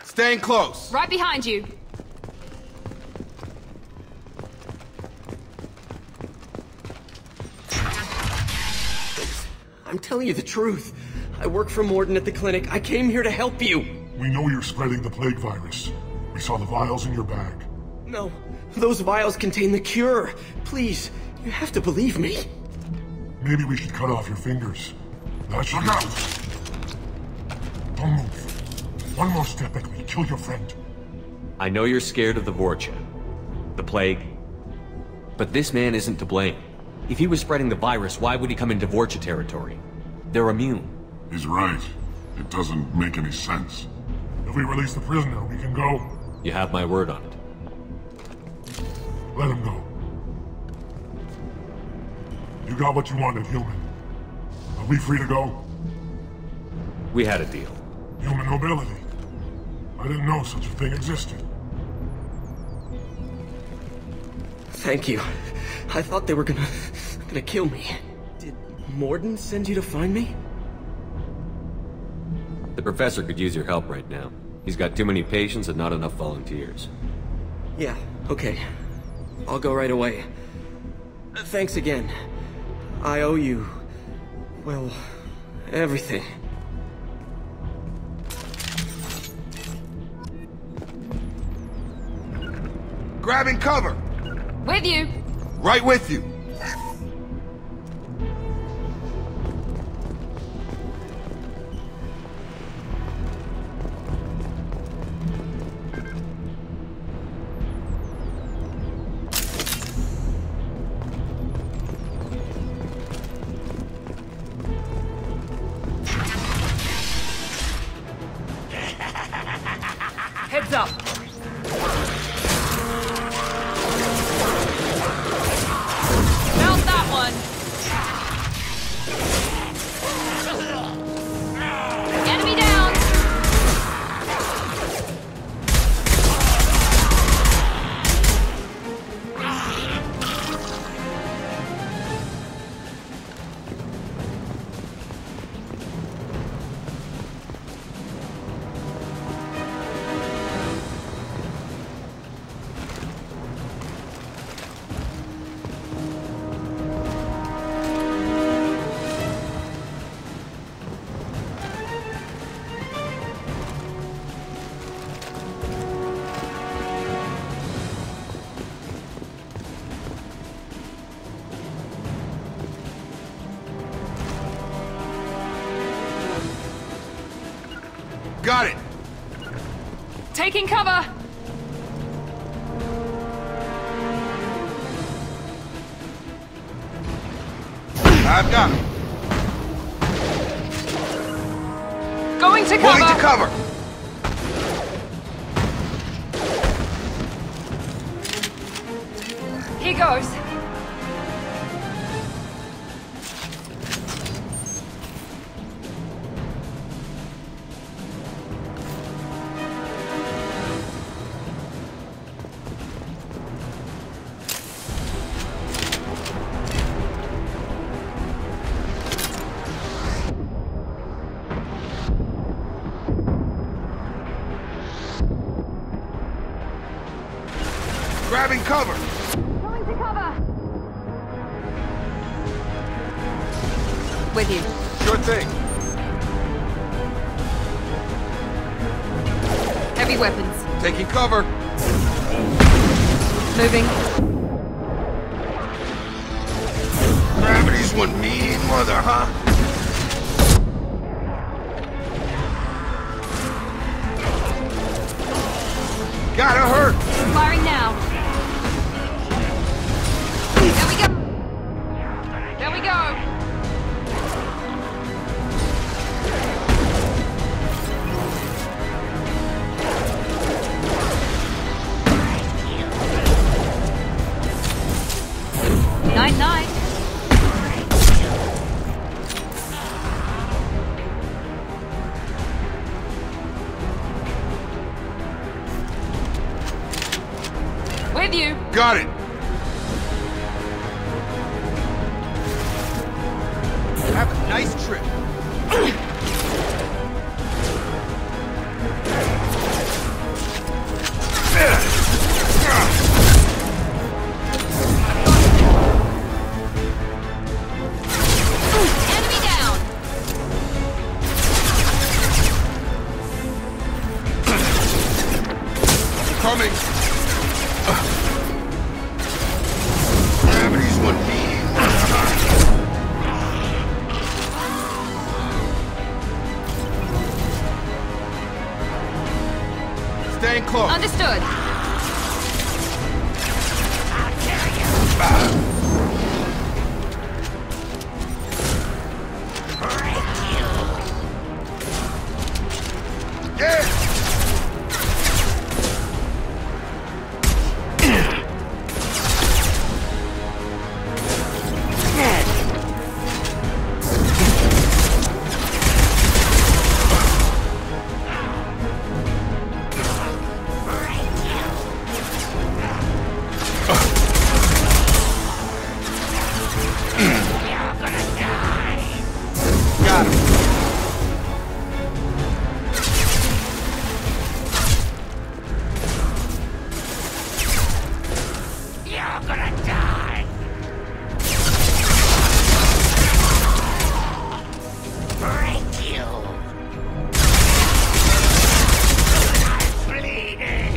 Staying close. Right behind you. I'm telling you the truth. I work for Morden at the clinic. I came here to help you. We know you're spreading the plague virus. We saw the vials in your bag. No, those vials contain the cure. Please, you have to believe me. Maybe we should cut off your fingers. That should out. Don't move. One more step and we'll kill your friend. I know you're scared of the Vorcha, the plague, but this man isn't to blame. If he was spreading the virus, why would he come into Vorcha territory? They're immune. He's right. It doesn't make any sense. If we release the prisoner, we can go. You have my word on it. Let him go. You got what you wanted, human. Are we free to go? We had a deal. Human nobility. I didn't know such a thing existed. Thank you. I thought they were gonna kill me. Did Morden send you to find me? The professor could use your help right now. He's got too many patients and not enough volunteers. Yeah, okay. I'll go right away. Thanks again. I owe you... well, everything. Grabbing cover! With you! Right with you! Heads up! Found that one! Enemy down! Got it! Taking cover! I've got him. Going to cover! Going to cover! Here goes. Grabbing cover! Going to cover! With you. Sure thing. Heavy weapons. Taking cover. Moving. Gravity's one mean mother, huh? Gotta hurt! Firing now. There we go. There we go. Night-night. With you. Got it. Have a nice trip. Enemy down. Coming. Gravity's what Staying close. Understood. Got him. You're gonna die. Break you. I'm bleeding.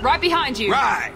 Right behind you. Right.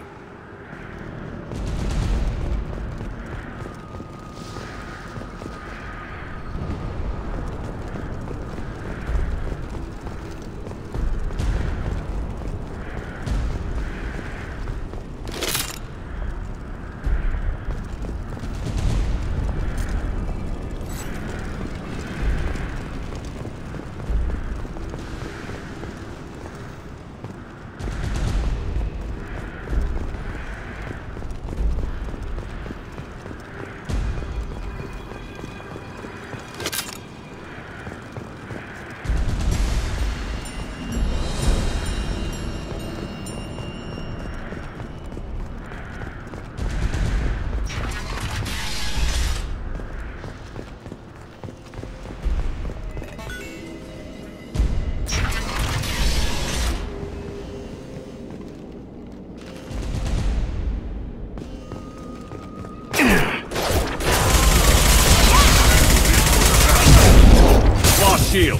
Shield.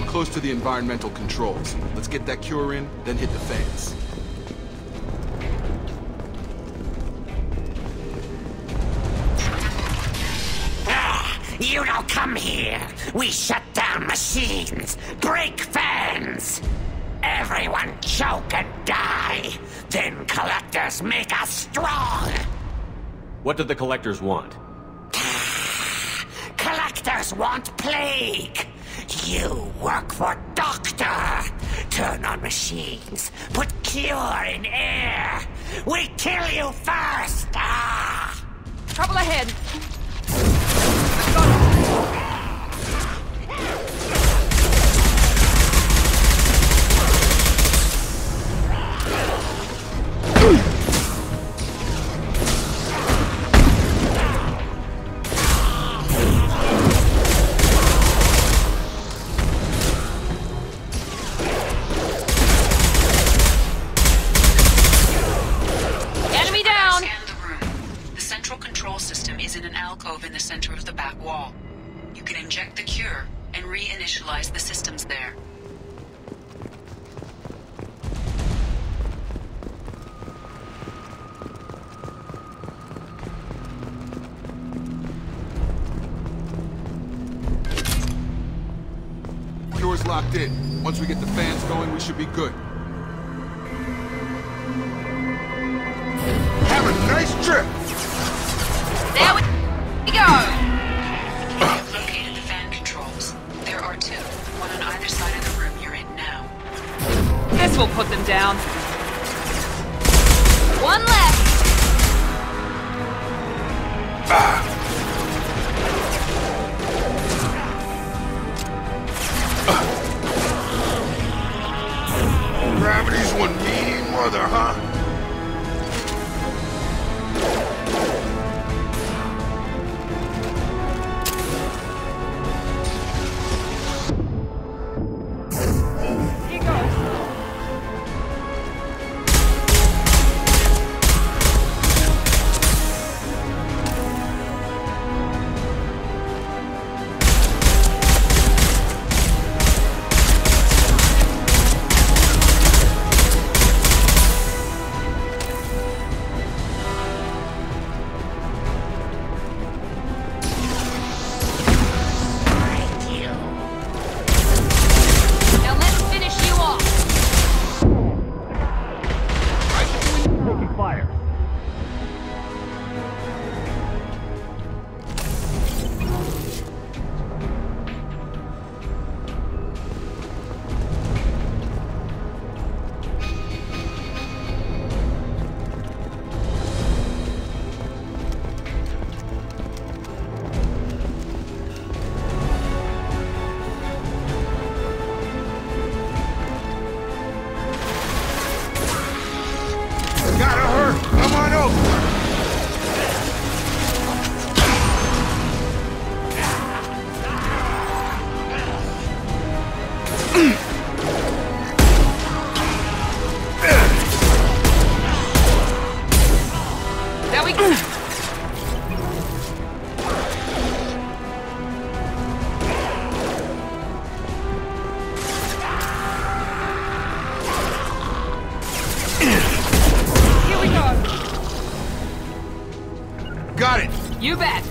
Close to the environmental controls. Let's get that cure in, then hit the fans. You don't come here. We shut down machines, break fans. Everyone choke and die. Then collectors make us strong. What did the collectors want? Collectors want plague. You work for Doctor. Turn on machines. Put cure in air. We kill you first! Ah! Trouble ahead! Enemy down! Scan the room. The central control system is in an alcove in the center of the back wall. You can inject the cure and reinitialize the systems there. Cure's locked in. Once we get the fans going, we should be good. Have a nice trip! There we go! You've located the fan controls. There are two, one on either side of the room you're in now. Guess we'll put them down. One left! Gravity's one mean mother, huh? Here goes. Now let's finish you off. Taking fire. Gotta hurt! Come on over! There we go. Here we go. Got it! You bet.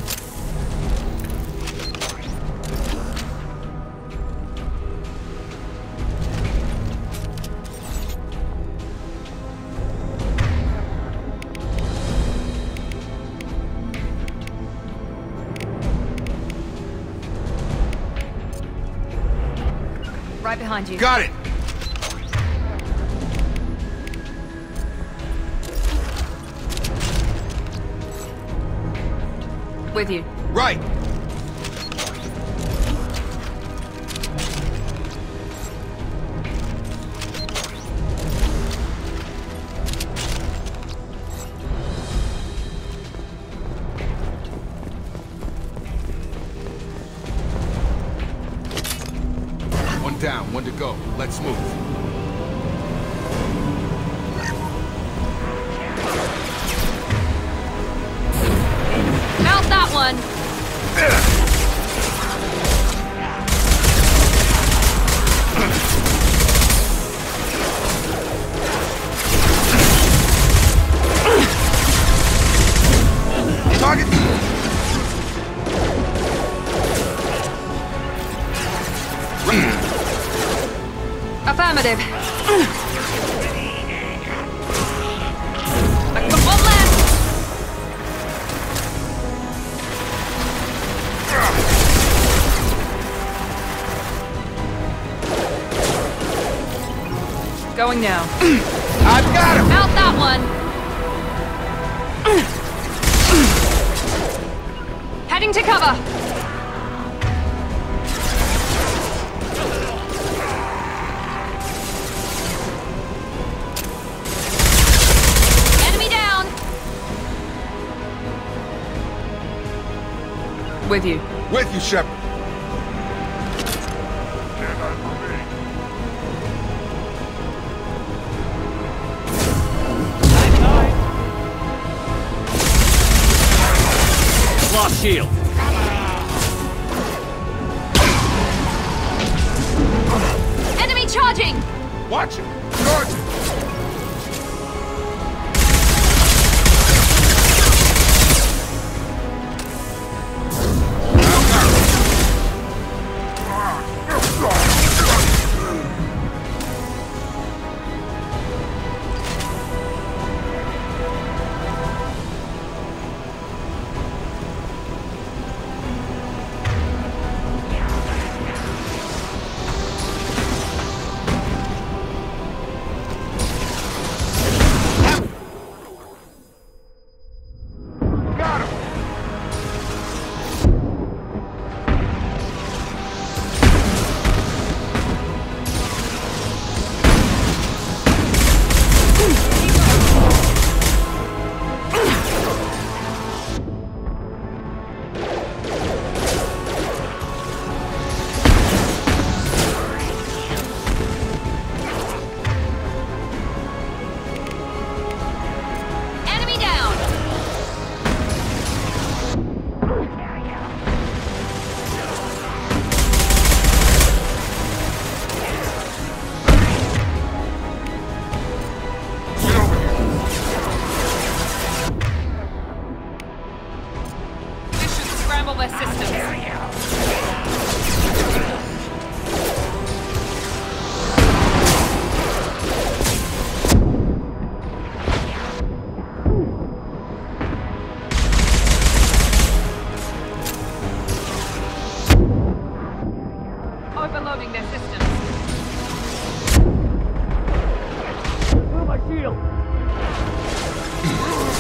Right behind you. Got it! With you. Right! One down, one to go. Let's move. Mount that one. Target! Affirmative. I've got one left. Going now. I've got him! Mount that one. Heading to cover! Enemy down! With you. With you, Shepard. Lost shield. Enemy charging! Watch it. Charge it. Overloading their systems. My shield.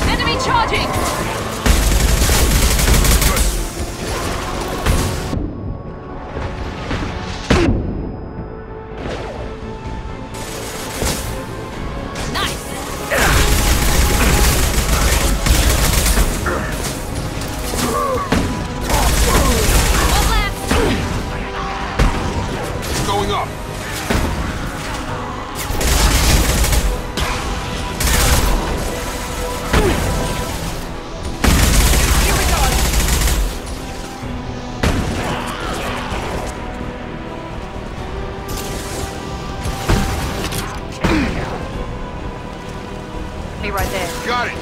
Enemy charging! Going up. Be right there. Got it.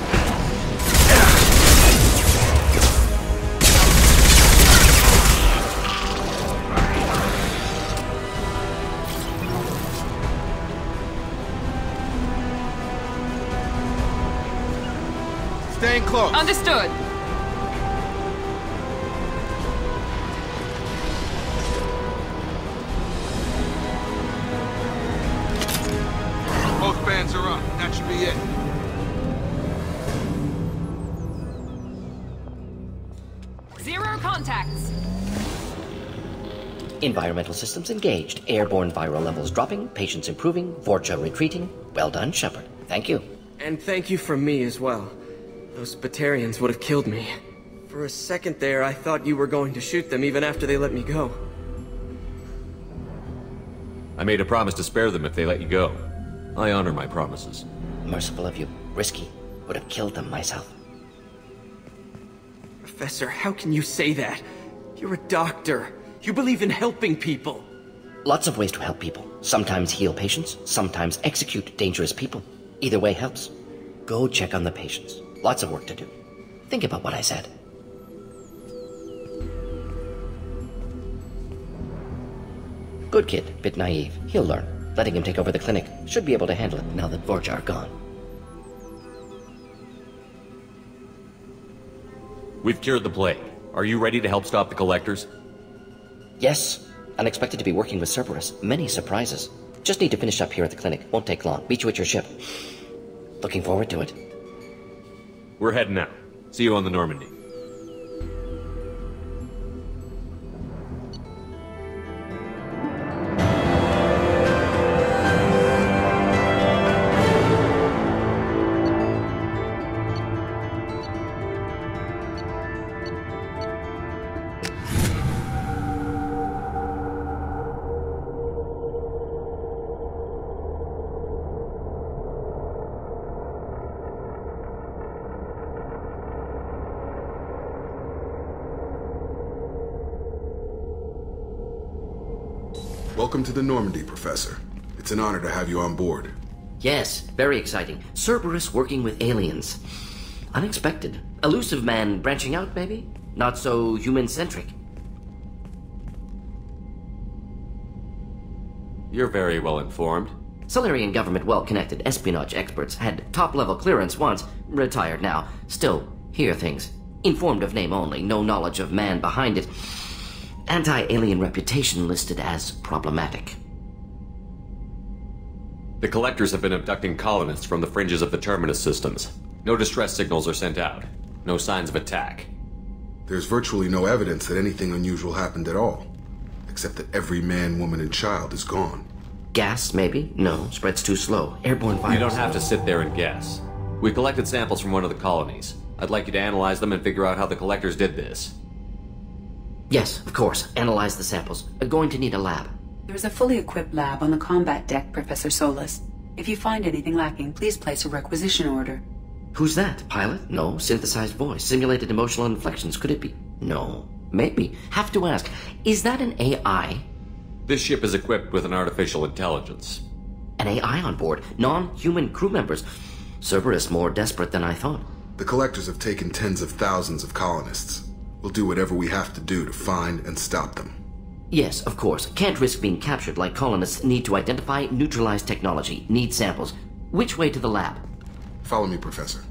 Staying close. Understood. Both bands are up. That should be it. Zero contacts. Environmental systems engaged. Airborne viral levels dropping. Patients improving. Vorcha retreating. Well done, Shepard. Thank you. And thank you from me as well. Those Batarians would have killed me. For a second there, I thought you were going to shoot them even after they let me go. I made a promise to spare them if they let you go. I honor my promises. Merciful of you. Risky. Would have killed them myself. Professor, how can you say that? You're a doctor. You believe in helping people. Lots of ways to help people. Sometimes heal patients, sometimes execute dangerous people. Either way helps. Go check on the patients. Lots of work to do. Think about what I said. Good kid, bit naive. He'll learn. Letting him take over the clinic. Should be able to handle it now that Vorcha are gone. We've cured the plague. Are you ready to help stop the Collectors? Yes. Unexpected to be working with Cerberus. Many surprises. Just need to finish up here at the clinic. Won't take long. Meet you at your ship. Looking forward to it. We're heading out. See you on the Normandy. Welcome to the Normandy, Professor. It's an honor to have you on board. Yes, very exciting. Cerberus working with aliens. Unexpected. Elusive man branching out, maybe? Not so human-centric. You're very well informed. Solarian government well-connected espionage experts had top-level clearance once, retired now. Still, hear things. Informed of name only, no knowledge of man behind it. Anti-alien reputation listed as problematic. The Collectors have been abducting colonists from the fringes of the Terminus systems. No distress signals are sent out. No signs of attack. There's virtually no evidence that anything unusual happened at all. Except that every man, woman, and child is gone. Gas, maybe? No, spreads too slow. Airborne virus. You don't have to sit there and guess. We collected samples from one of the colonies. I'd like you to analyze them and figure out how the Collectors did this. Yes, of course. Analyze the samples. Going to need a lab. There's a fully equipped lab on the combat deck, Professor Solis. If you find anything lacking, please place a requisition order. Who's that? Pilot? No. Synthesized voice. Simulated emotional inflections. Could it be? No. Maybe. Have to ask. Is that an AI? This ship is equipped with an artificial intelligence. An AI on board? Non-human crew members? Cerberus more desperate than I thought. The Collectors have taken tens of thousands of colonists. We'll do whatever we have to do to find and stop them. Yes, of course. Can't risk being captured like colonists need to identify, neutralize technology, need samples. Which way to the lab? Follow me, Professor.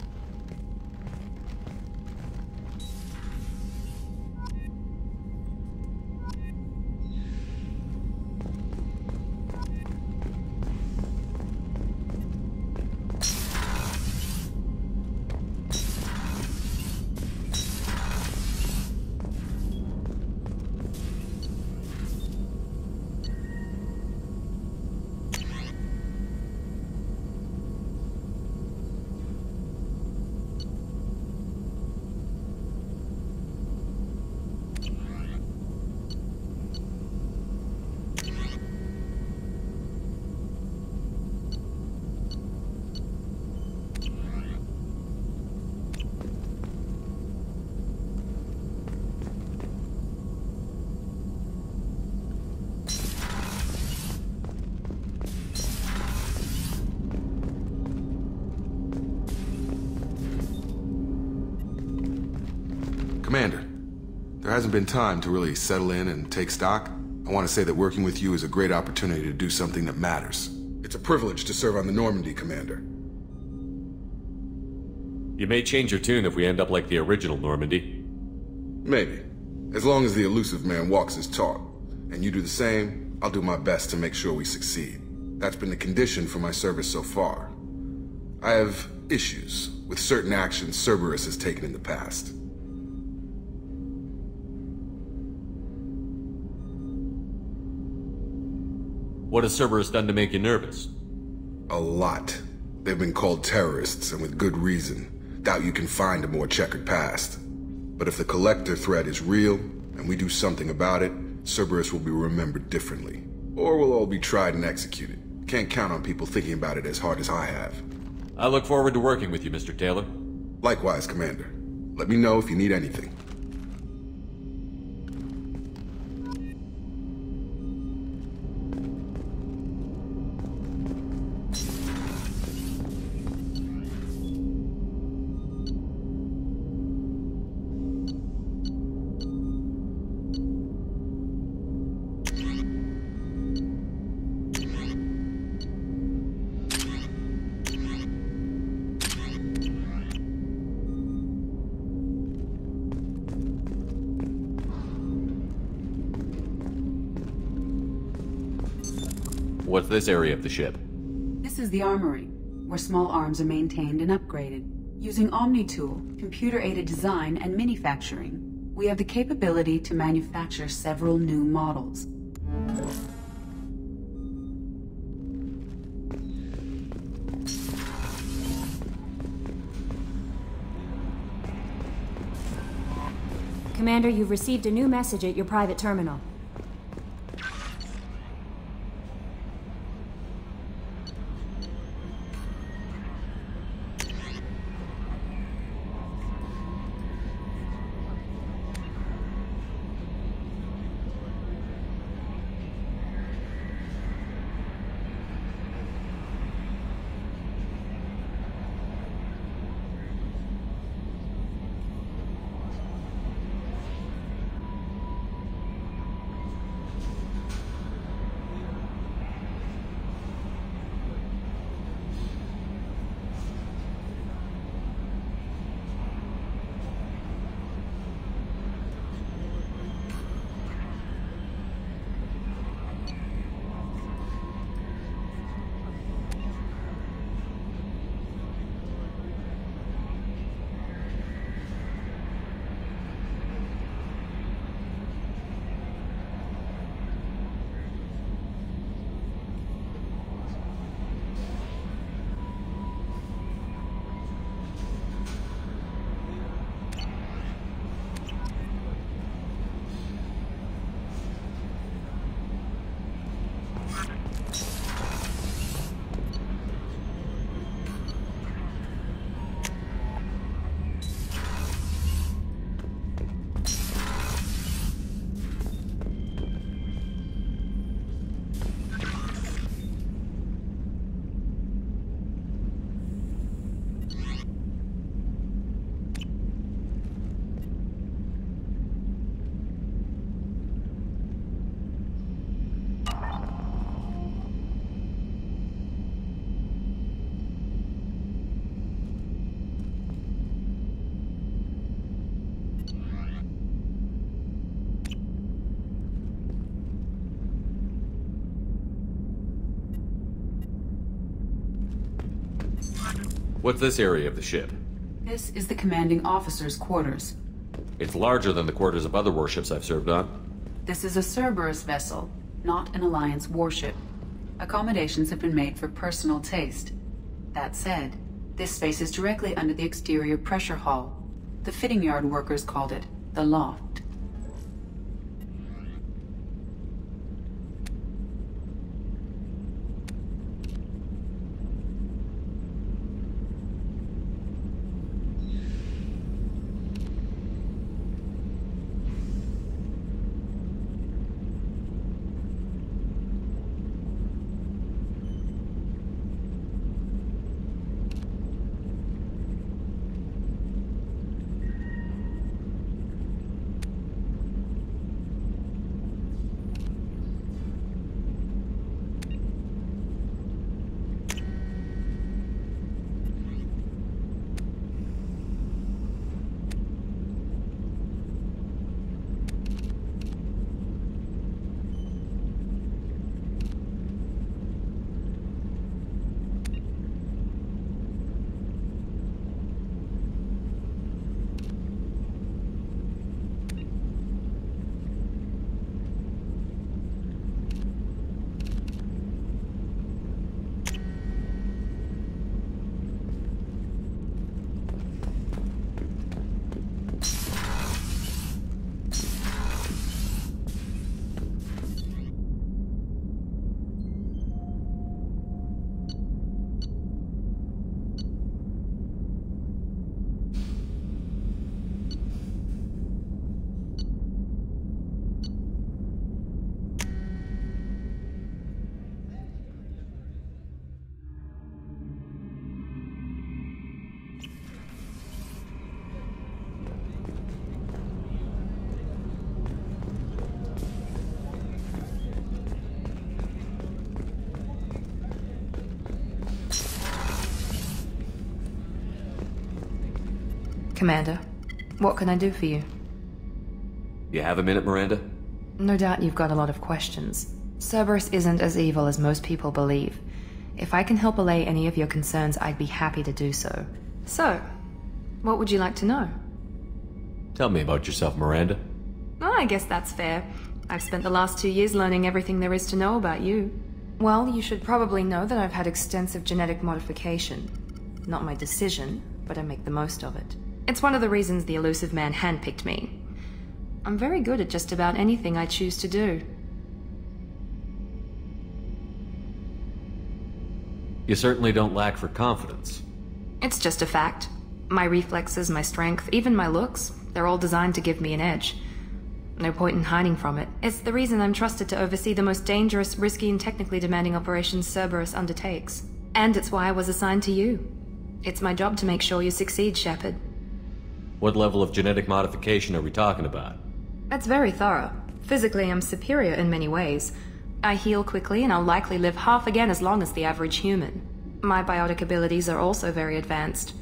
Commander, there hasn't been time to really settle in and take stock. I want to say that working with you is a great opportunity to do something that matters. It's a privilege to serve on the Normandy, Commander. You may change your tune if we end up like the original Normandy. Maybe. As long as the elusive man walks his talk, and you do the same, I'll do my best to make sure we succeed. That's been the condition for my service so far. I have issues with certain actions Cerberus has taken in the past. What has Cerberus done to make you nervous? A lot. They've been called terrorists, and with good reason. Doubt you can find a more checkered past. But if the Collector threat is real, and we do something about it, Cerberus will be remembered differently. Or we'll all be tried and executed. Can't count on people thinking about it as hard as I have. I look forward to working with you, Mr. Taylor. Likewise, Commander. Let me know if you need anything. What's this area of the ship? This is the armory, where small arms are maintained and upgraded. Using OmniTool, computer-aided design, and manufacturing, we have the capability to manufacture several new models. Commander, you've received a new message at your private terminal. What's this area of the ship? This is the commanding officer's quarters. It's larger than the quarters of other warships I've served on. This is a Cerberus vessel, not an Alliance warship. Accommodations have been made for personal taste. That said, this space is directly under the exterior pressure hull. The fitting yard workers called it the loft. Commander, what can I do for you? You have a minute, Miranda? No doubt you've got a lot of questions. Cerberus isn't as evil as most people believe. If I can help allay any of your concerns, I'd be happy to do so. So, What would you like to know? Tell me about yourself, Miranda. Oh, I guess that's fair. I've spent the last 2 years learning everything there is to know about you. Well, you should probably know that I've had extensive genetic modification. Not my decision, but I make the most of it. It's one of the reasons the elusive man handpicked me. I'm very good at just about anything I choose to do. You certainly don't lack for confidence. It's just a fact. My reflexes, my strength, even my looks, they're all designed to give me an edge. No point in hiding from it. It's the reason I'm trusted to oversee the most dangerous, risky, and technically demanding operations Cerberus undertakes. And it's why I was assigned to you. It's my job to make sure you succeed, Shepard. What level of genetic modification are we talking about? That's very thorough. Physically, I'm superior in many ways. I heal quickly, and I'll likely live half again as long as the average human. My biotic abilities are also very advanced.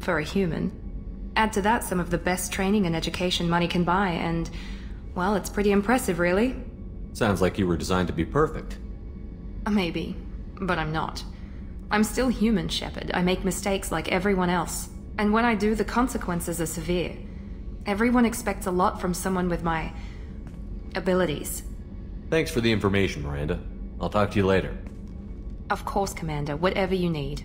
For a human. Add to that some of the best training and education money can buy, and... well, it's pretty impressive, really. Sounds like you were designed to be perfect. Maybe, but I'm not. I'm still human, Shepard. I make mistakes like everyone else. And when I do, the consequences are severe. Everyone expects a lot from someone with my... abilities. Thanks for the information, Miranda. I'll talk to you later. Of course, Commander. Whatever you need.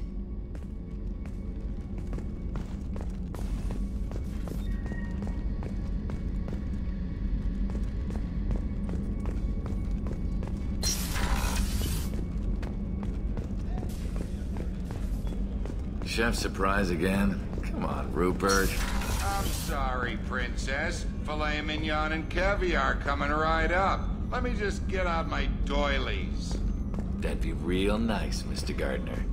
Chef surprise again? Come on, Rupert. I'm sorry, Princess. Filet mignon and caviar coming right up. Let me just get out my doilies. That'd be real nice, Mr. Gardner.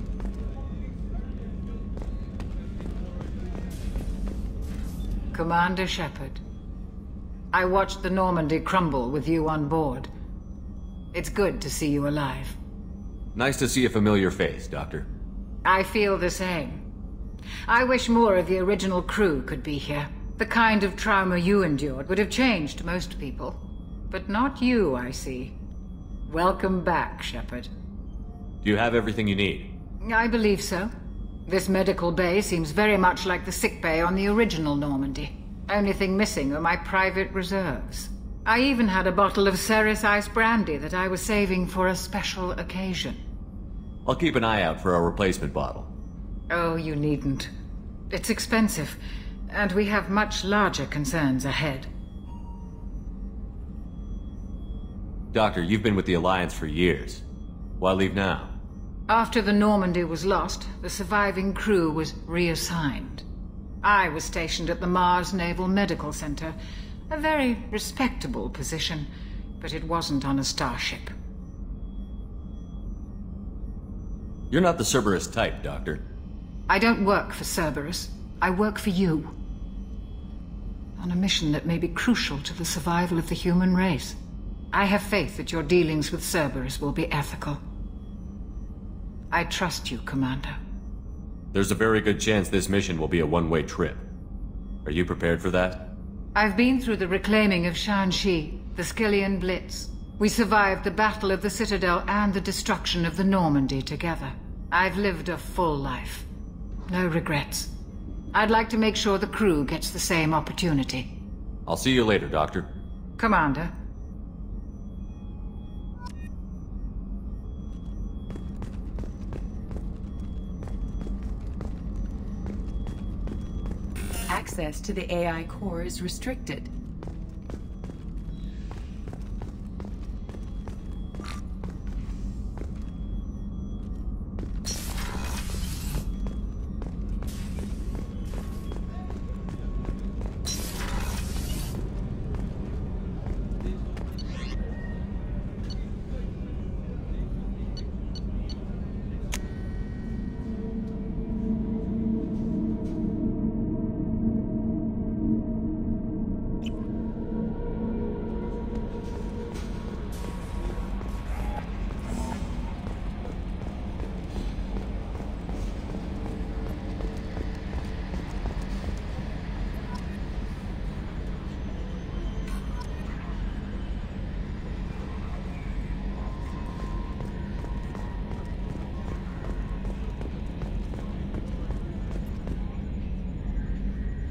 Commander Shepard, I watched the Normandy crumble with you on board. It's good to see you alive. Nice to see a familiar face, Doctor. I feel the same. I wish more of the original crew could be here. The kind of trauma you endured would have changed most people. But not you, I see. Welcome back, Shepard. Do you have everything you need? I believe so. This medical bay seems very much like the sick bay on the original Normandy. Only thing missing are my private reserves. I even had a bottle of Ceres Ice brandy that I was saving for a special occasion. I'll keep an eye out for a replacement bottle. Oh, you needn't. It's expensive, and we have much larger concerns ahead. Doctor, you've been with the Alliance for years. Why leave now? After the Normandy was lost, the surviving crew was reassigned. I was stationed at the Mars Naval Medical Center, a very respectable position, but it wasn't on a starship. You're not the Cerberus type, Doctor. I don't work for Cerberus. I work for you. On a mission that may be crucial to the survival of the human race. I have faith that your dealings with Cerberus will be ethical. I trust you, Commander. There's a very good chance this mission will be a one-way trip. Are you prepared for that? I've been through the reclaiming of Shanxi, the Skillian Blitz. We survived the Battle of the Citadel and the destruction of the Normandy together. I've lived a full life. No regrets. I'd like to make sure the crew gets the same opportunity. I'll see you later, Doctor. Commander. Access to the AI core is restricted.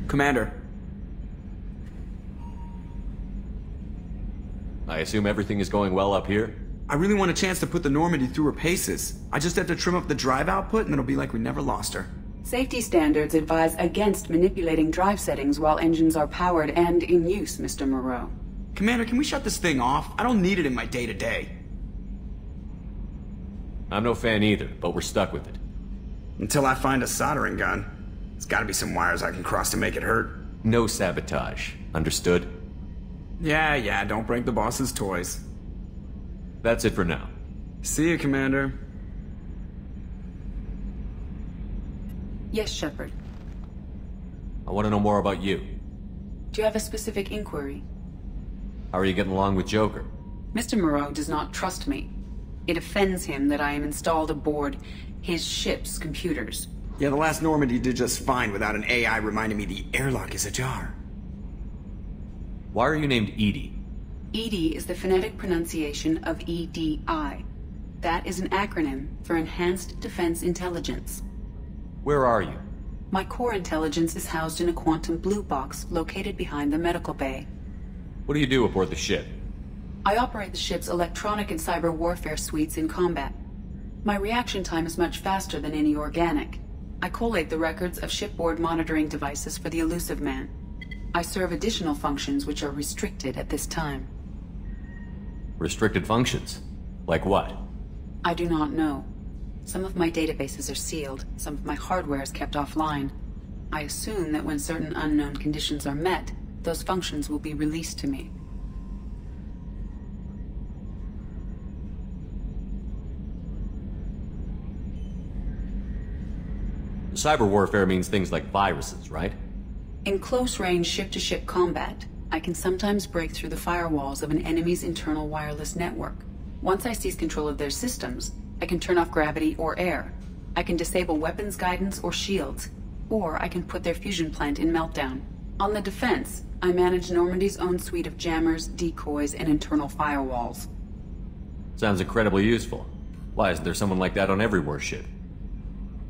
Commander. I assume everything is going well up here? I really want a chance to put the Normandy through her paces. I just have to trim up the drive output and it'll be like we never lost her. Safety standards advise against manipulating drive settings while engines are powered and in use, Mr. Moreau. Commander, can we shut this thing off? I don't need it in my day-to-day. I'm no fan either, but we're stuck with it. Until I find a soldering gun. There's gotta be some wires I can cross to make it hurt. No sabotage. Understood? Yeah, don't break the boss's toys. That's it for now. See you, Commander. Yes, Shepard. I want to know more about you. Do you have a specific inquiry? How are you getting along with Joker? Mr. Moreau does not trust me. It offends him that I am installed aboard his ship's computers. Yeah, the last Normandy did just fine without an AI reminding me the airlock is ajar. Why are you named Edie? EDI is the phonetic pronunciation of EDI. That is an acronym for Enhanced Defense Intelligence. Where are you? My core intelligence is housed in a quantum blue box located behind the medical bay. What do you do aboard the ship? I operate the ship's electronic and cyber warfare suites in combat. My reaction time is much faster than any organic. I collate the records of shipboard monitoring devices for the Elusive Man. I serve additional functions which are restricted at this time. Restricted functions? Like what? I do not know. Some of my databases are sealed, some of my hardware is kept offline. I assume that when certain unknown conditions are met, those functions will be released to me. Cyber warfare means things like viruses, right? In close-range ship-to-ship combat, I can sometimes break through the firewalls of an enemy's internal wireless network. Once I seize control of their systems, I can turn off gravity or air. I can disable weapons guidance or shields, or I can put their fusion plant in meltdown. On the defense, I manage Normandy's own suite of jammers, decoys, and internal firewalls. Sounds incredibly useful. Why isn't there someone like that on every warship?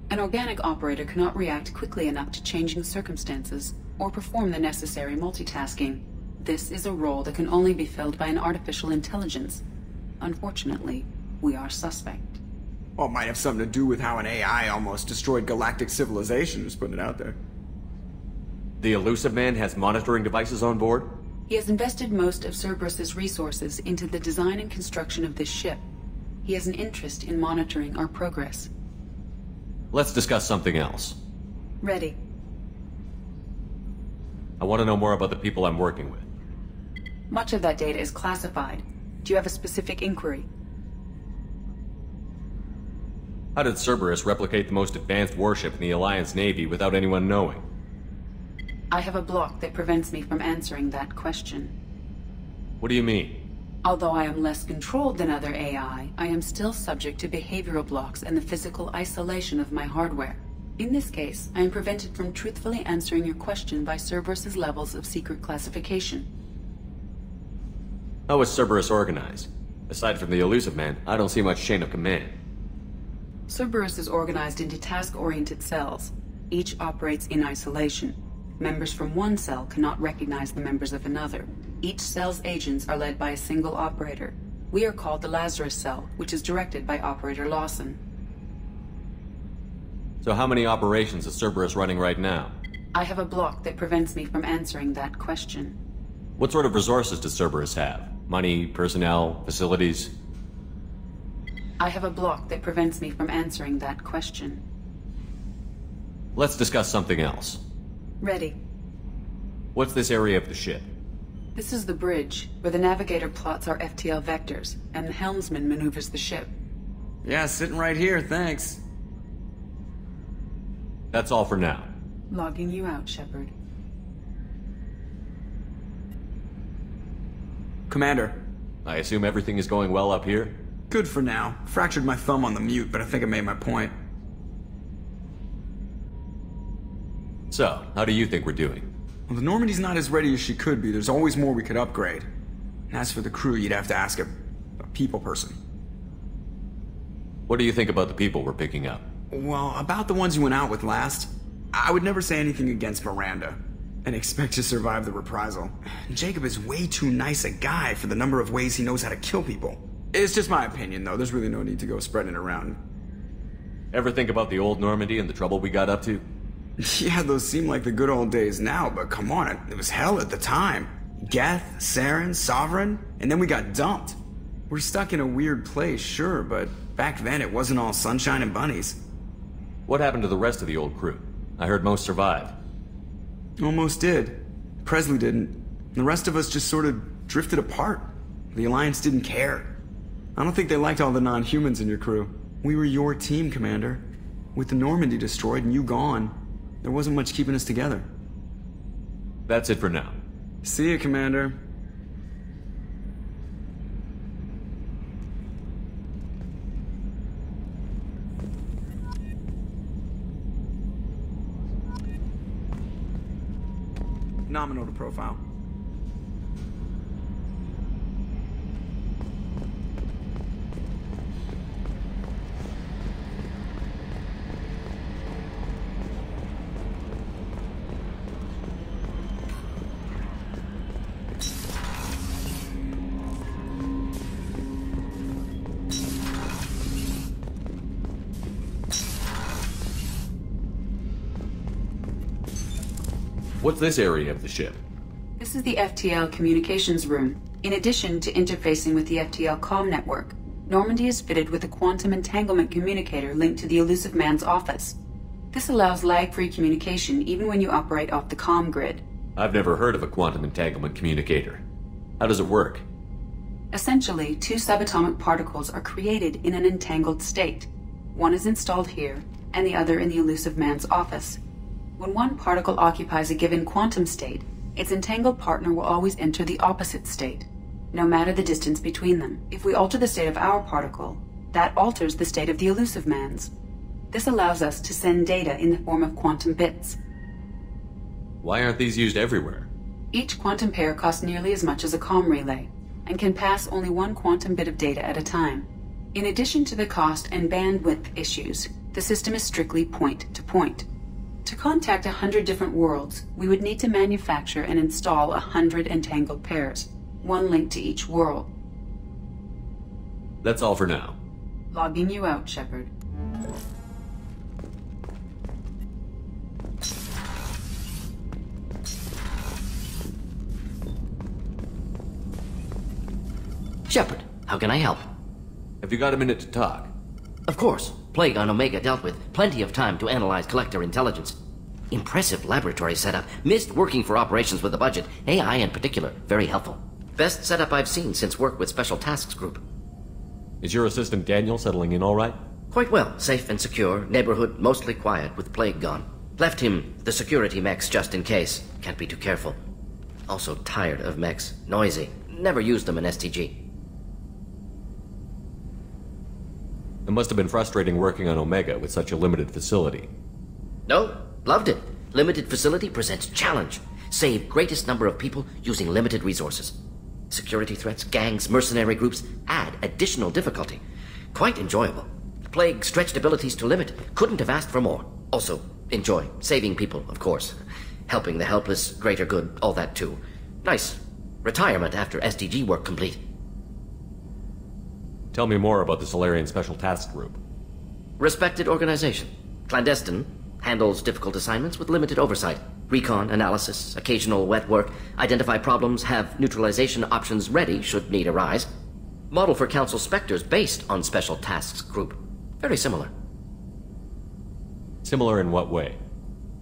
An organic operator cannot react quickly enough to changing circumstances, or perform the necessary multitasking. This is a role that can only be filled by an artificial intelligence. Unfortunately, we are suspect. Well, it might have something to do with how an AI almost destroyed galactic civilization, just putting it out there. The Elusive Man has monitoring devices on board? He has invested most of Cerberus's resources into the design and construction of this ship. He has an interest in monitoring our progress. Let's discuss something else. Ready. I want to know more about the people I'm working with. Much of that data is classified. Do you have a specific inquiry? How did Cerberus replicate the most advanced warship in the Alliance Navy without anyone knowing? I have a block that prevents me from answering that question. What do you mean? Although I am less controlled than other AI, I am still subject to behavioral blocks and the physical isolation of my hardware. In this case, I am prevented from truthfully answering your question by Cerberus's levels of secret classification. How is Cerberus organized? Aside from the Elusive Man, I don't see much chain of command. Cerberus is organized into task-oriented cells. Each operates in isolation. Members from one cell cannot recognize the members of another. Each cell's agents are led by a single operator. We are called the Lazarus Cell, which is directed by Operator Lawson. So how many operations is Cerberus running right now? I have a block that prevents me from answering that question. What sort of resources does Cerberus have? Money, personnel, facilities? I have a block that prevents me from answering that question. Let's discuss something else. Ready. What's this area of the ship? This is the bridge, where the navigator plots our FTL vectors, and the helmsman maneuvers the ship. Yeah, sitting right here, thanks. That's all for now. Logging you out, Shepard. Commander. I assume everything is going well up here? Good for now. Fractured my thumb on the mute, but I think I made my point. So, how do you think we're doing? Well, the Normandy's not as ready as she could be. There's always more we could upgrade. And as for the crew, you'd have to ask a people person. What do you think about the people we're picking up? Well, about the ones you went out with last, I would never say anything against Miranda. and expect to survive the reprisal. Jacob is way too nice a guy for the number of ways he knows how to kill people. It's just my opinion, though. There's really no need to go spreading it around. Ever think about the old Normandy and the trouble we got up to? Yeah, those seem like the good old days now, but come on, it was hell at the time. Geth, Saren, Sovereign, and then we got dumped. We're stuck in a weird place, sure, but back then it wasn't all sunshine and bunnies. What happened to the rest of the old crew? I heard most survived. Almost did. Presley didn't. The rest of us just sort of drifted apart. The Alliance didn't care. I don't think they liked all the non-humans in your crew. We were your team, Commander. With the Normandy destroyed and you gone, there wasn't much keeping us together. That's it for now. See you, Commander. Nominal to profile. What's this area of the ship? This is the FTL communications room. In addition to interfacing with the FTL comm network, Normandy is fitted with a quantum entanglement communicator linked to the Elusive Man's office. This allows lag-free communication even when you operate off the comm grid. I've never heard of a quantum entanglement communicator. How does it work? Essentially, two subatomic particles are created in an entangled state. One is installed here, and the other in the Elusive Man's office. When one particle occupies a given quantum state, its entangled partner will always enter the opposite state, no matter the distance between them. If we alter the state of our particle, that alters the state of the Elusive Man's. This allows us to send data in the form of quantum bits. Why aren't these used everywhere? Each quantum pair costs nearly as much as a comm relay, and can pass only one quantum bit of data at a time. In addition to the cost and bandwidth issues, the system is strictly point-to-point. To contact 100 different worlds, we would need to manufacture and install 100 entangled pairs, one linked to each world. That's all for now. Logging you out, Shepard. Shepard, how can I help? Have you got a minute to talk? Of course. Plague on Omega dealt with. Plenty of time to analyze collector intelligence. Impressive laboratory setup. Missed working for operations with a budget. AI in particular. Very helpful. Best setup I've seen since work with Special Tasks Group. Is your assistant Daniel settling in all right? Quite well. Safe and secure. Neighborhood mostly quiet with Plague gone. Left him the security mechs just in case. Can't be too careful. Also tired of mechs. Noisy. Never used them in STG. It must have been frustrating working on Omega with such a limited facility. No, loved it. Limited facility presents challenge. Save greatest number of people using limited resources. Security threats, gangs, mercenary groups add additional difficulty. Quite enjoyable. Plague stretched abilities to limit. Couldn't have asked for more. Also, enjoy. Saving people, of course. Helping the helpless, greater good, all that too. Nice. Retirement after SDG work complete. Tell me more about the Solarian Special Task Group. Respected organization. Clandestine. Handles difficult assignments with limited oversight. Recon, analysis, occasional wet work. Identify problems, have neutralization options ready should need arise. Model for Council Spectres based on Special Tasks Group. Very similar. Similar in what way?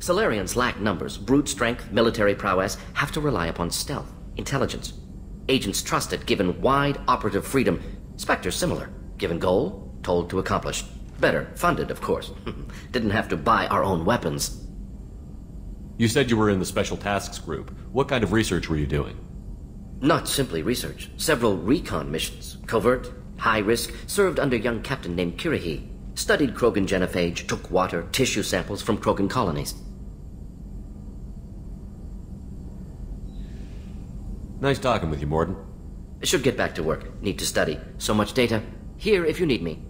Solarians lack numbers, brute strength, military prowess, have to rely upon stealth, intelligence. Agents trusted given wide operative freedom. Spectres similar. Given goal, told to accomplish. Better, funded, of course. Didn't have to buy our own weapons. You said you were in the Special Tasks Group. What kind of research were you doing? Not simply research. Several recon missions. Covert, high risk, served under young captain named Kirihi. Studied Krogan genophage, took water, tissue samples from Krogan colonies. Nice talking with you, Morden. Should get back to work. Need to study. So much data. Here if you need me.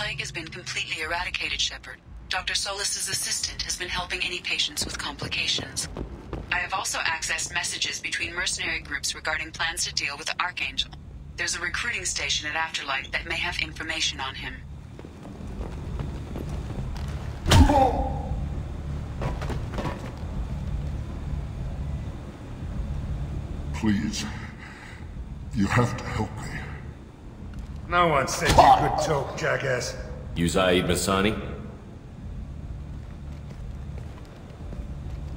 plague has been completely eradicated, Shepard. Dr. Solis's assistant has been helping any patients with complications. I have also accessed messages between mercenary groups regarding plans to deal with the Archangel. There's a recruiting station at Afterlight that may have information on him. Please, you have to help me. No one said you could talk, jackass. You Zaid Masani?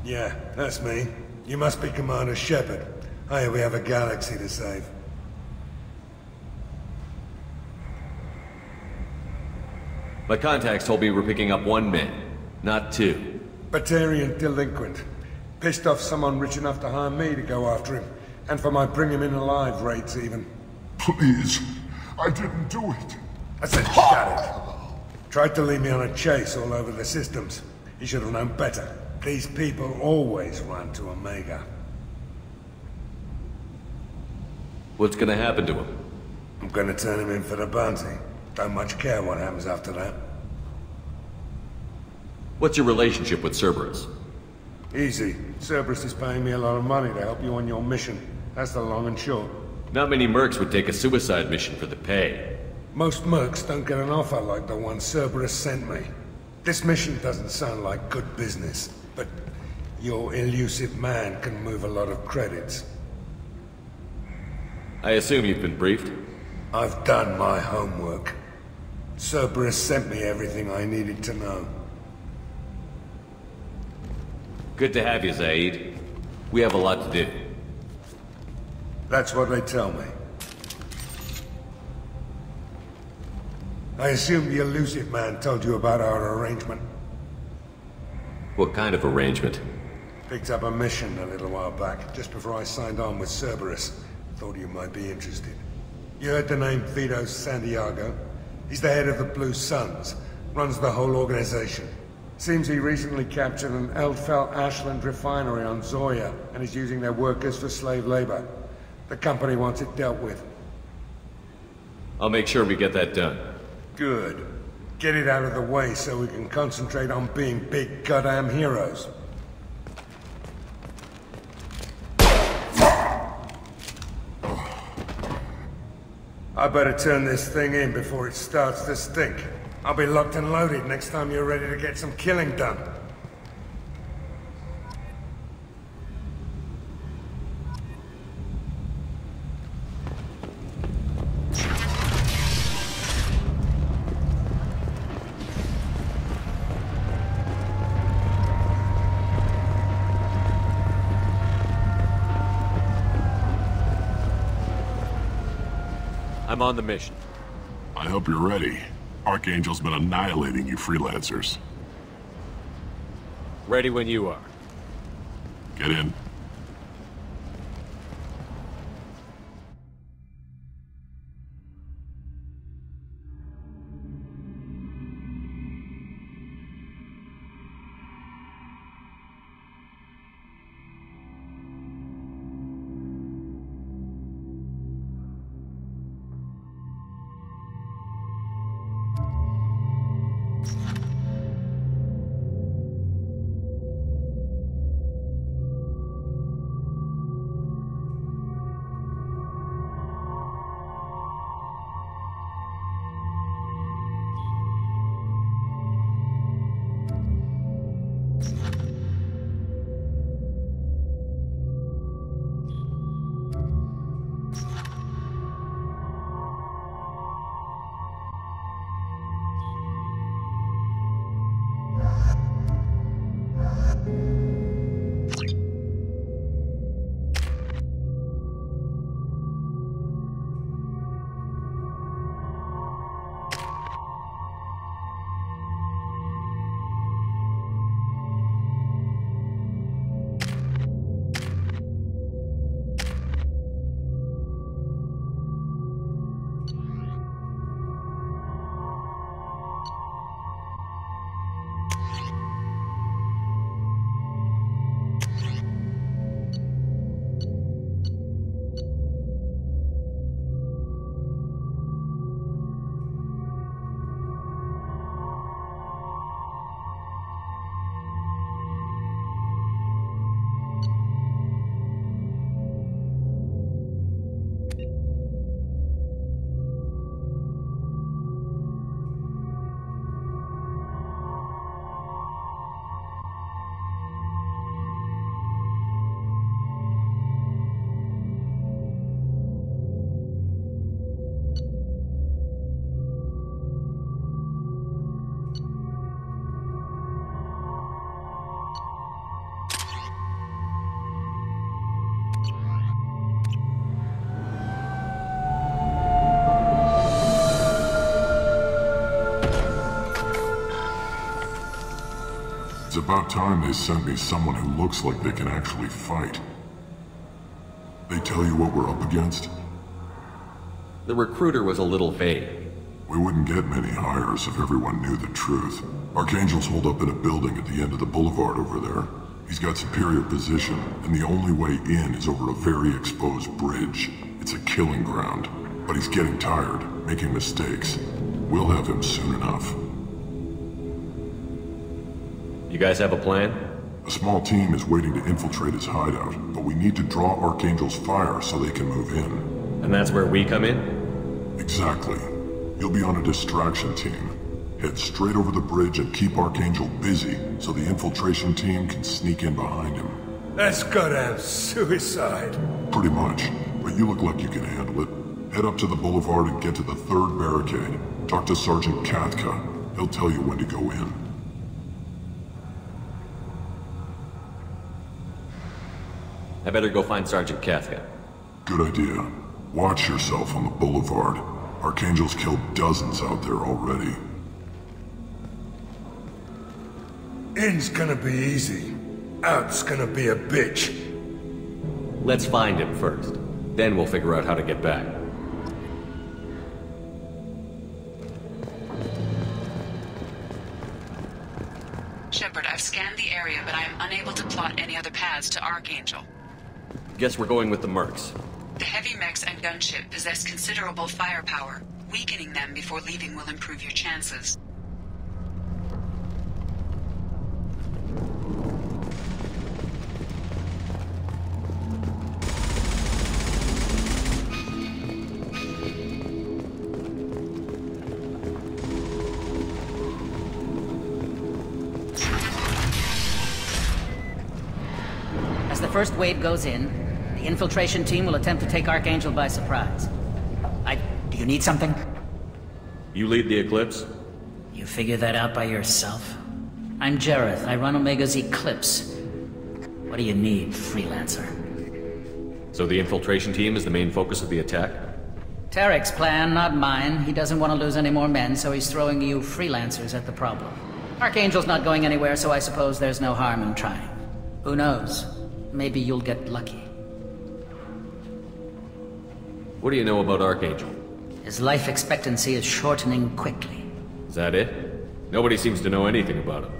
Yeah, that's me. You must be Commander Shepard. Hey, we have a galaxy to save. My contacts told me we're picking up 1 man, not 2. Batarian delinquent. Pissed off someone rich enough to hire me to go after him. And for my bring him in alive rates even. Please, I didn't do it. I said shut it. Tried to lead me on a chase all over the systems. He should have known better. These people always run to Omega. What's gonna happen to him? I'm gonna turn him in for the bounty. Don't much care what happens after that. What's your relationship with Cerberus? Easy. Cerberus is paying me a lot of money to help you on your mission. That's the long and short. Not many mercs would take a suicide mission for the pay. Most mercs don't get an offer like the one Cerberus sent me. This mission doesn't sound like good business, but your elusive man can move a lot of credits. I assume you've been briefed? I've done my homework. Cerberus sent me everything I needed to know. Good to have you, Zaid. We have a lot to do. That's what they tell me. I assume the elusive man told you about our arrangement. What kind of arrangement? Picked up a mission a little while back, just before I signed on with Cerberus. Thought you might be interested. You heard the name Vito Santiago? He's the head of the Blue Suns, runs the whole organization. Seems he recently captured an Eldfell Ashland refinery on Zoya and is using their workers for slave labor. The company wants it dealt with. I'll make sure we get that done. Good. Get it out of the way so we can concentrate on being big goddamn heroes. I better turn this thing in before it starts to stink. I'll be locked and loaded next time you're ready to get some killing done. I'm on the mission. I hope you're ready. Archangel's been annihilating you freelancers. Ready when you are. Get in. It's about time they sent me someone who looks like they can actually fight. They tell you what we're up against? The recruiter was a little vague. We wouldn't get many hires if everyone knew the truth. Archangel's holed up in a building at the end of the boulevard over there. He's got superior position, and the only way in is over a very exposed bridge. It's a killing ground, but he's getting tired, making mistakes. We'll have him soon enough. You guys have a plan? A small team is waiting to infiltrate his hideout, but we need to draw Archangel's fire so they can move in. And that's where we come in? Exactly. You'll be on a distraction team. Head straight over the bridge and keep Archangel busy so the infiltration team can sneak in behind him. That's goddamn suicide. Pretty much, but you look like you can handle it. Head up to the boulevard and get to the 3rd barricade. Talk to Sergeant Katka. He'll tell you when to go in. I better go find Sergeant Katka. Good idea. Watch yourself on the boulevard. Archangel's killed dozens out there already. In's gonna be easy. Out's gonna be a bitch. Let's find him first. Then we'll figure out how to get back. Shepard, I've scanned the area, but I am unable to plot any other paths to Archangel. Guess we're going with the mercs. The heavy mechs and gunship possess considerable firepower. Weakening them before leaving will improve your chances. As the first wave goes in, the infiltration team will attempt to take Archangel by surprise. Do you need something? You lead the Eclipse? You figure that out by yourself? I'm Jareth. I run Omega's Eclipse. What do you need, freelancer? So the infiltration team is the main focus of the attack? Tarek's plan, not mine. He doesn't want to lose any more men, so he's throwing you freelancers at the problem. Archangel's not going anywhere, so I suppose there's no harm in trying. Who knows? Maybe you'll get lucky. What do you know about Archangel? His life expectancy is shortening quickly. Is that it? Nobody seems to know anything about him.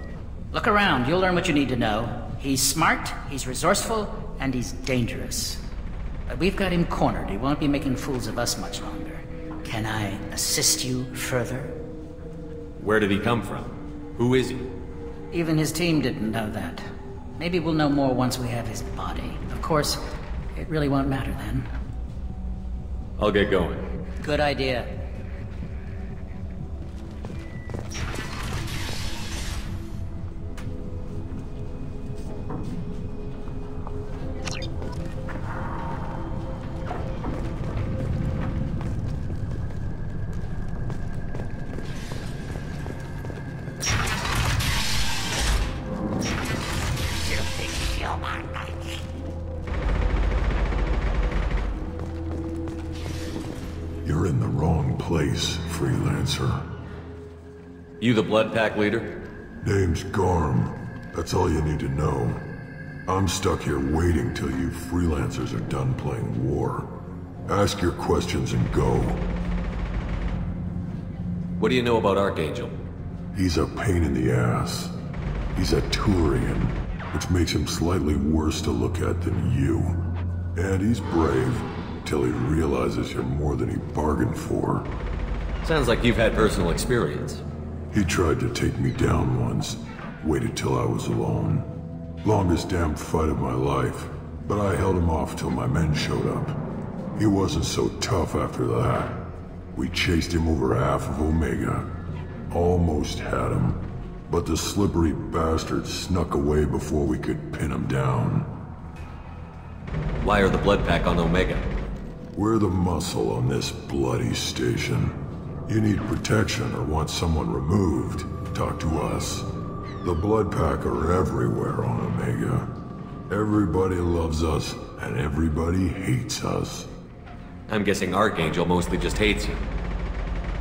Look around, you'll learn what you need to know. He's smart, he's resourceful, and he's dangerous. But we've got him cornered. He won't be making fools of us much longer. Can I assist you further? Where did he come from? Who is he? Even his team didn't know that. Maybe we'll know more once we have his body. Of course, it really won't matter then. I'll get going. Good idea. You're in the wrong place, freelancer. You the Blood Pack leader? Name's Garm. That's all you need to know. I'm stuck here waiting till you freelancers are done playing war. Ask your questions and go. What do you know about Archangel? He's a pain in the ass. He's a Turian, which makes him slightly worse to look at than you. And he's brave, till he realizes you're more than he bargained for. Sounds like you've had personal experience. He tried to take me down once. Waited till I was alone. Longest damn fight of my life, but I held him off till my men showed up. He wasn't so tough after that. We chased him over half of Omega. Almost had him, but the slippery bastard snuck away before we could pin him down. Why are the Blood Pack on Omega? We're the muscle on this bloody station. You need protection or want someone removed, talk to us. The Blood Pack are everywhere on Omega. Everybody loves us, and everybody hates us. I'm guessing Archangel mostly just hates you.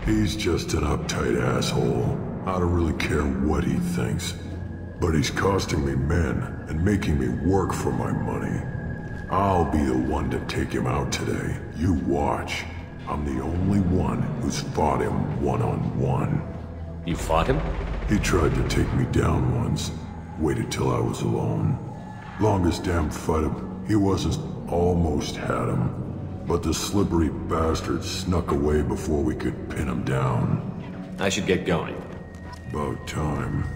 He's just an uptight asshole. I don't really care what he thinks. but he's costing me men and making me work for my money. I'll be the one to take him out today. You watch. I'm the only one who's fought him one-on-one. You fought him? He tried to take me down once. Waited till I was alone. Longest damn fight he was almost had him. But the slippery bastard snuck away before we could pin him down. I should get going. About time.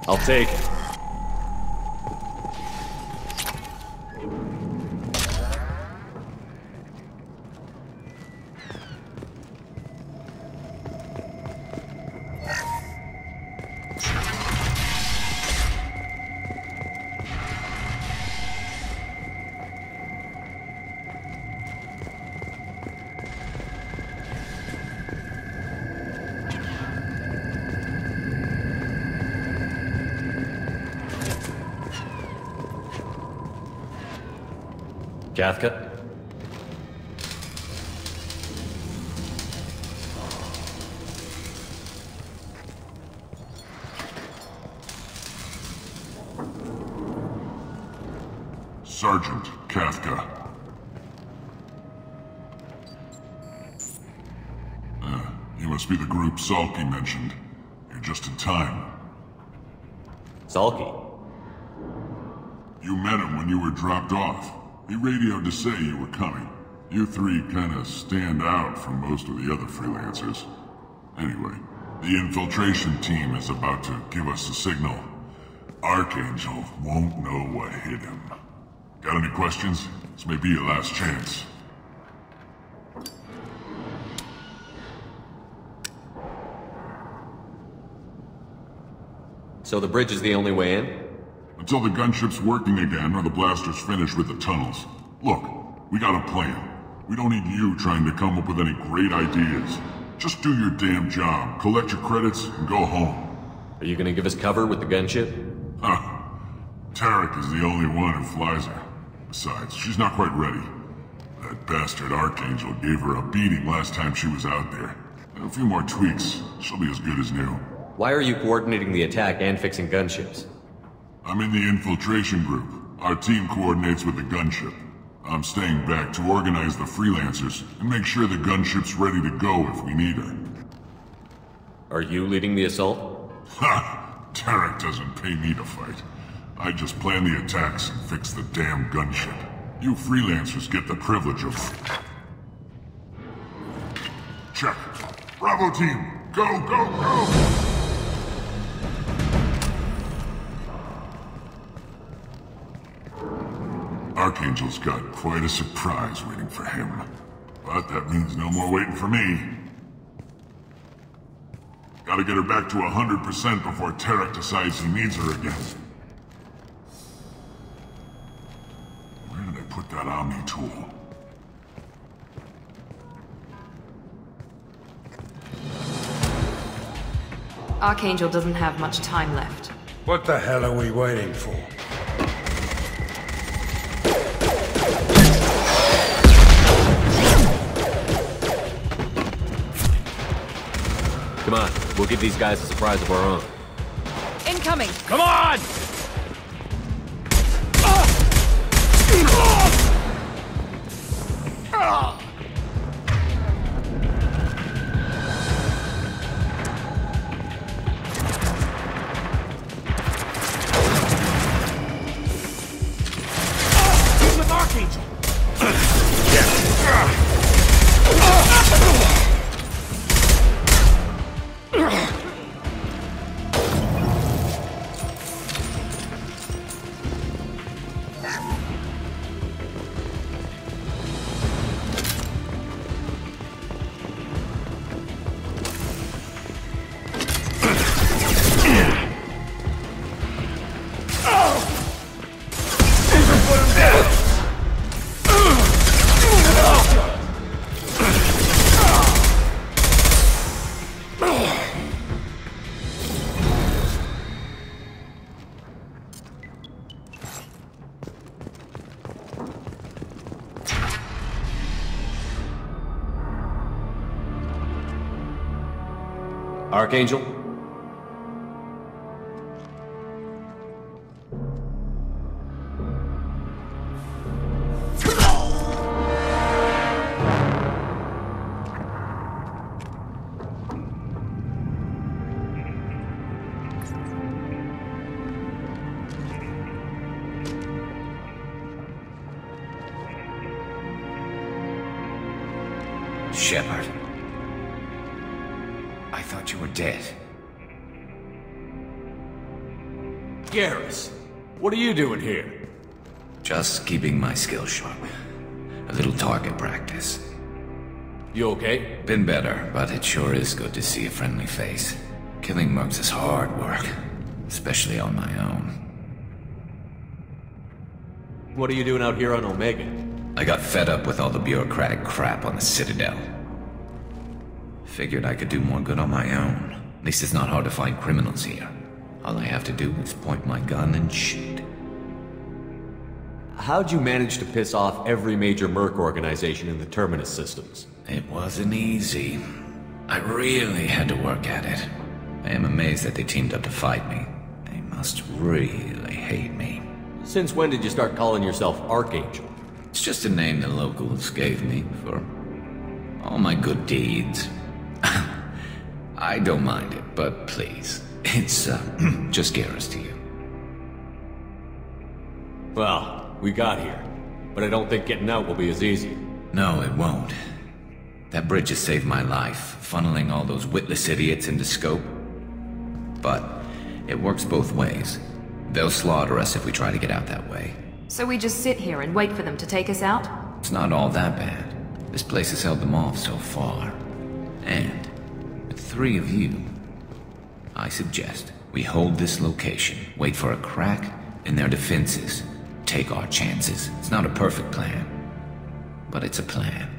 I'll take it. Cathcart? Sergeant Kafka. You must be the group Salky mentioned. You're just in time. Salky? You met him when you were dropped off. He radioed to say you were coming. You three kinda stand out from most of the other freelancers. Anyway, the infiltration team is about to give us a signal. Archangel won't know what hit him. Got any questions? This may be your last chance. So the bridge is the only way in? Until the gunship's working again or the blasters finish with the tunnels. Look, we got a plan. We don't need you trying to come up with any great ideas. Just do your damn job, collect your credits, and go home. Are you gonna give us cover with the gunship? Huh. Tarek is the only one who flies her. Besides, she's not quite ready. That bastard Archangel gave her a beating last time she was out there. A few more tweaks, she'll be as good as new. Why are you coordinating the attack and fixing gunships? I'm in the infiltration group. Our team coordinates with the gunship. I'm staying back to organize the freelancers and make sure the gunship's ready to go if we need her. Are you leading the assault? Ha! Tarek doesn't pay me to fight. I just plan the attacks and fix the damn gunship. You freelancers get the privilege of... Check. Bravo team! Go, go, go! Archangel's got quite a surprise waiting for him. But that means no more waiting for me. Gotta get her back to 100% before Tarek decides he needs her again. Where did I put that Omni tool? Archangel doesn't have much time left. What the hell are we waiting for? Come on, we'll give these guys a surprise of our own. Incoming! Come on! With Archangel! Archangel? Shepard. I thought you were dead. Garrus, what are you doing here? Just keeping my skills sharp. A little target practice. You okay? Been better, but it sure is good to see a friendly face. Killing mercs is hard work, especially on my own. What are you doing out here on Omega? I got fed up with all the bureaucratic crap on the Citadel. Figured I could do more good on my own. At least it's not hard to find criminals here. All I have to do is point my gun and shoot. How'd you manage to piss off every major merc organization in the Terminus systems? It wasn't easy. I really had to work at it. I am amazed that they teamed up to fight me. They must really hate me. Since when did you start calling yourself Archangel? It's just a name the locals gave me for all my good deeds. I don't mind it, but please, it's just Garrus to you. Well, we got here, but I don't think getting out will be as easy. No, it won't. That bridge has saved my life, funneling all those witless idiots into scope. But it works both ways. They'll slaughter us if we try to get out that way. So we just sit here and wait for them to take us out? It's not all that bad. This place has held them off so far. And with 3 of you, I suggest we hold this location, wait for a crack in their defenses, take our chances. It's not a perfect plan, but it's a plan.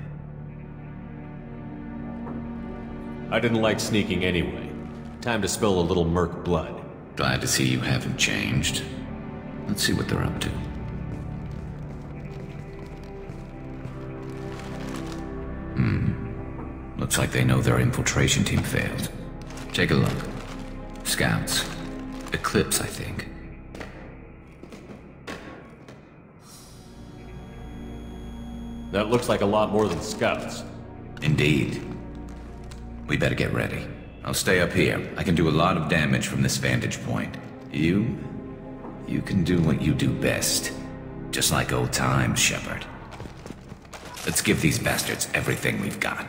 I didn't like sneaking anyway. Time to spill a little merc blood. Glad to see you haven't changed. Let's see what they're up to. Looks like they know their infiltration team failed. Take a look. Scouts. Eclipse, I think. That looks like a lot more than scouts. Indeed. We better get ready. I'll stay up here. I can do a lot of damage from this vantage point. You can do what you do best. Just like old times, Shepard. Let's give these bastards everything we've got.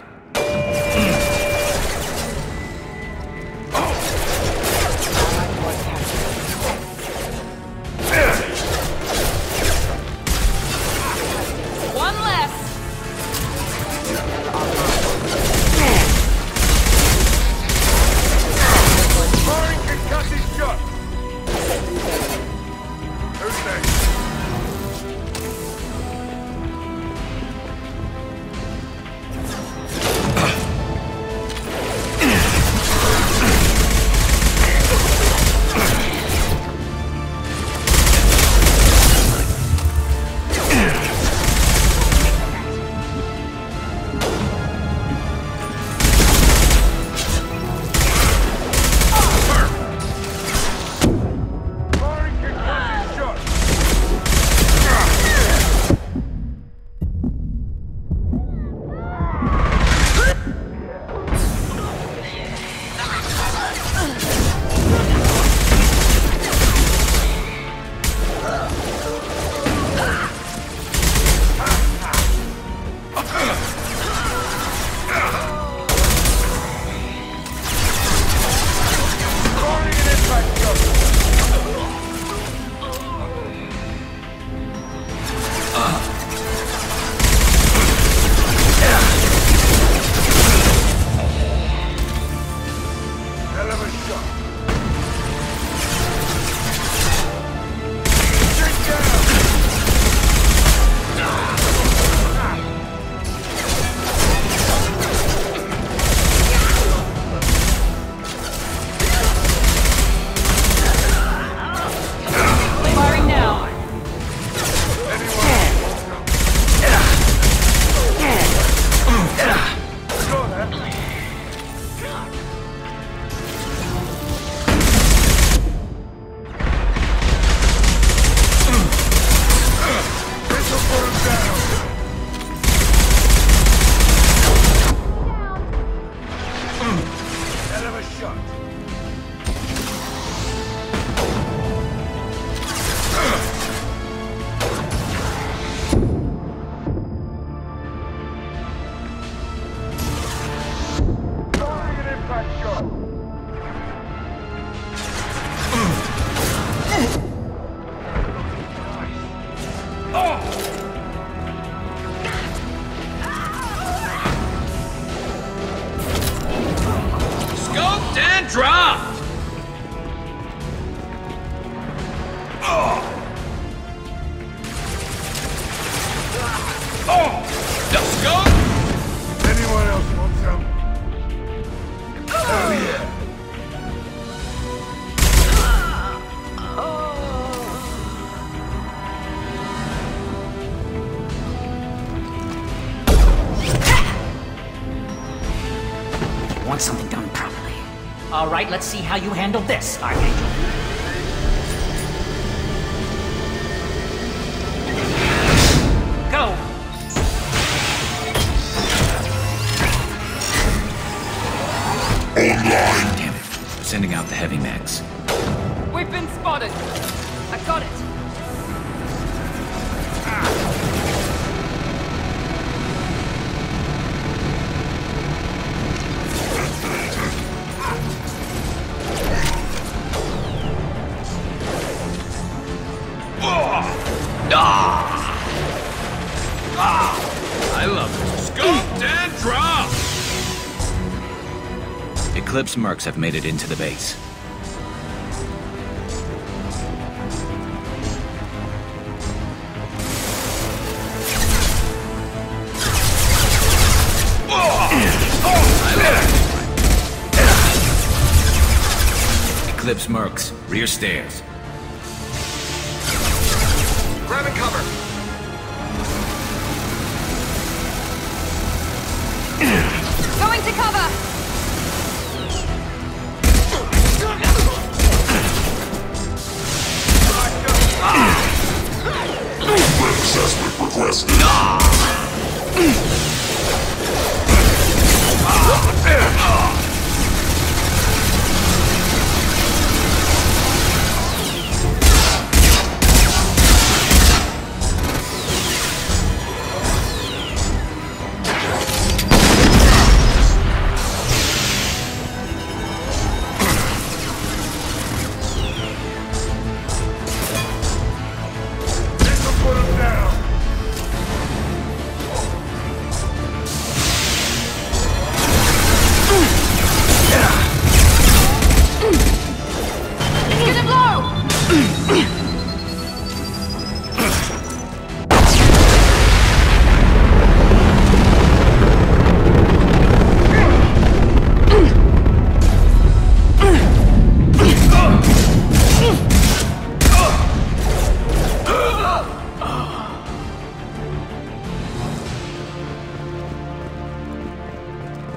Scoped and dropped! No scope? Anyone else want some? Oh yeah. Want something done properly. All right, let's see how you handle this, Archangel. Go! Damn it. We're sending out the heavy mechs. We've been spotted. I got it. I love it. Scoped and dropped! Eclipse mercs have made it into the base. Eclipse mercs, rear stairs. Grabbing cover. Going to cover! Assessment requested.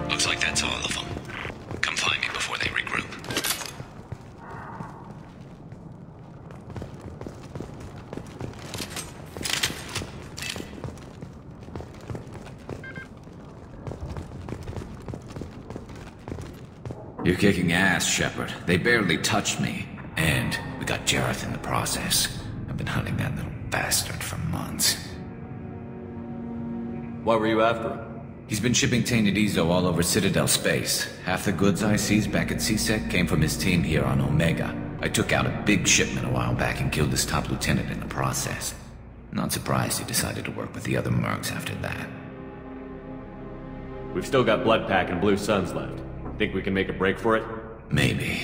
Looks like that's all of them. Come find me before they regroup. You're kicking ass, Shepard. They barely touched me. And we got Jareth in the process. I've been hunting that little bastard for months. Why were you after him? He's been shipping tainted Ezo all over Citadel space. Half the goods I seized back at CSEC came from his team here on Omega. I took out a big shipment a while back and killed his top lieutenant in the process. Not surprised he decided to work with the other mercs after that. We've still got Bloodpack and Blue Suns left. Think we can make a break for it? Maybe.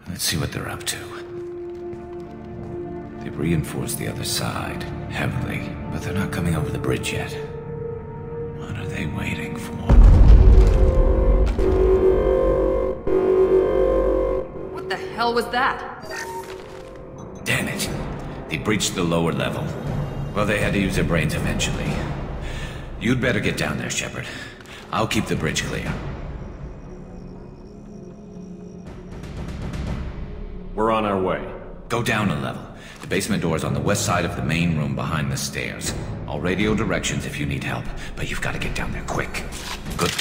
Let's see what they're up to. They've reinforced the other side, heavily, but they're not coming over the bridge yet. What are they waiting for? What the hell was that? Damn it. They breached the lower level. Well, they had to use their brains eventually. You'd better get down there, Shepard. I'll keep the bridge clear. We're on our way. Go down a level. The basement door is on the west side of the main room behind the stairs. I'll radio directions if you need help, but you've got to get down there quick. Good.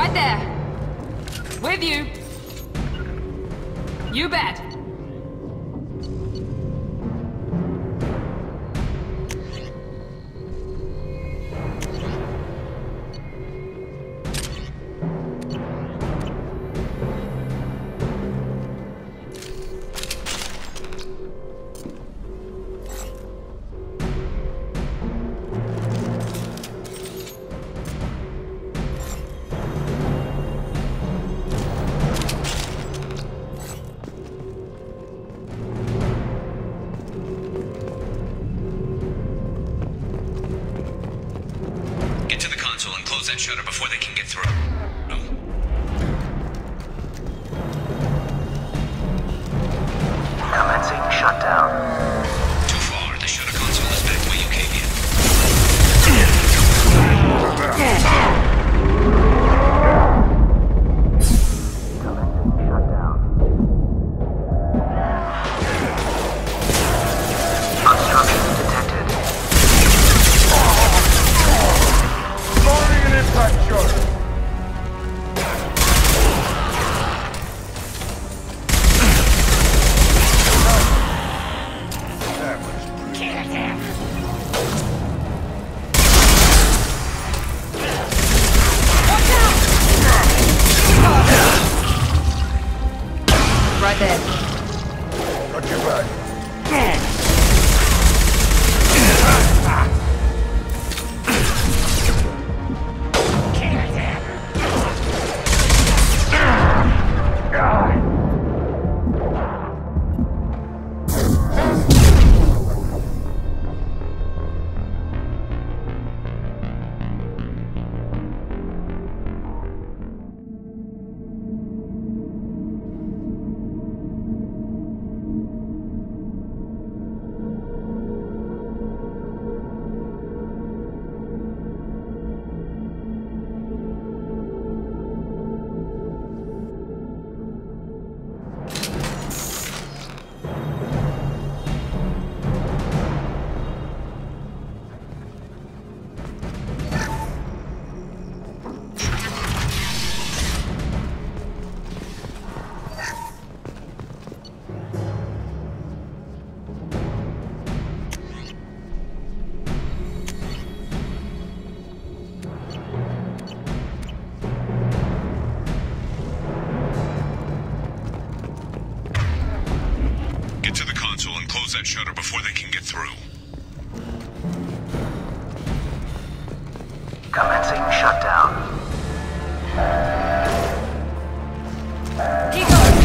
Right there. With you. You bet. That shutter before they can get through. No. Commencing shutdown. Too far. The shutter console is back where you came in. Obstruction detected. Right there. Got your back. That shutter before they can get through. Commencing shutdown. Keep going.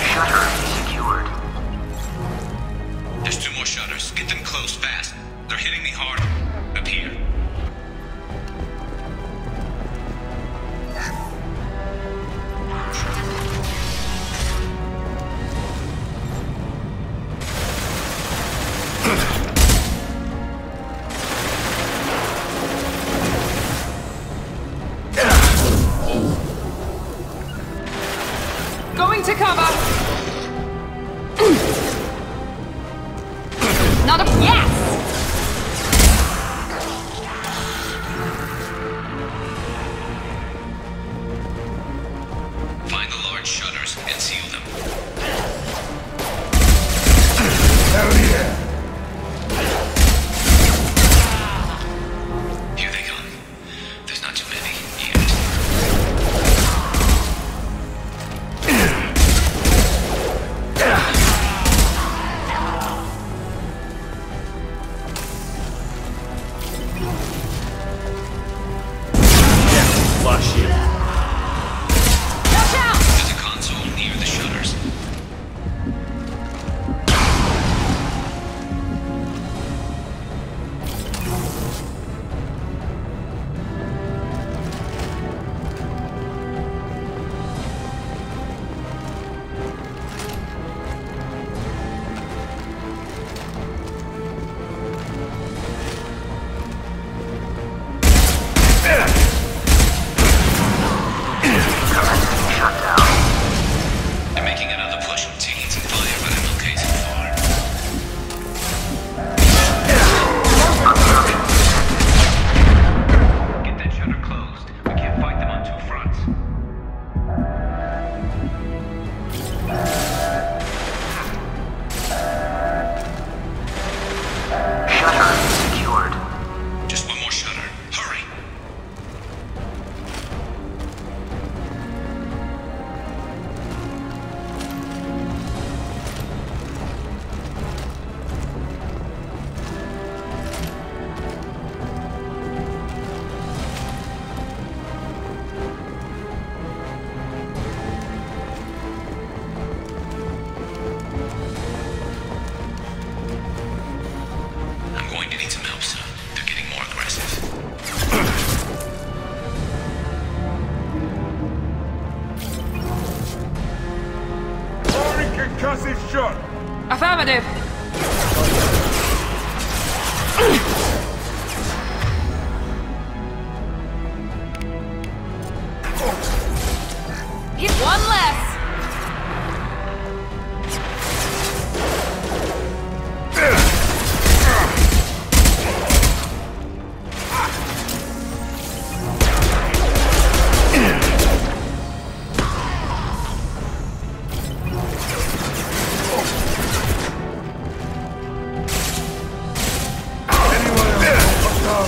Shutter secured. There's 2 more shutters. Get them closed fast. They're hitting me hard. Up here. Going to cover. Not a yes. Find the large shutters and seal them. Hell yeah. Here they come. There's not too many yet.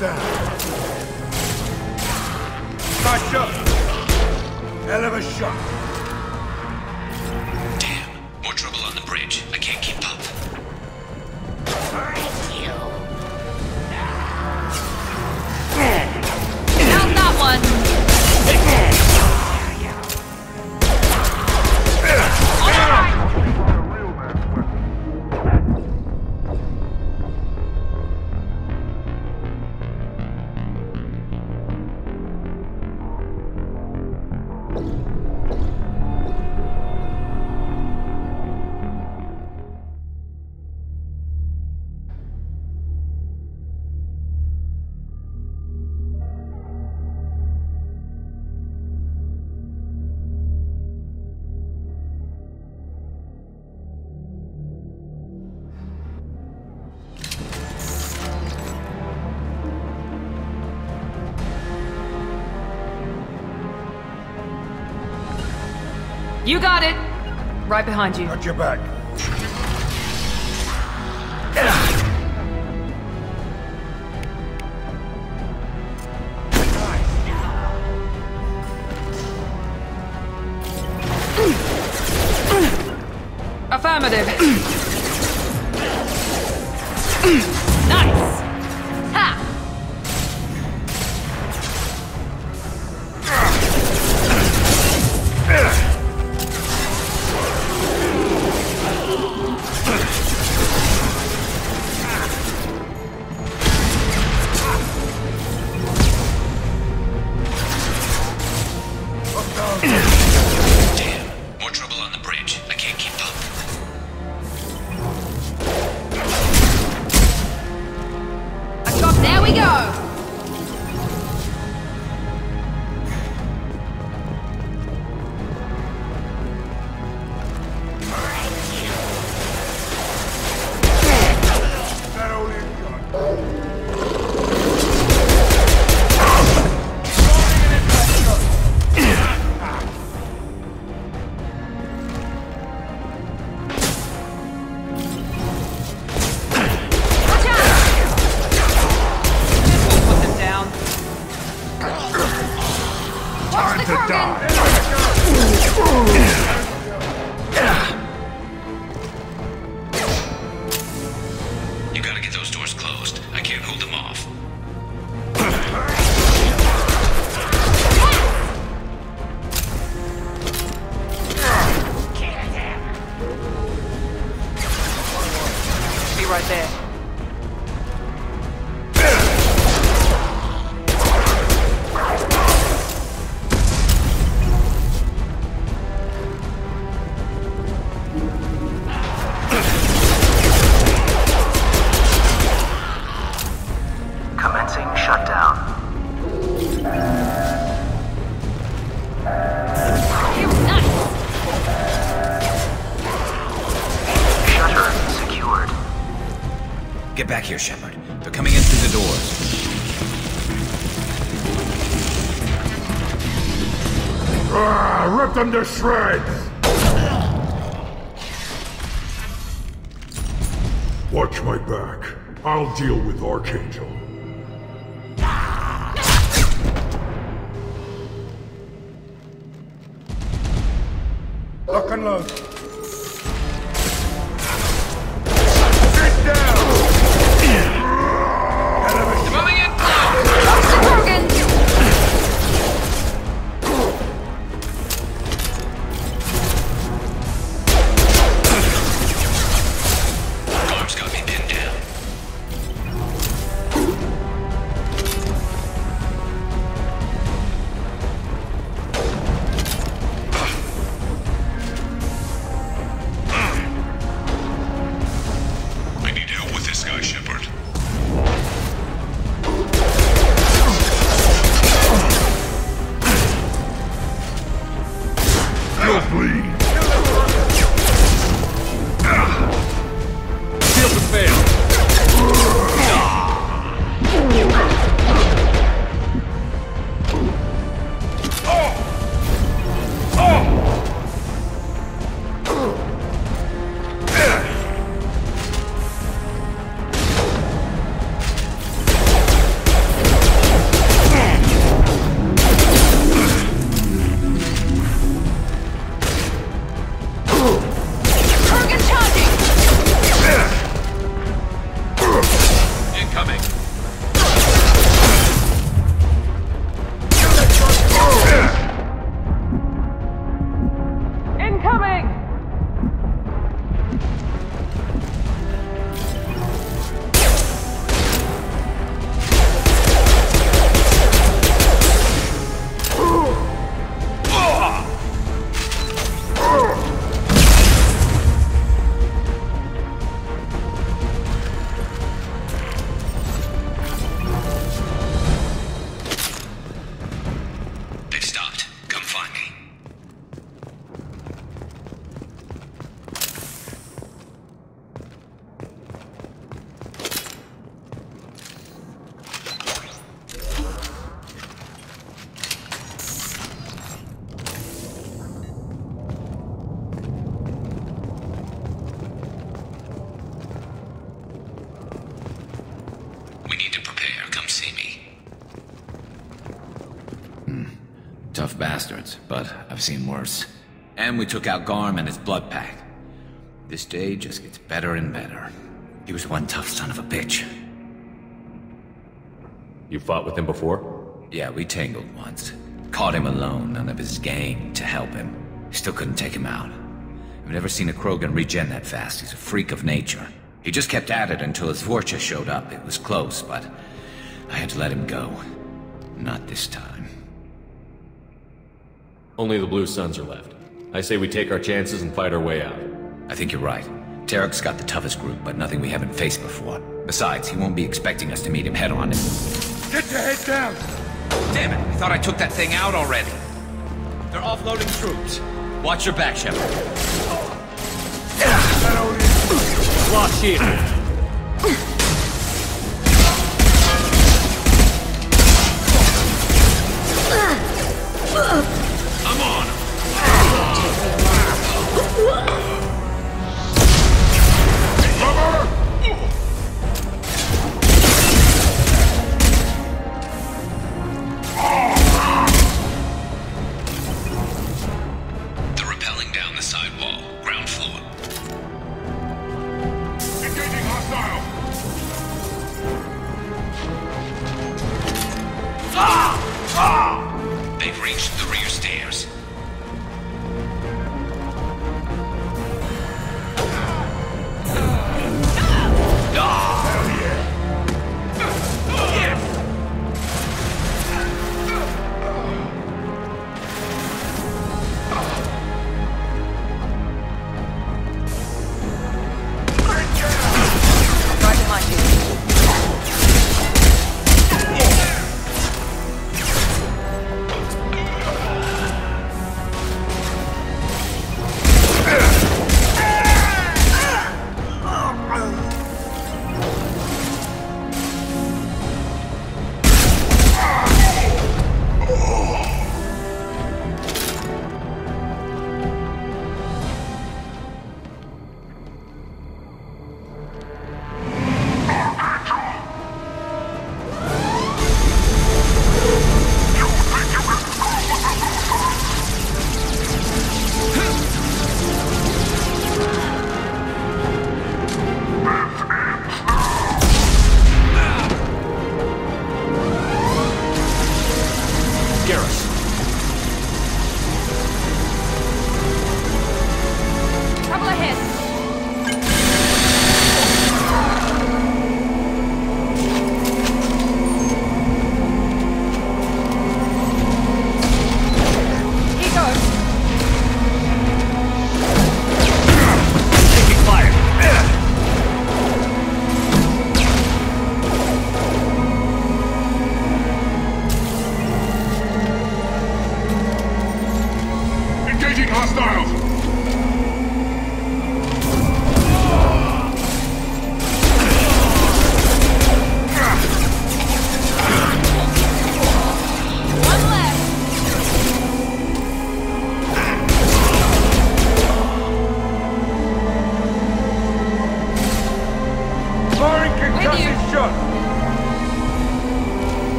down. Nice shot. Hell of a shot. Damn. More trouble on the bridge. I can't keep up. How's that one? You got it! Right behind you. Got your back. Affirmative. Nice! Ha! Damn. More trouble on the bridge. I can't keep up. There we go! You gotta get those doors closed. I can't hold them off. Be right there. Commencing shutdown. Shutter secured. Get back here, Shepard. They're coming in through the doors. Rip them to shreds! Watch my back. I'll deal with Archangel. Lock and load. Get down! Moving in close! Broken! Arms got me pinned down. tough bastards, but I've seen worse. And we took out Garm and his blood pack. This day just gets better and better. He was one tough son of a bitch. You fought with him before? Yeah, we tangled once. Caught him alone, none of his gang to help him. Still couldn't take him out. I've never seen a Krogan regen that fast. He's a freak of nature. He just kept at it until his Vorcha showed up. It was close, but I had to let him go. Not this time. Only the Blue Suns are left. I say we take our chances and fight our way out. I think you're right. Tarek's got the toughest group, but nothing we haven't faced before. Besides, he won't be expecting us to meet him head-on. Get your head down! Damn it! I thought I took that thing out already. They're offloading troops. Watch your back, Shepard. Lost shield. I'm on him. They're rappelling down the side wall, ground floor. Engaging hostile! They've reached the rear stairs.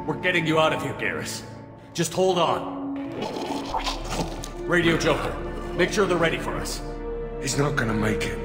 We're getting you out of here, Garrus. Just hold on. Radio Joker, make sure they're ready for us. He's not gonna make it.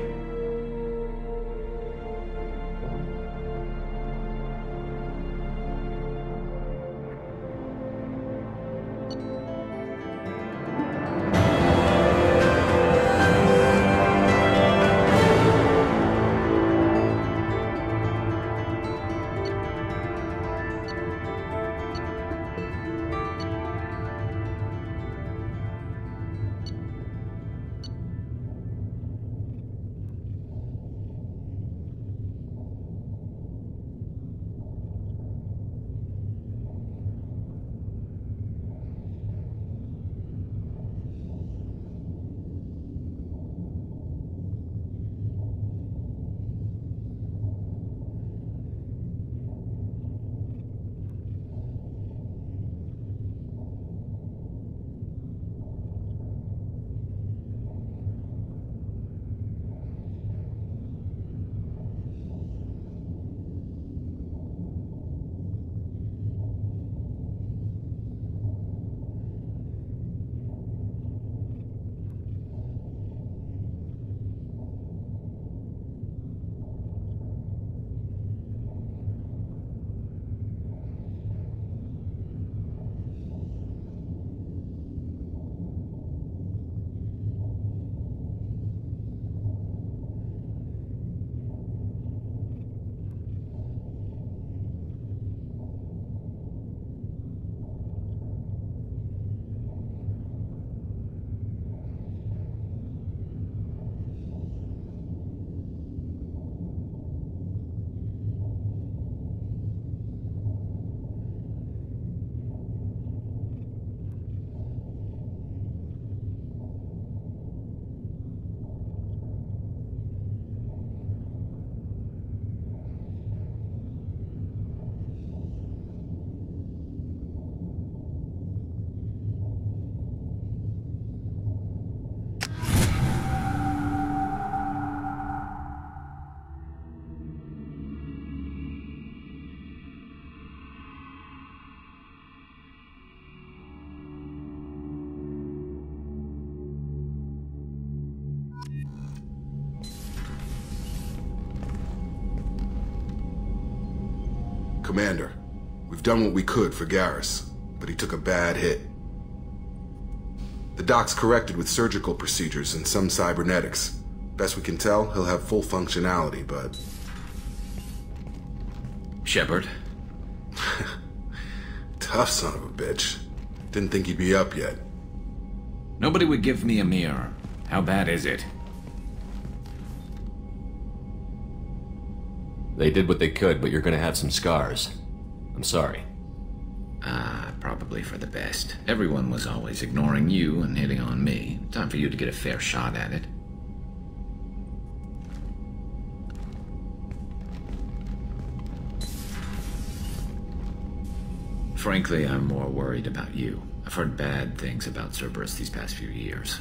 Commander, we've done what we could for Garrus, but he took a bad hit. The doc's corrected with surgical procedures and some cybernetics. Best we can tell, he'll have full functionality, but... Shepard? Tough son of a bitch. Didn't think he'd be up yet. Nobody would give me a mirror. How bad is it? They did what they could, but you're gonna have some scars. I'm sorry. Probably for the best. Everyone was always ignoring you and hitting on me. Time for you to get a fair shot at it. Frankly, I'm more worried about you. I've heard bad things about Cerberus these past few years.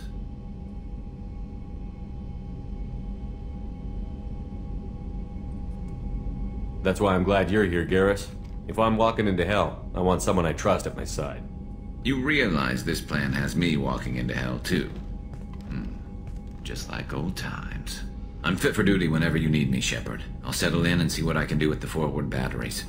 That's why I'm glad you're here, Garrus. If I'm walking into hell, I want someone I trust at my side. You realize this plan has me walking into hell, too. Just like old times. I'm fit for duty whenever you need me, Shepard. I'll settle in and see what I can do with the forward batteries.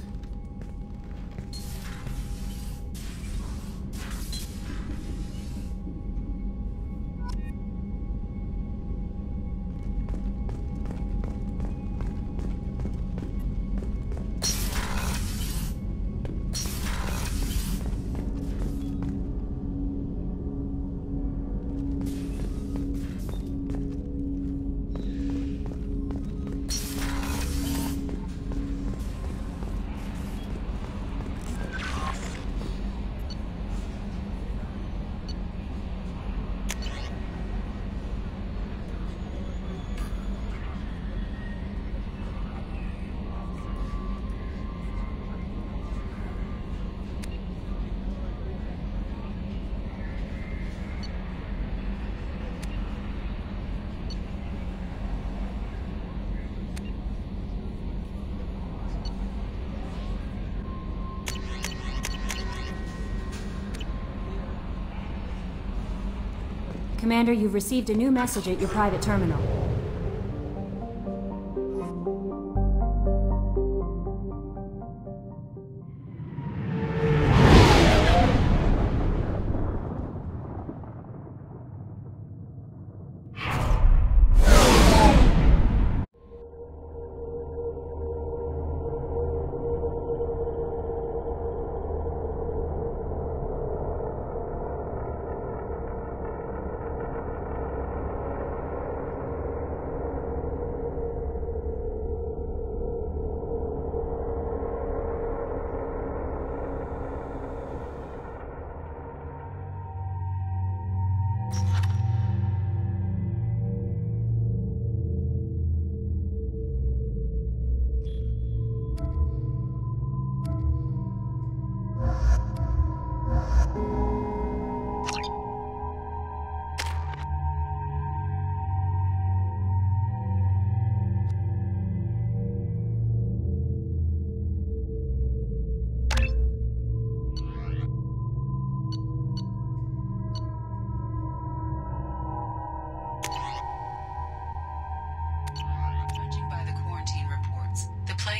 Commander, you've received a new message at your private terminal.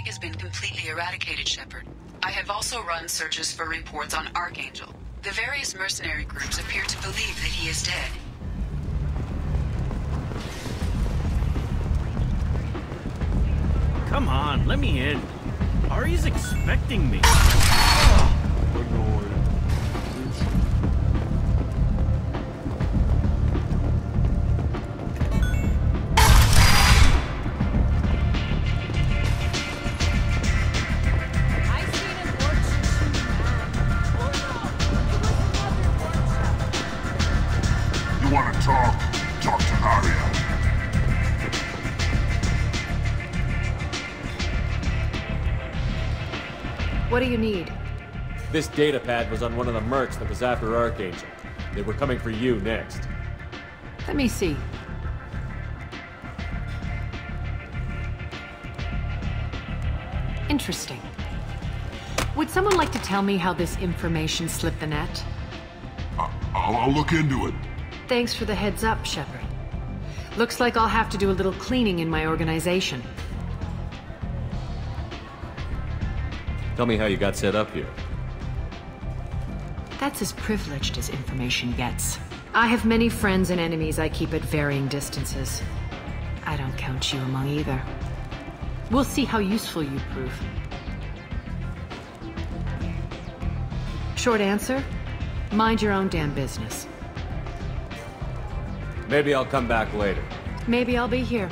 Has been completely eradicated, Shepard. I have also run searches for reports on Archangel. The various mercenary groups appear to believe that he is dead. Come on, let me in. Ari's expecting me. Talk to Aria. What do you need? This data pad was on one of the mercs that was after Archangel. They were coming for you next. Let me see. Interesting. Would someone like to tell me how this information slipped the net? I'll look into it. Thanks for the heads up, Shepard. Looks like I'll have to do a little cleaning in my organization. Tell me how you got set up here. That's as privileged as information gets. I have many friends and enemies I keep at varying distances. I don't count you among either. We'll see how useful you prove. Short answer? Mind your own damn business. Maybe I'll come back later. Maybe I'll be here.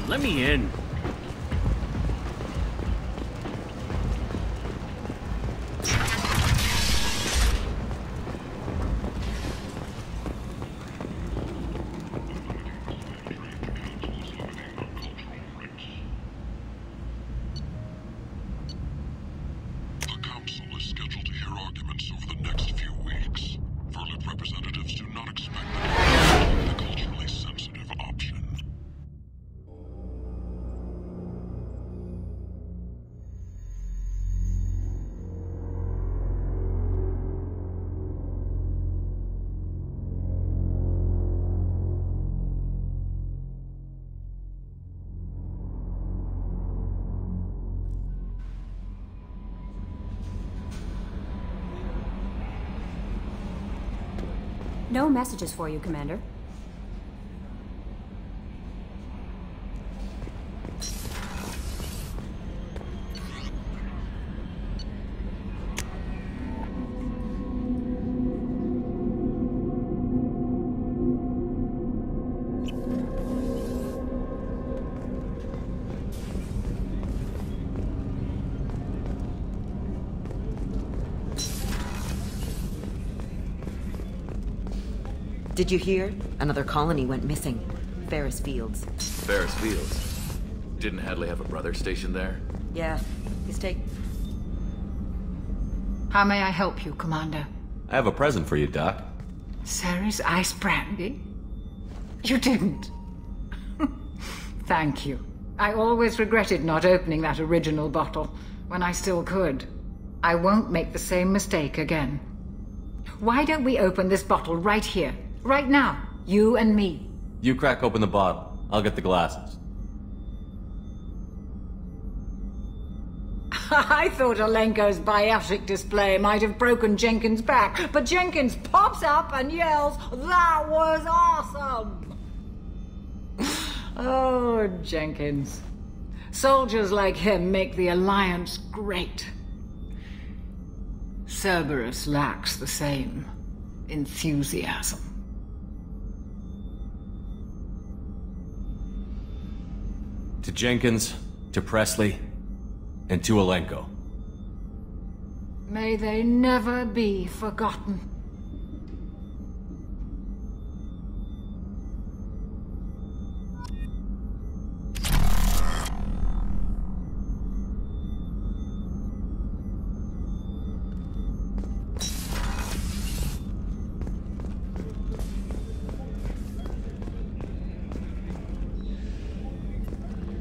Let me in. No messages for you, Commander. Did you hear? Another colony went missing. Ferris Fields. Ferris Fields? Didn't Hadley have a brother stationed there? Yeah, he's How may I help you, Commander? I have a present for you, Doc. Ceres ice brandy? You didn't. Thank you. I always regretted not opening that original bottle when I still could. I won't make the same mistake again. Why don't we open this bottle right here, right now, you and me? You crack open the bottle. I'll get the glasses. I thought Alenko's biotic display might have broken Jenkins' back, but Jenkins pops up and yells, "That was awesome!" Oh, Jenkins. Soldiers like him make the Alliance great. Cerberus lacks the same enthusiasm. To Jenkins, to Presley, and to Alenko. May they never be forgotten.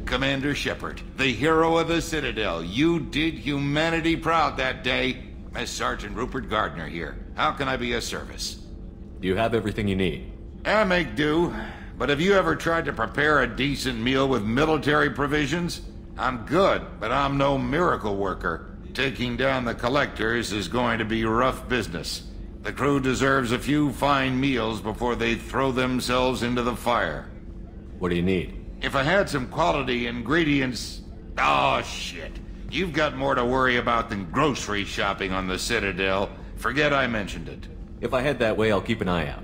Commander Shepard, the hero of the Citadel. You did humanity proud that day. Mess Sergeant Rupert Gardner here. How can I be of service? Do you have everything you need? I make do. But have you ever tried to prepare a decent meal with military provisions? I'm good, but I'm no miracle worker. Taking down the collectors is going to be rough business. The crew deserves a few fine meals before they throw themselves into the fire. What do you need? If I had some quality ingredients... Oh, shit. You've got more to worry about than grocery shopping on the Citadel. Forget I mentioned it. If I head that way, I'll keep an eye out.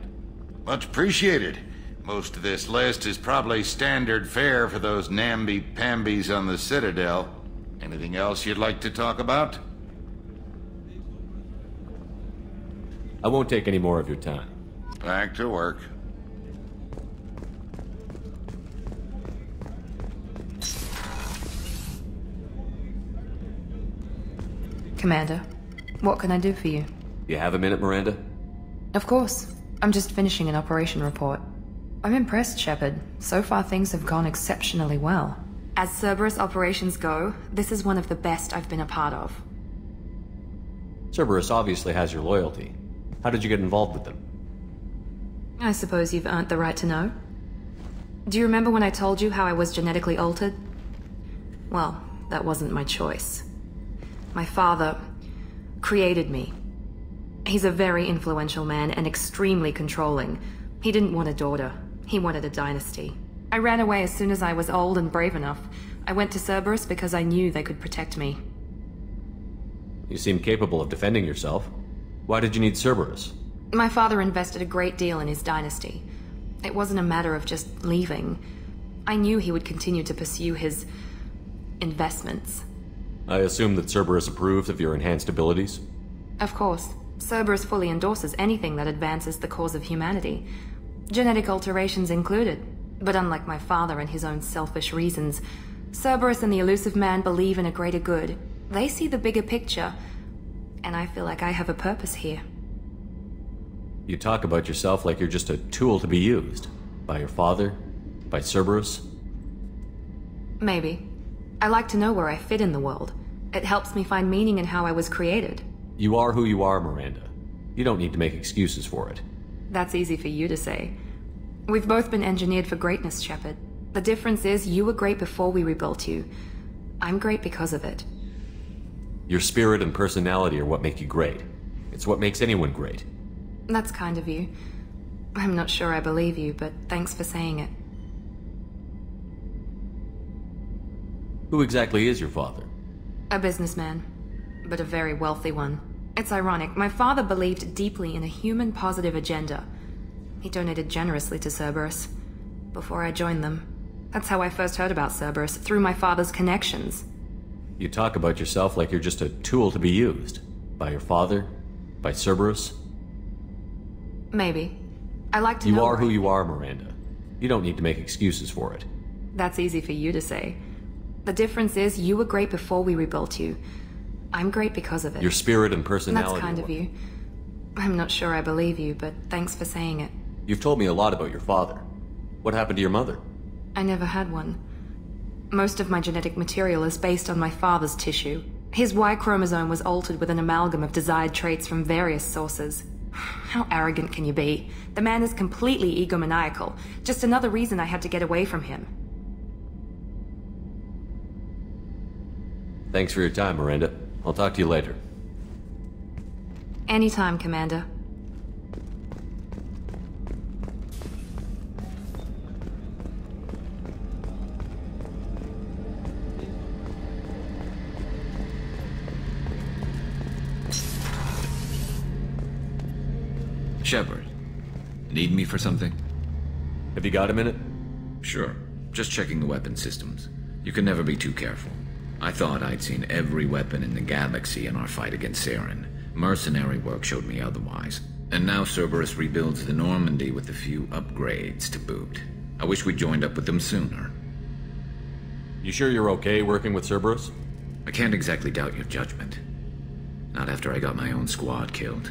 Much appreciated. Most of this list is probably standard fare for those namby-pambies on the Citadel. Anything else you'd like to talk about? I won't take any more of your time. Back to work. Commander, what can I do for you? You have a minute, Miranda? Of course. I'm just finishing an operation report. I'm impressed, Shepard. So far things have gone exceptionally well. As Cerberus operations go, this is one of the best I've been a part of. Cerberus obviously has your loyalty. How did you get involved with them? I suppose you've earned the right to know. Do you remember when I told you how I was genetically altered? Well, that wasn't my choice. My father created me. He's a very influential man and extremely controlling. He didn't want a daughter. He wanted a dynasty. I ran away as soon as I was old and brave enough. I went to Cerberus because I knew they could protect me. You seem capable of defending yourself. Why did you need Cerberus? My father invested a great deal in his dynasty. It wasn't a matter of just leaving. I knew he would continue to pursue his investments. I assume that Cerberus approved of your enhanced abilities? Of course. Cerberus fully endorses anything that advances the cause of humanity. Genetic alterations included. But unlike my father and his own selfish reasons, Cerberus and the Elusive Man believe in a greater good. They see the bigger picture, and I feel like I have a purpose here. You talk about yourself like you're just a tool to be used. By your father? By Cerberus? Maybe. I like to know where I fit in the world. It helps me find meaning in how I was created. You are who you are, Miranda. You don't need to make excuses for it. That's easy for you to say. We've both been engineered for greatness, Shepard. The difference is you were great before we rebuilt you. I'm great because of it. Your spirit and personality are what make you great. It's what makes anyone great. That's kind of you. I'm not sure I believe you, but thanks for saying it. Who exactly is your father? A businessman, but a very wealthy one. It's ironic, my father believed deeply in a human-positive agenda. He donated generously to Cerberus before I joined them. That's how I first heard about Cerberus, through my father's connections. You talk about yourself like you're just a tool to be used. By your father? By Cerberus? Maybe. I like to know... You are who you are, Miranda. You don't need to make excuses for it. That's easy for you to say. The difference is you were great before we rebuilt you. I'm great because of it. Your spirit and personality... That's kind of you. I'm not sure I believe you, but thanks for saying it. You've told me a lot about your father. What happened to your mother? I never had one. Most of my genetic material is based on my father's tissue. His Y chromosome was altered with an amalgam of desired traits from various sources. How arrogant can you be? The man is completely egomaniacal. Just another reason I had to get away from him. Thanks for your time, Miranda. I'll talk to you later. Anytime, Commander. Shepard, need me for something? Have you got a minute? Sure. Just checking the weapon systems. You can never be too careful. I thought I'd seen every weapon in the galaxy in our fight against Saren. Mercenary work showed me otherwise. And now Cerberus rebuilds the Normandy with a few upgrades to boot. I wish we'd joined up with them sooner. You sure you're okay working with Cerberus? I can't exactly doubt your judgment. Not after I got my own squad killed.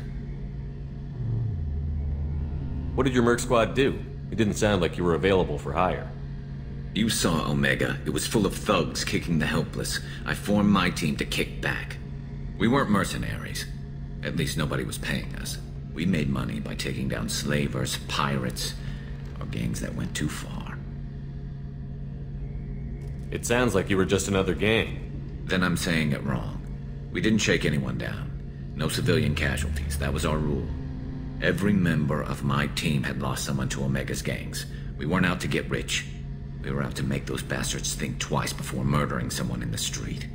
What did your Merc squad do? It didn't sound like you were available for hire. You saw Omega. It was full of thugs kicking the helpless. I formed my team to kick back. We weren't mercenaries. At least nobody was paying us. We made money by taking down slavers, pirates, or gangs that went too far. It sounds like you were just another gang. Then I'm saying it wrong. We didn't shake anyone down. No civilian casualties. That was our rule. Every member of my team had lost someone to Omega's gangs. We weren't out to get rich. We were out to make those bastards think twice before murdering someone in the street.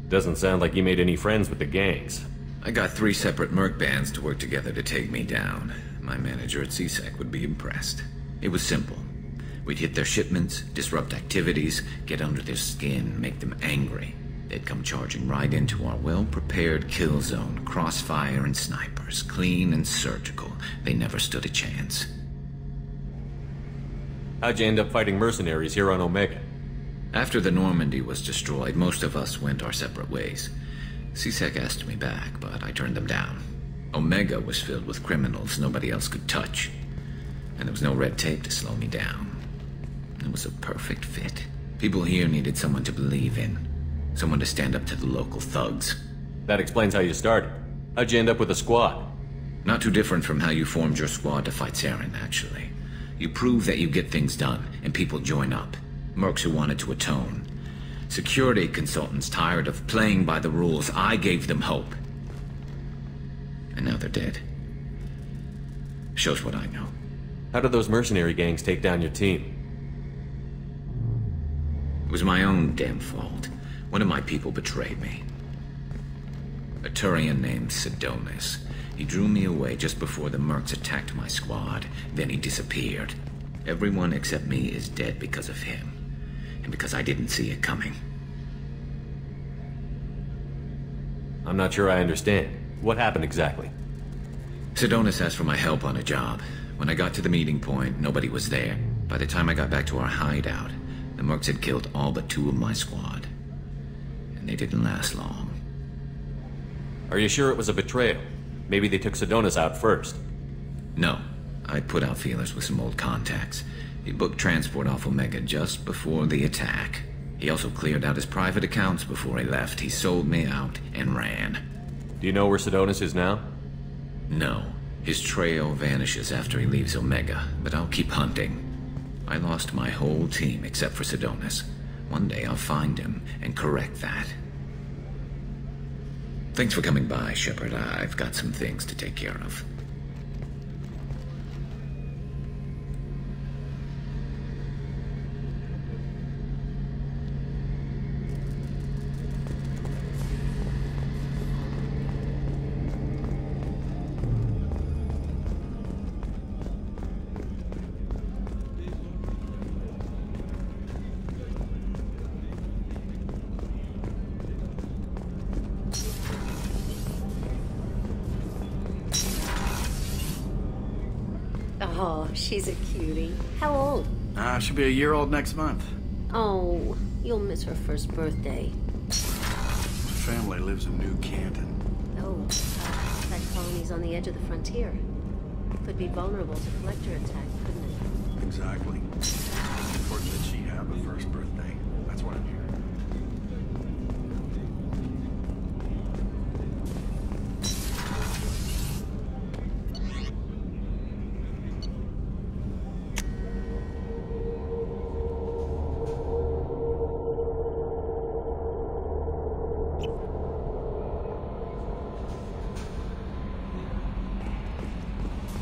Doesn't sound like you made any friends with the gangs. I got 3 separate merc bands to work together to take me down. My manager at CSEC would be impressed. It was simple. We'd hit their shipments, disrupt activities, get under their skin, make them angry. They'd come charging right into our well-prepared kill zone, crossfire and snipers, clean and surgical. They never stood a chance. How'd you end up fighting mercenaries here on Omega? After the Normandy was destroyed, most of us went our separate ways. CSEC asked me back, but I turned them down. Omega was filled with criminals nobody else could touch. And there was no red tape to slow me down. It was a perfect fit. People here needed someone to believe in. Someone to stand up to the local thugs. That explains how you started. How'd you end up with a squad? Not too different from how you formed your squad to fight Saren, actually. You prove that you get things done, and people join up. Mercs who wanted to atone. Security consultants tired of playing by the rules. I gave them hope. And now they're dead. Shows what I know. How did those mercenary gangs take down your team? It was my own damn fault. One of my people betrayed me. A Turian named Sidonis. He drew me away just before the mercs attacked my squad. Then he disappeared. Everyone except me is dead because of him. And because I didn't see it coming. I'm not sure I understand. What happened exactly? Sidonis asked for my help on a job. When I got to the meeting point, nobody was there. By the time I got back to our hideout, the mercs had killed all but 2 of my squad. And they didn't last long. Are you sure it was a betrayal? Maybe they took Sidonis out first. No. I put out feelers with some old contacts. He booked transport off Omega just before the attack. He also cleared out his private accounts before he left. He sold me out and ran. Do you know where Sidonis is now? No. His trail vanishes after he leaves Omega, but I'll keep hunting. I lost my whole team except for Sidonis. One day I'll find him and correct that. Thanks for coming by, Shepard. I've got some things to take care of. Oh, she's a cutie. How old? She'll be a year old next month. Oh, you'll miss her first birthday. Family lives in New Canton. Oh, that colony's on the edge of the frontier. Could be vulnerable to collector attack, couldn't it? Exactly. It's important that she have a first birthday. That's what I'm hearing.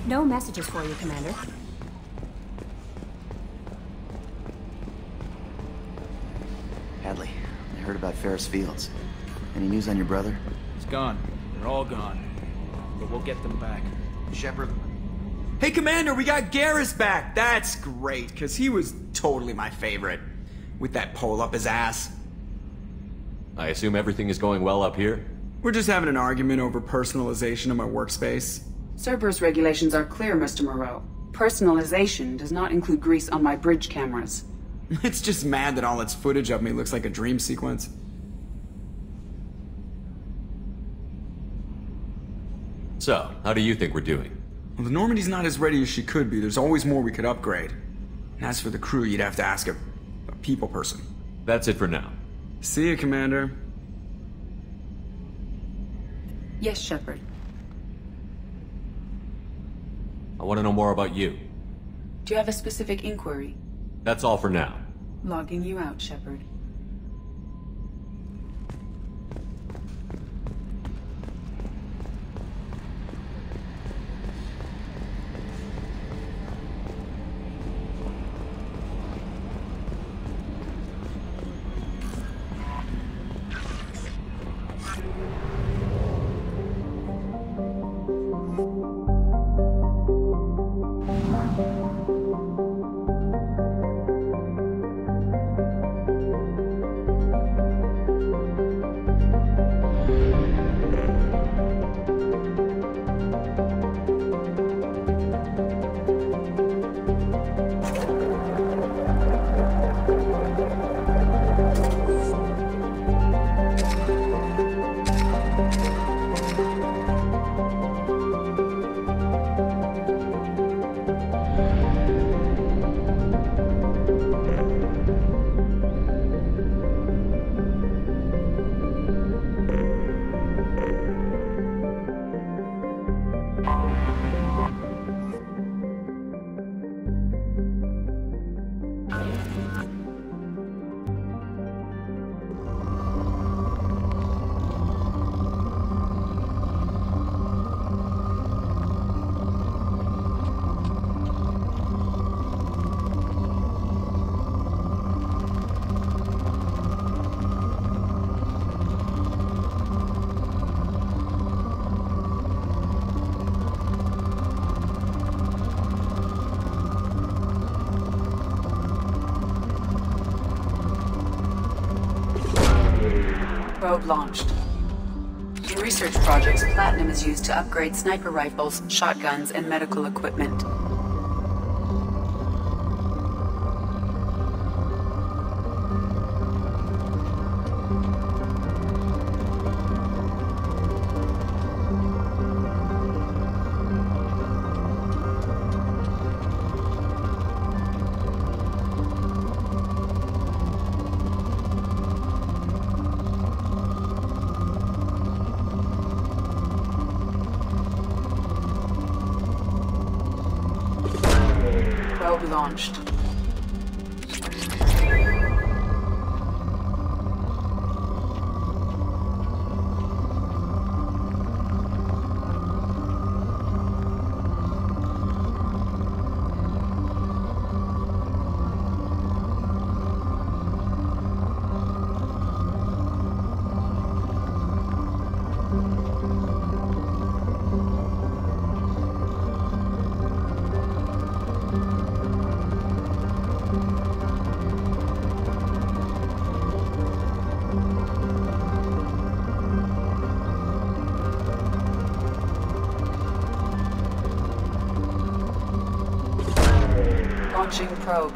No messages for you, Commander. Hadley, I heard about Ferris Fields. Any news on your brother? He's gone. They're all gone. But we'll get them back. Shepard? Hey, Commander, we got Garrus back! That's great, because he was totally my favorite. With that pole up his ass. I assume everything is going well up here? We're just having an argument over personalization of my workspace. Cerberus regulations are clear, Mr. Moreau. Personalization does not include grease on my bridge cameras. It's just mad that all its footage of me looks like a dream sequence. So, how do you think we're doing? Well, the Normandy's not as ready as she could be. There's always more we could upgrade. And as for the crew, you'd have to ask a people person. That's it for now. See you, Commander. Yes, Shepard. I want to know more about you. Do you have a specific inquiry? That's all for now. Logging you out, Shepard. Probe launched. In research projects, platinum is used to upgrade sniper rifles, shotguns, and medical equipment. Probe launched. Launching probe.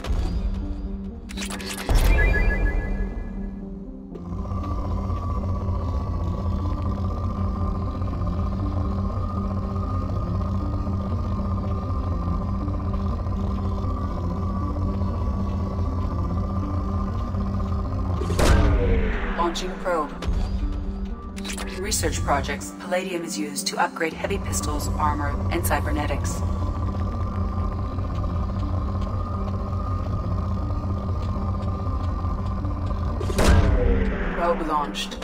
Launching probe. In research projects, palladium is used to upgrade heavy pistols, armor, and cybernetics. Probe launched.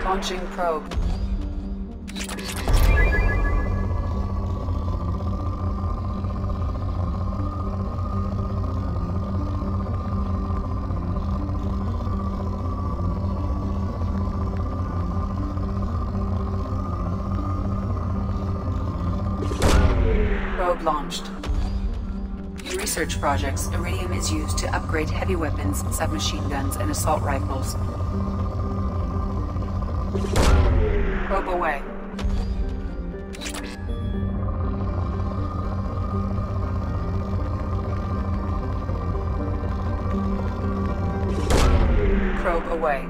Launching probe. Probe launched. In research projects, iridium is used to upgrade heavy weapons, submachine guns, and assault rifles. Probe away. Probe away.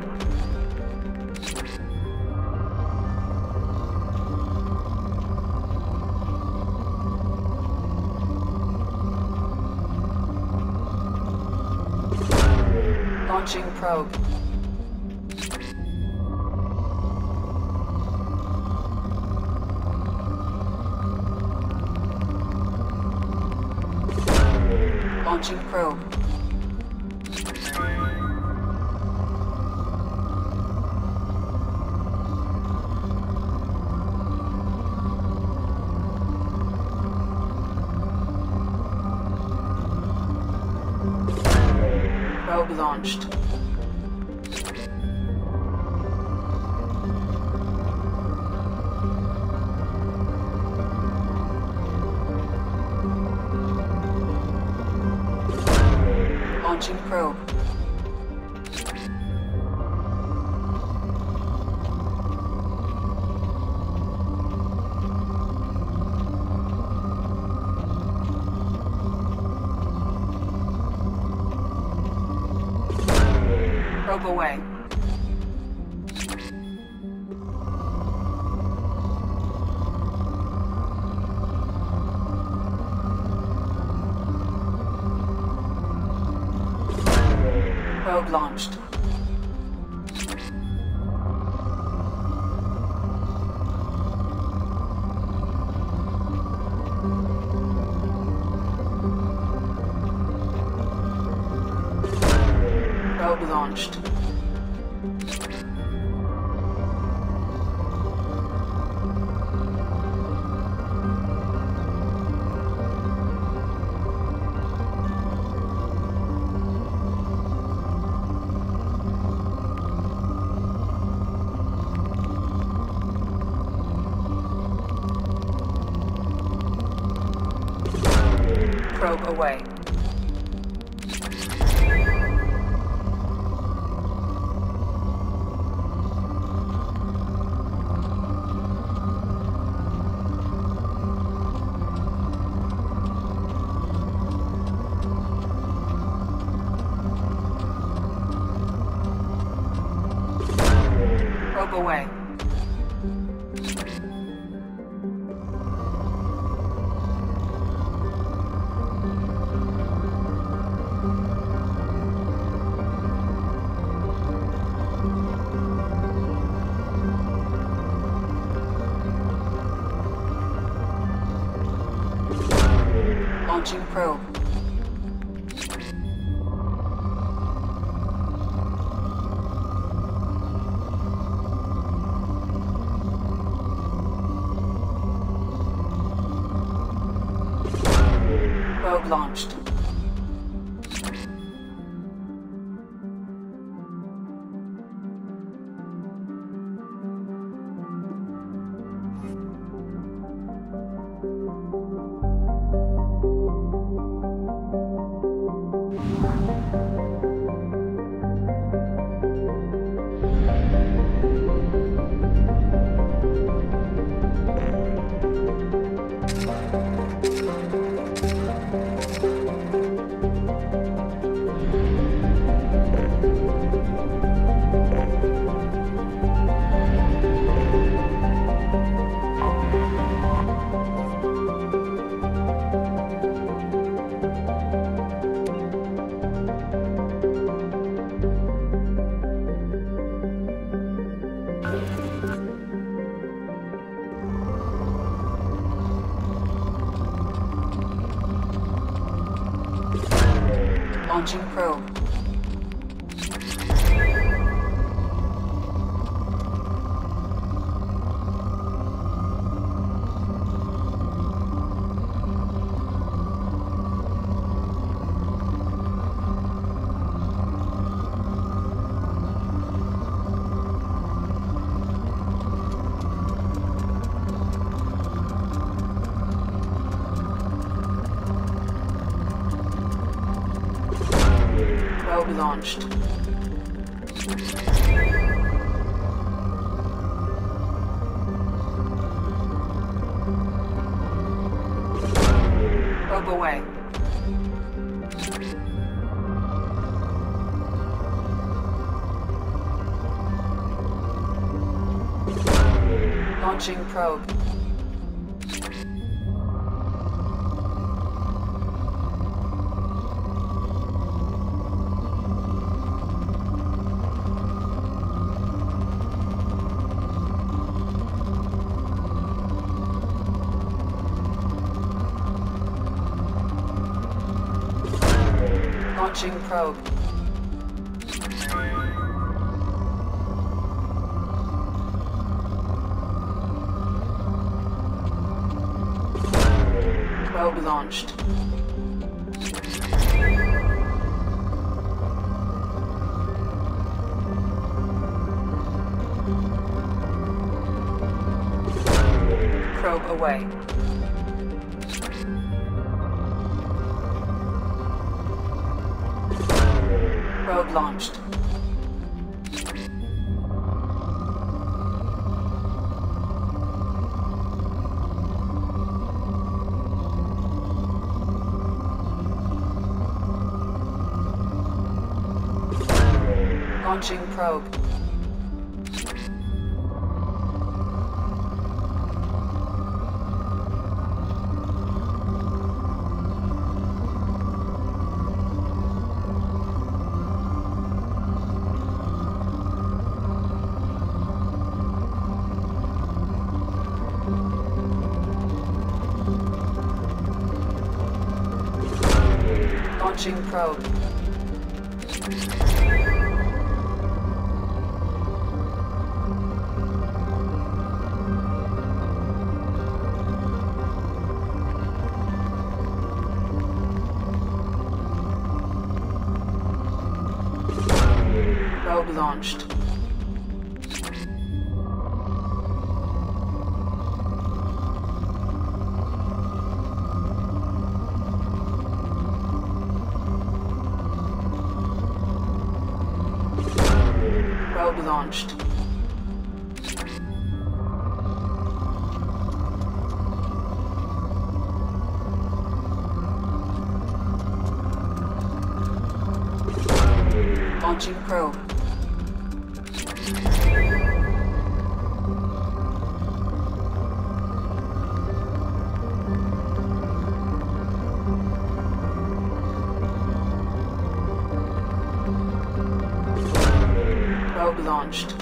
Launching probe. Launching probe. Probe launched. Launching probe. Probe away. Probe launched. Probe launched. Probe away. Probe away. Launching probe. Probe launched. Launching probe. Probe launched. Probe away. Launching probe. Launching probe. Probe launched. Probe away. Probe launched. Launching probe. Launching probe. Probe launched. Probe launched. Launching probe. Probe launched.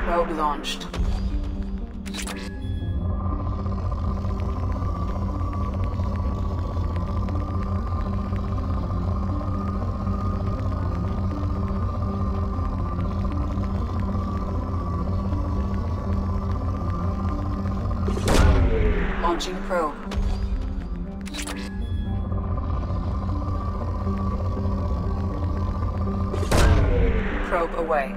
Probe launched. Launching probe. Probe away.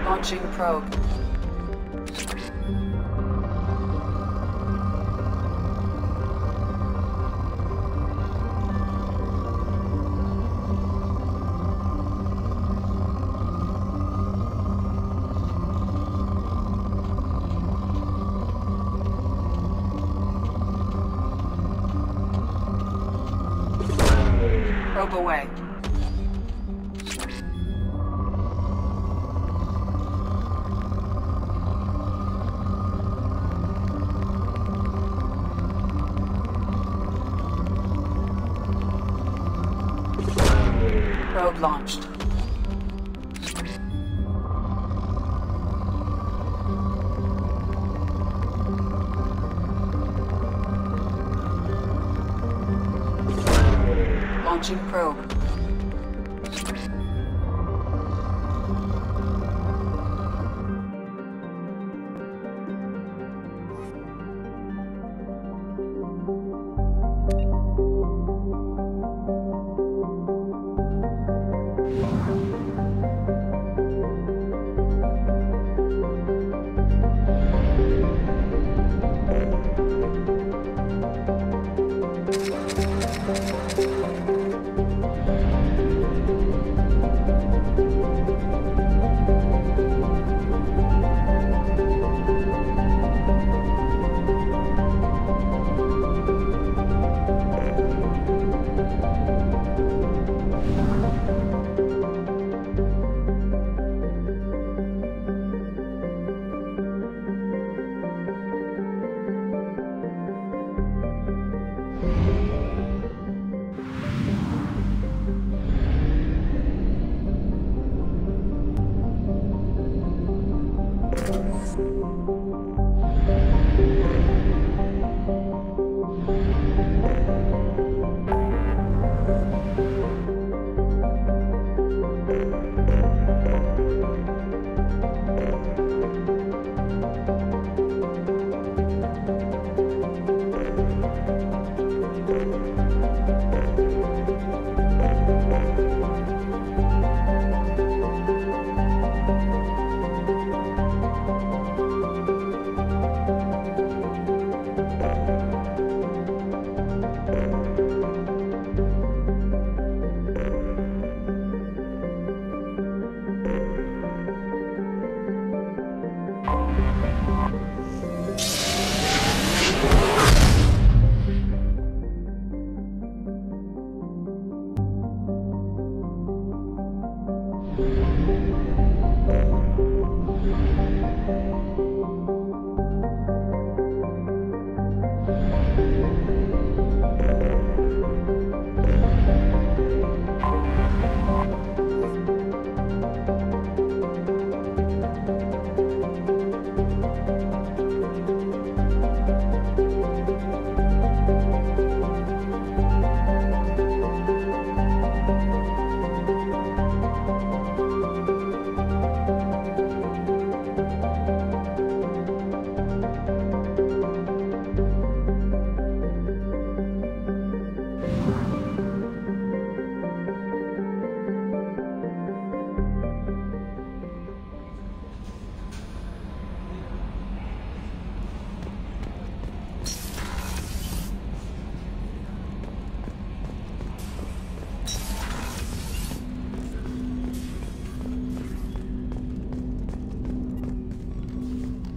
Launching probe. Probe away. Probe launched. Launching probe.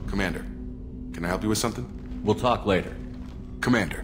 Commander, can I help you with something? We'll talk later. Commander,